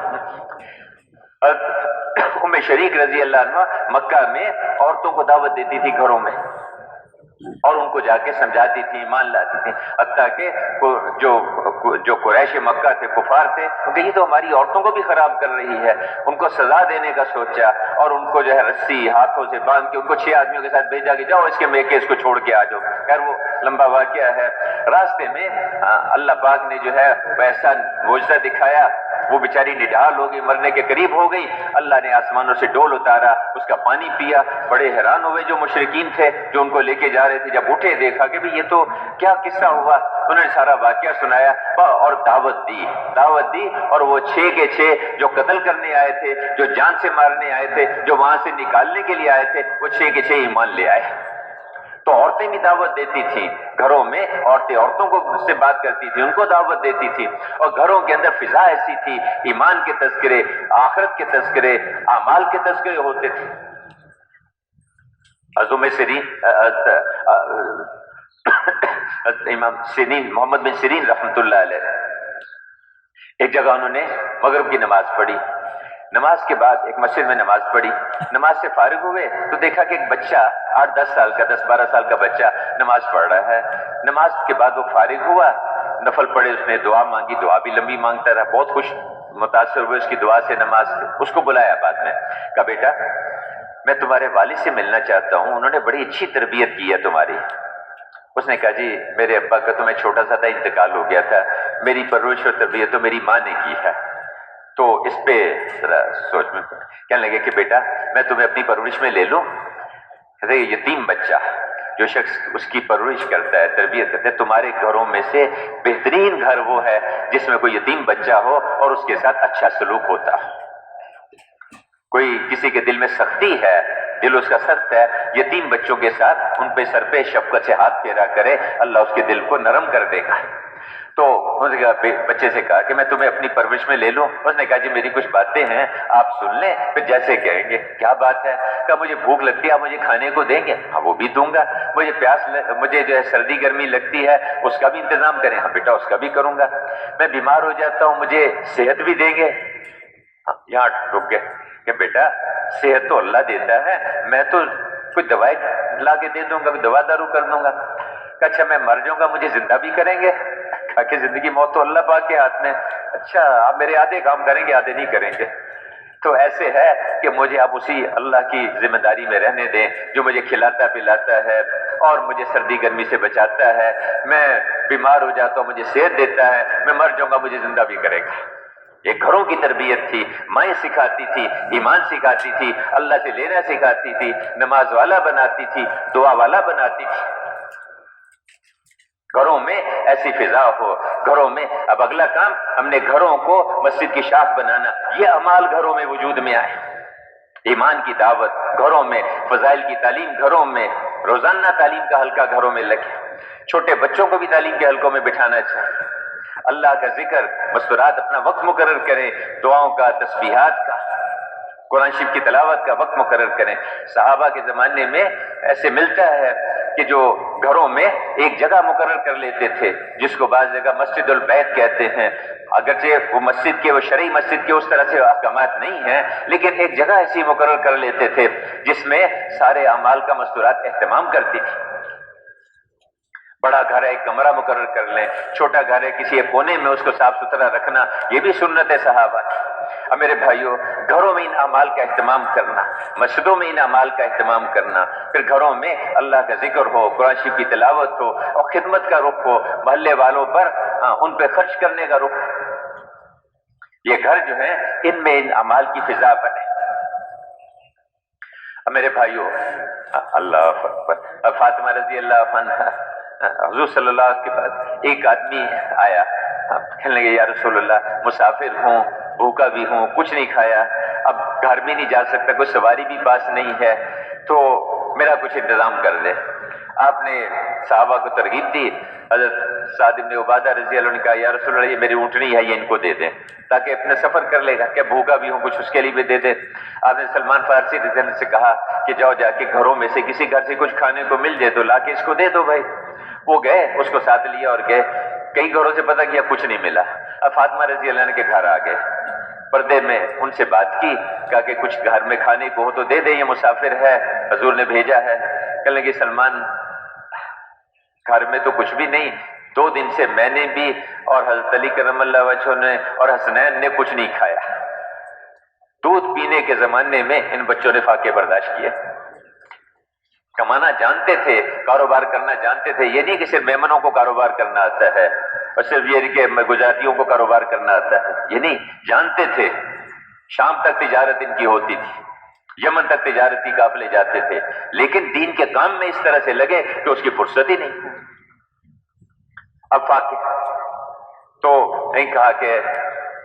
ام شریک رضی اللہ عنہ مکہ میں عورتوں کو دعوت دیتی تھی گھروں میں، اور ان کو جا کے سمجھاتی تھی، ایمان لاتی تھی، حتیٰ کہ جو قریش مکہ تھے، کفار تھے، کیونکہ یہ تو ہماری عورتوں کو بھی خراب کر رہی ہے، ان کو سزا دینے کا سوچا، اور ان کو جو ہے رسی ہاتھوں سے باندھ کے ان کو 6 آدمیوں کے ساتھ بھیجا کہ جاؤ اس کے میکے اس کو چھوڑ کے آ جاؤ۔ خیر وہ لمبا واقعہ ہے۔ راستے میں اللہ پاک نے جو ہے ویسا معجزہ دکھایا، وہ بیچاری نڈال ہو گئی، مرنے کے قریب ہو گئی، اللہ نے آسمانوں سے ڈول اتارا، اس کا پانی پیا، بڑے حیران ہوئے جو مشرکین تھے جو ان کو لے کے جا رہے تھے، جب اٹھے دیکھا کہ یہ تو کیا قصہ ہوا، انہوں نے سارا واقعہ سنایا اور دعوت دی، اور وہ 6 کے 6 جو قتل کرنے آئے تھے، جو جان سے مارنے آئے تھے، جو وہاں سے نکالنے کے لیے آئے تھے، وہ 6 کے 6 ایمان لے آئے۔ تو عورتیں بھی دعوت دیتی تھیں گھروں میں، عورتوں کو سے بات کرتی تھی، ان کو دعوت دیتی تھی، اور گھروں کے اندر فضا ایسی تھی، ایمان کے تذکرے، آخرت کے تذکرے، اعمال کے تذکرے ہوتے تھے۔ امام سیرین، محمد بن سیرین رحمۃ اللہ علیہ، ایک جگہ انہوں نے مغرب کی نماز پڑھی، نماز کے بعد ایک مسجد میں نماز پڑھی، نماز سے فارغ ہوئے تو دیکھا کہ ایک بچہ 8-10 سال کا، 10-12 سال کا بچہ نماز پڑھ رہا ہے۔ نماز کے بعد وہ فارغ ہوا، نفل پڑھے، اس نے دعا مانگی، دعا بھی لمبی مانگتا رہا، بہت خوش متاثر ہوئے اس کی دعا سے، نماز سے۔ اس کو بلایا بعد میں، کہا بیٹا میں تمہارے والد سے ملنا چاہتا ہوں، انہوں نے بڑی اچھی تربیت کی ہے تمہاری۔ اس نے کہا جی میرے ابا کا تو میں چھوٹا سا تھا انتقال ہو گیا تھا، میری پرورش اور تربیت تو میری ماں نے کی ہے، تو اس پہ ذرا سوچ میں کہنے لگے کہ بیٹا میں تمہیں اپنی پرورش میں لے لوں۔ کہتے یتیم بچہ جو شخص اس کی پرورش کرتا ہے، تربیت کرتا ہے، تمہارے گھروں میں سے بہترین گھر وہ ہے جس میں کوئی یتیم بچہ ہو اور اس کے ساتھ اچھا سلوک ہوتا ہو۔ کوئی کسی کے دل میں سختی ہے، دل اس کا سخت ہے، یتیم بچوں کے ساتھ ان پہ سر پہ شفقت سے ہاتھ پھیرا کرے، اللہ اس کے دل کو نرم کر دے گا۔ تو انہوں نے کہا بچے سے کہا کہ میں تمہیں اپنی پرورش میں لے لوں۔ اس نے کہا جی میری کچھ باتیں ہیں آپ سن لیں پھر جیسے کہیں گے۔ کیا بات ہے؟ کہا مجھے بھوک لگتی ہے، آپ مجھے کھانے کو دیں گے؟ ہاں وہ بھی دوں گا۔ مجھے جو ہے سردی گرمی لگتی ہے اس کا بھی انتظام کریں؟ ہاں بیٹا اس کا بھی کروں گا۔ میں بیمار ہو جاتا ہوں، مجھے صحت بھی دیں گے؟ ہاں یہاں رک گئے کہ بیٹا صحت تو اللہ دیتا ہے، میں تو کوئی دوائی لا کے دے دوں گا، دوا دارو کر دوں گا۔ کہ اچھا میں مر جاؤں گا مجھے زندہ بھی کریں گے؟ کہا کہ زندگی موت تو اللہ پاک کے ہاتھ میں، اچھا آپ میرے آدھے کام کریں گے آدھے نہیں کریں گے۔ تو ایسے ہے کہ مجھے آپ اسی اللہ کی ذمہ داری میں رہنے دیں جو مجھے کھلاتا پلاتا ہے اور مجھے سردی گرمی سے بچاتا ہے، میں بیمار ہو جاتا ہوں مجھے صحت دیتا ہے، میں مر جاؤں گا مجھے زندہ بھی کرے گا۔ یہ گھروں کی تربیت تھی، مائیں سکھاتی تھی، ایمان سکھاتی تھی، اللہ سے لینا سکھاتی تھی، نماز والا بناتی تھی، دعا والا بناتی تھی۔ گھروں میں ایسی فضا ہو، گھروں میں۔ اب اگلا کام ہم نے گھروں کو مسجد کی شاخ بنانا، یہ اعمال گھروں میں وجود میں آئے۔ ایمان کی دعوت گھروں میں، فضائل کی تعلیم گھروں میں، روزانہ تعلیم کا حلقہ گھروں میں لگے، چھوٹے بچوں کو بھی تعلیم کے حلقوں میں بٹھانا چاہیے۔ اللہ کا ذکر، مستورات اپنا وقت مقرر کریں، دعاؤں کا، تسبیحات کا، قرآن شریف کی تلاوت کا وقت مقرر کریں۔ صحابہ کے زمانے میں ایسے ملتا ہے کہ جو گھروں میں ایک جگہ مقرر کر لیتے تھے، جس کو بعض جگہ مسجد البیت کہتے ہیں، اگرچہ وہ مسجد کے، وہ شرعی مسجد کے اس طرح سے احکامات نہیں ہیں، لیکن ایک جگہ ایسی مقرر کر لیتے تھے جس میں سارے اعمال کا مستورات اہتمام کرتی تھی۔ بڑا گھر ہے ایک کمرہ مقرر کر لیں، چھوٹا گھر ہے کسی ایک کونے میں اس کو صاف ستھرا رکھنا، یہ بھی سنت ہے صحابہ کی۔ اب میرے بھائیوں، گھروں میں ان اعمال کا اہتمام کرنا، مسجدوں میں ان اعمال کا اہتمام کرنا، پھر گھروں میں اللہ کا ذکر ہو، قرآن شریف کی تلاوت ہو اور خدمت کا رخ ہو، محلے والوں پر ان پہ خرچ کرنے کا رخ، یہ گھر جو ہیں ان میں ان اعمال کی فضا بنے۔ اب میرے بھائیوں، اللہ اکبر، اب فاطمہ رضی اللہ عنہا، حضور صلی اللہ علیہ وسلم کے پاس ایک آدمی آیا، کہنے لگے یا رسول اللہ، مسافر ہوں، بھوکا بھی ہوں، کچھ نہیں کھایا، اب گھر بھی نہیں جا سکتا، کوئی سواری بھی پاس نہیں ہے، تو میرا کچھ انتظام کر دے۔ آپ نے صحابہ کو ترغیب دی۔ حضرت سعد بن عبادہ رضی اللہ عنہ نے کہا یا رسول اللہ، یہ میری اونٹنی ہے، یہ ان کو دے دیں تاکہ اپنے سفر کر لے گا، کہ بھوکا بھی ہوں، کچھ اس کے لیے بھی دے دے۔ آپ نے سلمان فارسی رضی اللہ عنہ سے کہا کہ جاؤ جا کے گھروں میں سے کسی گھر سے کچھ کھانے کو مل جائے تو لا کے اس کو دے دو بھائی۔ وہ گئے، اس کو ساتھ لیا اور گئے، کئی گھروں سے پتہ کیا، کچھ نہیں ملا۔ اب فاطمہ رضی اللہ عنہ کے گھر آ گئے، پردے میں ان سے بات کی، کہا کہ کچھ گھر میں کھانے کو ہو تو دے دیں، یہ مسافر ہے، حضور نے بھیجا ہے۔ کہنے لگے سلمان، گھر میں تو کچھ بھی نہیں، 2 دن سے میں نے بھی اور حضرت علی کرم اللہ وجہہ نے اور حسنین نے کچھ نہیں کھایا۔ دودھ پینے کے زمانے میں ان بچوں نے فاقے برداشت کیے، کمانا جانتے تھے، کاروبار کرنا جانتے تھے، یہ نہیں کہ صرف میمنوں کو کاروبار کرنا آتا ہے اور صرف یہ نہیں کہ گجراتیوں کو کاروبار کرنا آتا ہے، یہ نہیں، جانتے تھے۔ شام تک تجارت ان کی ہوتی تھی، یمن تک تجارتی قافلے جاتے تھے، لیکن دین کے کام میں اس طرح سے لگے کہ اس کی فرصت ہی نہیں۔ اب فاقے تو نہیں کہا کہ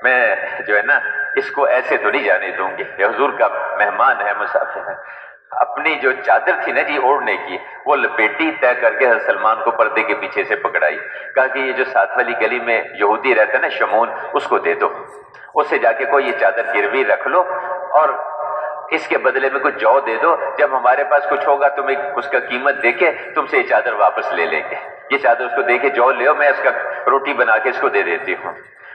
میں جو ہے نا اس کو ایسے تو نہیں جانے دوں گی، یہ حضور کا مہمان ہے، مسافر ہے۔ اپنی جو چادر تھی نا جی اوڑھنے کی، وہ لپیٹی، طے کر کے حضرت سلمان کو پردے کے پیچھے سے پکڑائی، کہا کہ یہ جو ساتھ والی گلی میں یہودی رہتا ہے نا شمون، اس کو دے دو، اس سے جا کے کوئی یہ چادر گروی رکھ لو اور اس کے بدلے میں کچھ جو دے دو، جب ہمارے پاس کچھ ہوگا تمہیں اس کا قیمت دے کے تم سے یہ چادر واپس لے لیں گے، یہ چادر اس کو دے کے جو لے، میں اس کا روٹی بنا کے اس کو دے دیتی ہوں۔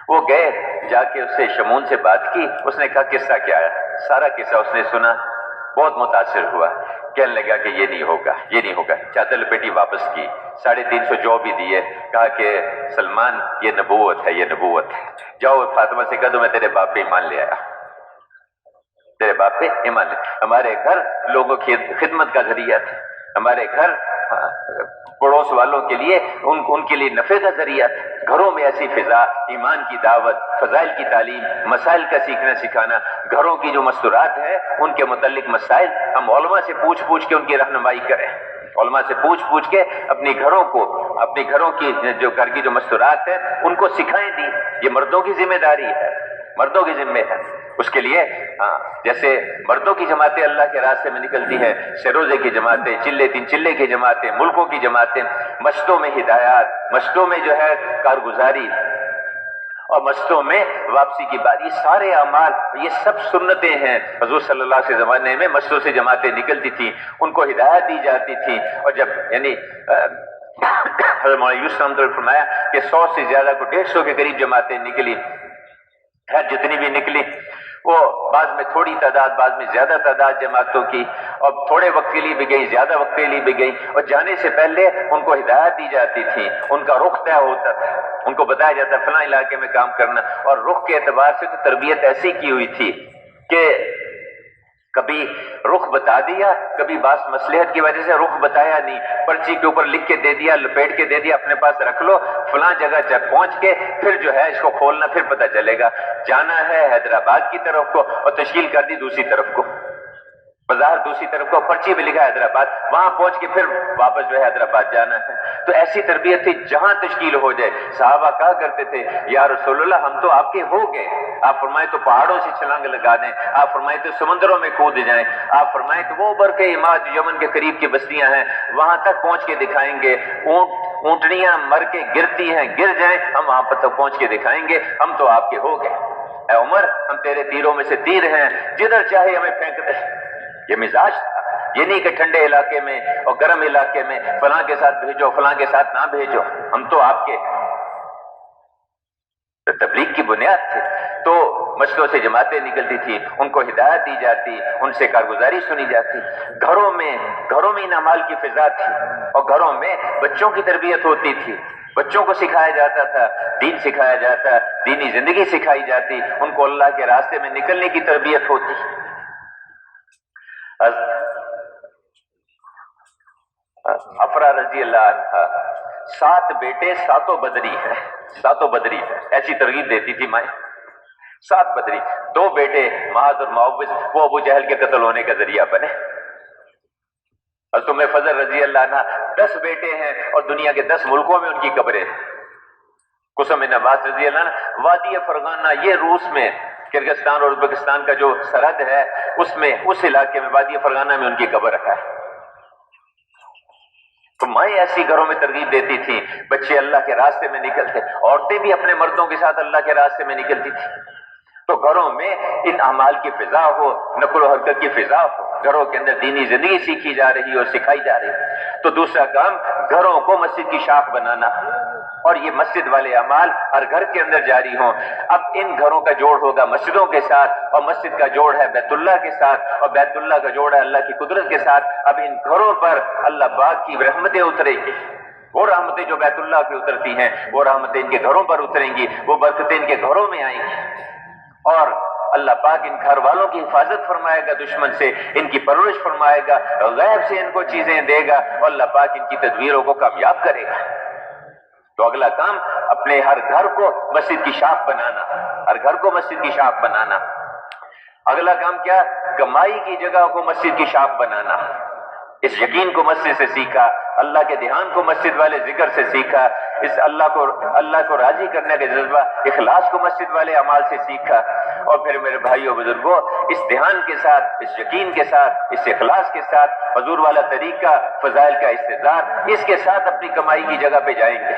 وہ گئے، جا کے اس سے شمون سے بات کی، اس نے کہا قصہ کیا ہے، سارا قصہ اس نے سنا، بہت متاثر ہوا، کہنے لگا کہ یہ نہیں ہوگا، یہ نہیں ہوگا، چادر لپیٹی واپس کی، 350 جو بھی دیے، کہا کہ سلمان یہ نبوت ہے، یہ نبوت ہے، جاؤ فاطمہ سے کہہ دو میں تیرے باپ پہ ایمان لے آیا، تیرے باپ پہ ایمان لے۔ ہمارے گھر لوگوں کی خدمت کا ذریعہ تھے، ہمارے گھر پڑوس والوں کے لیے ان کے لیے نفع کا ذریعہ تھے۔ گھروں میں ایسی فضا، ایمان کی دعوت، فضائل کی تعلیم، مسائل کا سیکھنا سکھانا، گھروں کی جو مستورات ہیں ان کے متعلق مسائل ہم علماء سے پوچھ پوچھ کے ان کی رہنمائی کریں، علماء سے پوچھ پوچھ کے اپنے گھروں کی جو گھر کی جو مستورات ہیں ان کو سکھائیں دی۔ یہ مردوں کی ذمہ داری ہے، مردوں کی ذمہ ہے۔ اس کے لیے جیسے مردوں کی جماعتیں اللہ کے راستے میں نکلتی ہیں، سروزے کی جماعتیں، چلے 3 چلے کی جماعتیں، ملکوں کی جماعتیں، مسجدوں میں ہدایات، مسجدوں میں جو ہے کارگزاری اور مسجدوں میں واپسی کی بات، یہ سارے اعمال، یہ سب سنتیں ہیں۔ حضور صلی اللہ علیہ وسلم زمانے میں مسجدوں سے جماعتیں نکلتی تھیں، ان کو ہدایت دی جاتی تھی، اور جب یعنی حضرت مولانا یوسف رحمۃ اللہ فرمایا کہ 100 سے زیادہ کو 150 کے قریب جماعتیں نکلی، خیر جتنی بھی نکلی وہ بعض میں تھوڑی تعداد، بعض میں زیادہ تعداد جماعتوں کی، اور تھوڑے وقت کے لیے بھی گئی، زیادہ وقت کے لیے بھی گئی، اور جانے سے پہلے ان کو ہدایت دی جاتی تھی، ان کا رخ طے ہوتا تھا، ان کو بتایا جاتا فلاں علاقے میں کام کرنا، اور رخ کے اعتبار سے تو تربیت ایسی کی ہوئی تھی کہ کبھی رخ بتا دیا، کبھی بعض مصلحت کی وجہ سے رخ بتایا نہیں، پرچی کے اوپر لکھ کے دے دیا، لپیٹ کے دے دیا، اپنے پاس رکھ لو، فلاں جگہ جب پہنچ کے پھر جو ہے اس کو کھولنا، پھر پتہ چلے گا، جانا ہے حیدرآباد کی طرف کو اور تشکیل کر دی دوسری طرف کو، بازار دوسری طرف کو، پرچی میں لکھا حیدرآباد، وہاں پہنچ کے پھر واپس جو ہے حیدرآباد جانا ہے۔ تو ایسی تربیت تھی جہاں تشکیل ہو جائے صحابہ کہا کرتے تھے یا رسول اللہ ہم تو آپ کے ہو گئے، آپ فرمائے تو پہاڑوں سے چھلانگ لگا دیں، آپ فرمائے تو سمندروں میں کود جائیں، آپ فرمائے تو وہ برق عماد یمن کے قریب کی بستیاں ہیں وہاں تک پہنچ کے دکھائیں گے، اونٹنیاں مر کے گرتی ہیں گر جائیں ہم وہاں پر تک پہنچ کے دکھائیں گے، ہم تو آپ کے ہو گئے، اے عمر ہم تیرے تیروں میں سے تیر ہیں جدھر چاہے ہمیں پھینک دے۔ یہ مزاج تھا، یہ نہیں کہ ٹھنڈے علاقے میں اور گرم علاقے میں فلاں کے ساتھ بھیجو فلاں کے ساتھ نہ بھیجو، ہم تو آپ کے۔ تو تبلیغ کی بنیاد تھی، تو مسجدوں سے جماعتیں نکلتی تھی، ان کو ہدایت دی جاتی، ان سے کارگزاری سنی جاتی، گھروں میں ان اعمال کی فضا تھی، اور گھروں میں بچوں کی تربیت ہوتی تھی، بچوں کو سکھایا جاتا تھا، دین سکھایا جاتا، دینی زندگی سکھائی جاتی، ان کو اللہ کے راستے میں نکلنے کی تربیت ہوتی۔ افرا رضی اللہ عنہ 7 بیٹے 7 بدری ہے، 7 بدری ہے، ایسی ترغیب دیتی تھی مائیں، 7 بدری، 2 بیٹے معاذ اور معوذ وہ ابو جہل کے قتل ہونے کا ذریعہ بنے۔ حضرت ام فضل رضی اللہ عنہ 10 بیٹے ہیں اور دنیا کے 10 ملکوں میں ان کی قبریں ہیں۔ قسم بن عباس رضی اللہ عنہ وادی فرغانہ، یہ روس میں کرغزستان اور ازبکستان کا جو سرحد ہے اس میں اس علاقے میں وادی فرغانہ میں ان کی قبر ہے۔ تو مائیں ایسی گھروں میں ترغیب دیتی تھیں، بچے اللہ کے راستے میں نکلتے، عورتیں بھی اپنے مردوں کے ساتھ اللہ کے راستے میں نکلتی تھی۔ تو گھروں میں ان اعمال کی فضا ہو، نقل و حرکت کی فضا ہو، گھروں کے اندر دینی زندگی سیکھی جا رہی اور سکھائی جا رہی۔ تو دوسرا کام گھروں کو مسجد کی شاخ بنانا، اور یہ مسجد والے اعمال ہر گھر کے اندر جاری ہوں۔ اب ان گھروں کا جوڑ ہوگا مسجدوں کے ساتھ، اور مسجد کا جوڑ ہے بیت اللہ کے ساتھ، اور بیت اللہ کا جوڑ ہے اللہ کی قدرت کے ساتھ۔ اب ان گھروں پر اللہ پاک کی رحمتیں اتریں گی، وہ رحمتیں جو بیت اللہ پہ اترتی ہیں وہ رحمتیں ان کے گھروں پر اتریں گی، وہ برکتیں ان کے گھروں میں آئیں گی، اور اللہ پاک ان گھر والوں کی حفاظت فرمائے گا دشمن سے، ان کی پرورش فرمائے گا، غیب سے ان کو چیزیں دے گا، اور اللہ پاک ان کی تدبیروں کو کامیاب کرے گا۔ تو اگلا کام اپنے ہر گھر کو مسجد کی شاخ بنانا، ہر گھر کو مسجد کی شاخ بنانا۔ اگلا کام کیا؟ کمائی کی جگہ کو مسجد کی شاخ بنانا۔ اس یقین کو مسجد سے سیکھا، اللہ کے دھیان کو مسجد والے ذکر سے سیکھا، اس اللہ کو راضی کرنے کا جذبہ اخلاص کو مسجد والے اعمال سے سیکھا، اور پھر میرے بھائیوں بزرگوں اس دھیان کے ساتھ، اس یقین کے ساتھ، اس اخلاص کے ساتھ حضور والا طریقہ، فضائل کا استحضار، اس کے ساتھ اپنی کمائی کی جگہ پہ جائیں گے۔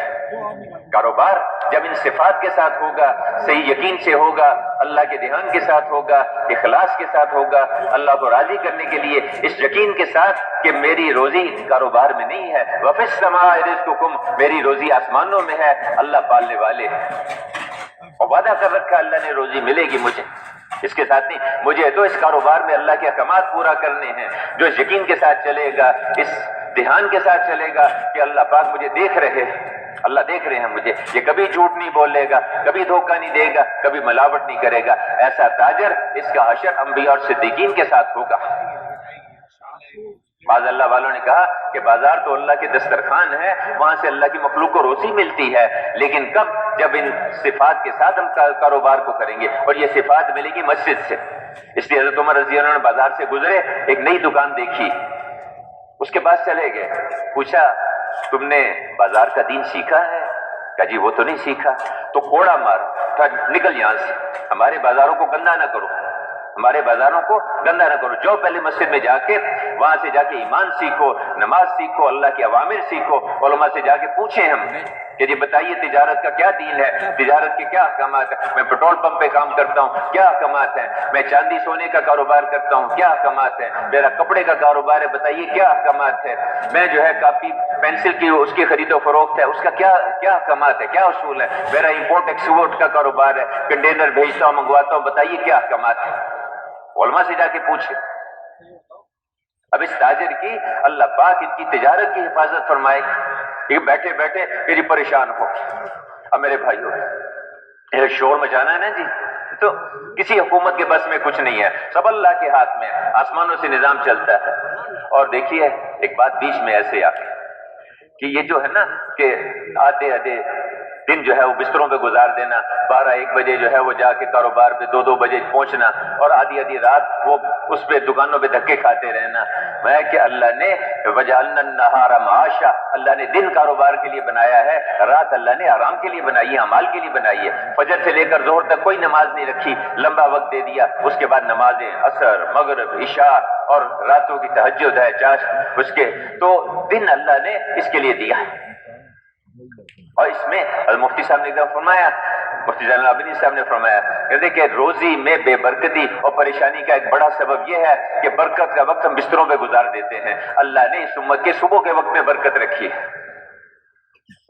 کاروبار جب ان صفات کے ساتھ ہوگا، صحیح یقین سے ہوگا، اللہ کے دھیان کے ساتھ ہوگا، اخلاص کے ساتھ ہوگا، اللہ کو راضی کرنے کے لیے اس یقین کے ساتھ کہ میری روزی کاروبار میں نہیں ہے، وَفِي السَّمَاءِ رِزْقُكُمْ، میری روزی آسمانوں میں ہے، اللہ پالنے والے ہیں، اور وعدہ کر رکھا اللہ نے روزی ملے گی مجھے۔ اس کے ساتھ نہیں، مجھے تو اس کاروبار میں اللہ کے احکامات پورا کرنے ہیں۔ جو اس یقین کے ساتھ چلے گا، اس دھیان کے ساتھ چلے گا کہ اللہ پاک مجھے دیکھ رہے ہیں، اللہ دیکھ رہے ہیں مجھے، یہ کبھی جھوٹ نہیں بولے گا، کبھی دھوکہ نہیں دے گا، کبھی ملاوٹ نہیں کرے گا، ایسا تاجر اس کا حشر انبیاء اور صدیقین کے ساتھ ہوگا۔ بعض اللہ والوں نے کہا کہ بازار تو اللہ کے دسترخوان ہے، وہاں سے اللہ کی مخلوق کو روزی ملتی ہے، لیکن کب؟ جب ان صفات کے ساتھ ہم کاروبار کو کریں گے، اور یہ صفات ملے گی مسجد سے۔ اس لیے حضرت عمر رضی اللہ عنہ بازار سے گزرے، ایک نئی دکان دیکھی، اس کے پاس چلے گئے، پوچھا تم نے بازار کا دین سیکھا ہے؟ کہا جی وہ تو نہیں سیکھا۔ تو کوڑا مار، نکل یہاں سے، ہمارے بازاروں کو گندا نہ کرو، ہمارے بازاروں کو گندا نہ کرو، جو پہلے مسجد میں جا کے وہاں سے جا کے ایمان سیکھو، نماز سیکھو، اللہ کے اوامر سیکھو، علماء سے جا کے پوچھیں ہم کہ جی بتائیے تجارت کا کیا دین ہے، تجارت کے کیا احکامات ہیں، میں پیٹرول پمپ پہ کام کرتا ہوں، کیا احکامات ہیں، میں چاندی سونے کا کاروبار کرتا ہوں، کیا احکامات ہیں، میرا کپڑے کا کاروبار ہے، بتائیے کیا احکامات ہے، میں جو ہے کاپی پینسل کی اس کی خرید و فروخت ہے، اس کا کیا احکامات ہے، کیا اصول ہے، میرا امپورٹ ایکسپورٹ کا کاروبار ہے، کنٹینر بھیجتا ہوں منگواتا ہوں، بتائیے کیا احکامات ہیں۔ علماء سے جا کے پوچھے۔ اب اس تاجر کی اللہ پاک ان کی تجارت کی حفاظت فرمائے کہ بیٹھے بیٹھے یہ پریشان ہو۔ اب میرے بھائیوں یہ شور مچانا ہے نا جی، تو کسی حکومت کے بس میں کچھ نہیں ہے، سب اللہ کے ہاتھ میں، آسمانوں سے نظام چلتا ہے۔ اور دیکھیے ایک بات بیچ میں ایسے آ گئی کہ یہ جو ہے نا کہ آدھے دن جو ہے وہ بستروں پہ گزار دینا، 12-1 بجے جو ہے وہ جا کے کاروبار پہ 2-2 بجے پہنچنا، اور آدھی رات وہ اس پہ دکانوں پہ دھکے کھاتے رہنا۔ میں کہ اللہ نے وجعلنا النہار معاشا، اللہ نے دن کاروبار کے لیے بنایا ہے، رات اللہ نے آرام کے لیے بنائی ہے، اعمال کے لیے بنائی ہے۔ فجر سے لے کر ظہر تک کوئی نماز نہیں رکھی، لمبا وقت دے دیا، اس کے بعد نمازیں عصر، مغرب، عشاء، اور راتوں کی تہجد ہے، چاشت، اس کے تو دن اللہ نے اس کے لیے دیا ہے۔ اور اس میں مفتی صاحب نے ایک دفعہ فرمایا، مفتی جلال العابدین صاحب نے فرمایا کہتے کہ روزی میں بے برکتی اور پریشانی کا ایک بڑا سبب یہ ہے کہ برکت کا وقت ہم بستروں پہ گزار دیتے ہیں۔ اللہ نے اس امت کے صبح کے وقت میں برکت رکھی ہے،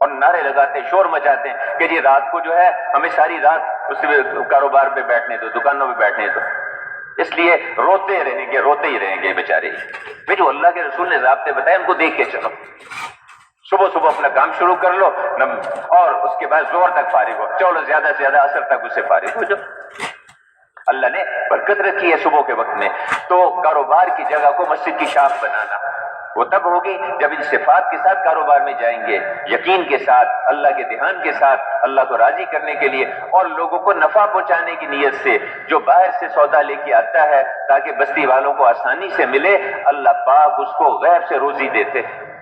اور نعرے لگاتے ہیں، شور مچاتے ہیں کہ جی رات کو جو ہے ہمیں ساری رات اس کاروبار پہ بیٹھنے دو، دکانوں پہ بیٹھنے دو۔ اس لیے روتے ہی رہیں گے بیچارے۔ جو اللہ کے رسول نے ضابطے بتائے ان کو دیکھ کے چلو، صبح اپنا کام شروع کر لو، اور اس کے بعد زور تک فارغ ہو، چلو زیادہ سے زیادہ اثر تک اسے فارغ ہو جاؤ۔ اللہ نے برکت رکھی ہے صبح کے وقت میں۔ تو کاروبار کی جگہ کو مسجد کی شاخ بنانا وہ تب ہوگی جب ان صفات کے ساتھ کاروبار میں جائیں گے، یقین کے ساتھ، اللہ کے دھیان کے ساتھ، اللہ کو راضی کرنے کے لیے، اور لوگوں کو نفع پہنچانے کی نیت سے۔ جو باہر سے سودا لے کے آتا ہے تاکہ بستی والوں کو آسانی سے ملے، اللہ پاک اس کو غیب سے روزی دیتے ہیں۔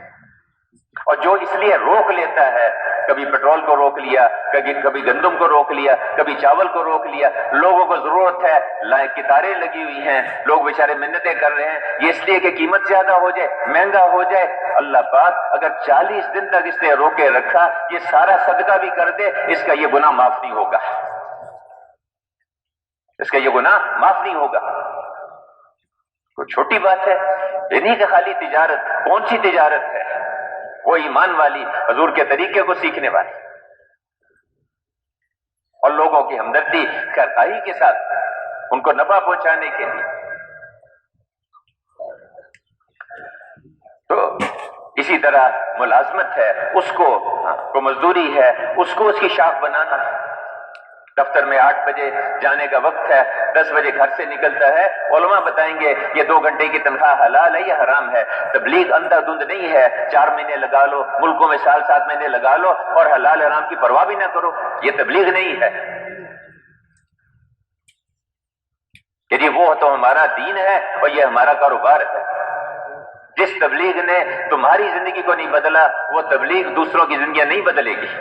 اور جو اس لیے روک لیتا ہے، کبھی پیٹرول کو روک لیا، کبھی گندم کو روک لیا، کبھی چاول کو روک لیا، لوگوں کو ضرورت ہے، کتاریں لگی ہوئی ہیں، لوگ بیچارے منتیں کر رہے ہیں، یہ اس لیے کہ قیمت زیادہ ہو جائے، مہنگا ہو جائے۔ اللہ پاک اگر 40 دن تک اس نے روکے رکھا، یہ سارا صدقہ بھی کر دے، اس کا یہ گناہ معاف نہیں ہوگا، اس کا یہ گناہ معاف نہیں ہوگا۔ کوئی چھوٹی بات ہے؟ انہی کا خالی تجارت، کون سی تجارت ہے؟ وہ ایمان والی، حضور کے طریقے کو سیکھنے والی، اور لوگوں کی ہمدردی، خیرخواہی کے ساتھ ان کو نفع پہنچانے کے لیے۔ تو اسی طرح ملازمت ہے، اس کو مزدوری ہے، اس کو اس کی شاخ بنانا۔ دفتر میں 8 بجے جانے کا وقت ہے، 10 بجے گھر سے نکلتا ہے، علماء بتائیں گے یہ 2 گھنٹے کی تنخواہ حلال ہے یا حرام ہے۔ تبلیغ اندھا دھند نہیں ہے، 4 مہینے لگا لو، ملکوں میں 7 مہینے لگا لو، اور حلال حرام کی پرواہ بھی نہ کرو، یہ تبلیغ نہیں ہے کہ جی وہ تو ہمارا دین ہے اور یہ ہمارا کاروبار ہے۔ جس تبلیغ نے تمہاری زندگی کو نہیں بدلا، وہ تبلیغ دوسروں کی زندگیاں نہیں بدلے گی،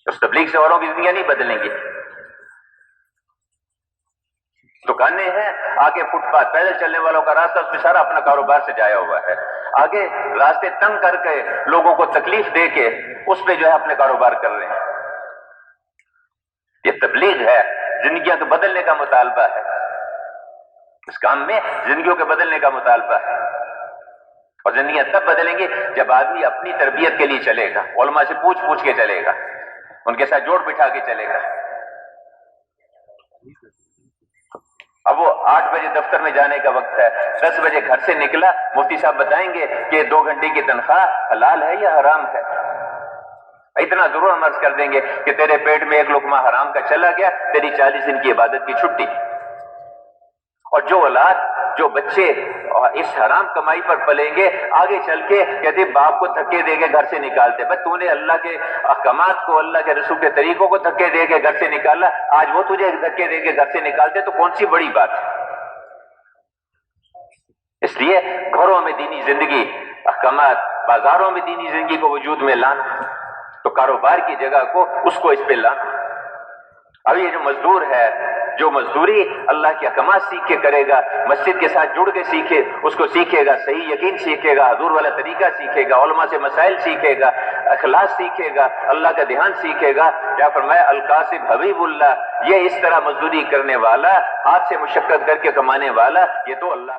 اس تبلیغ سے اوروں کی زندگیاں نہیں بدلیں گی۔ دکانیں ہیں، آگے فٹ پاتھ، پیدل چلنے والوں کا راستہ، اس میں سارا اپنا کاروبار سجایا ہوا ہے، آگے راستے تنگ کر کے لوگوں کو تکلیف دے کے اس پہ جو ہے اپنے کاروبار کر رہے ہیں۔ یہ تبلیغ ہے، زندگیاں کو بدلنے کا مطالبہ ہے، اس کام میں زندگیوں کے بدلنے کا مطالبہ ہے۔ اور زندگیاں تب بدلیں گی جب آدمی اپنی تربیت کے لیے چلے گا، علماء سے پوچھ کے چلے گا، ان کے ساتھ جوڑ بٹھا کے چلے گا۔ اب وہ 8 بجے دفتر میں جانے کا وقت ہے، 10 بجے گھر سے نکلا، مفتی صاحب بتائیں گے کہ 2 گھنٹے کی تنخواہ حلال ہے یا حرام ہے۔ اتنا ضرور ہم عرض کر دیں گے کہ تیرے پیٹ میں 1 لقمہ حرام کا چلا گیا، تیری 40 دن کی عبادت کی چھٹی۔ اور جو اولاد، جو بچے اس حرام کمائی پر پلیں گے، آگے چل کے کہتے باپ کو دھکے دے کے گھر سے نکالتے، بس تو نے اللہ کے احکامات کو، اللہ کے رسول کے طریقوں کو دھکے دے کے گھر سے نکالا، آج وہ تجھے دھکے دے کے گھر سے نکالتے تو کون سی بڑی بات ہے؟ اس لیے گھروں میں دینی زندگی، احکامات، بازاروں میں دینی زندگی کو وجود میں لانا، تو کاروبار کی جگہ کو اس کو اس پہ لانا۔ اب یہ جو مزدور ہے، جو مزدوری اللہ کے احکامات سیکھ کے کرے گا، مسجد کے ساتھ جڑ کے سیکھے، اس کو سیکھے گا، صحیح یقین سیکھے گا، حضور والا طریقہ سیکھے گا، علماء سے مسائل سیکھے گا، اخلاص سیکھے گا، اللہ کا دھیان سیکھے گا۔ کیا فرمایا؟ القاسم حبیب اللہ، یہ اس طرح مزدوری کرنے والا، ہاتھ سے مشقت کر کے کمانے والا، یہ تو اللہ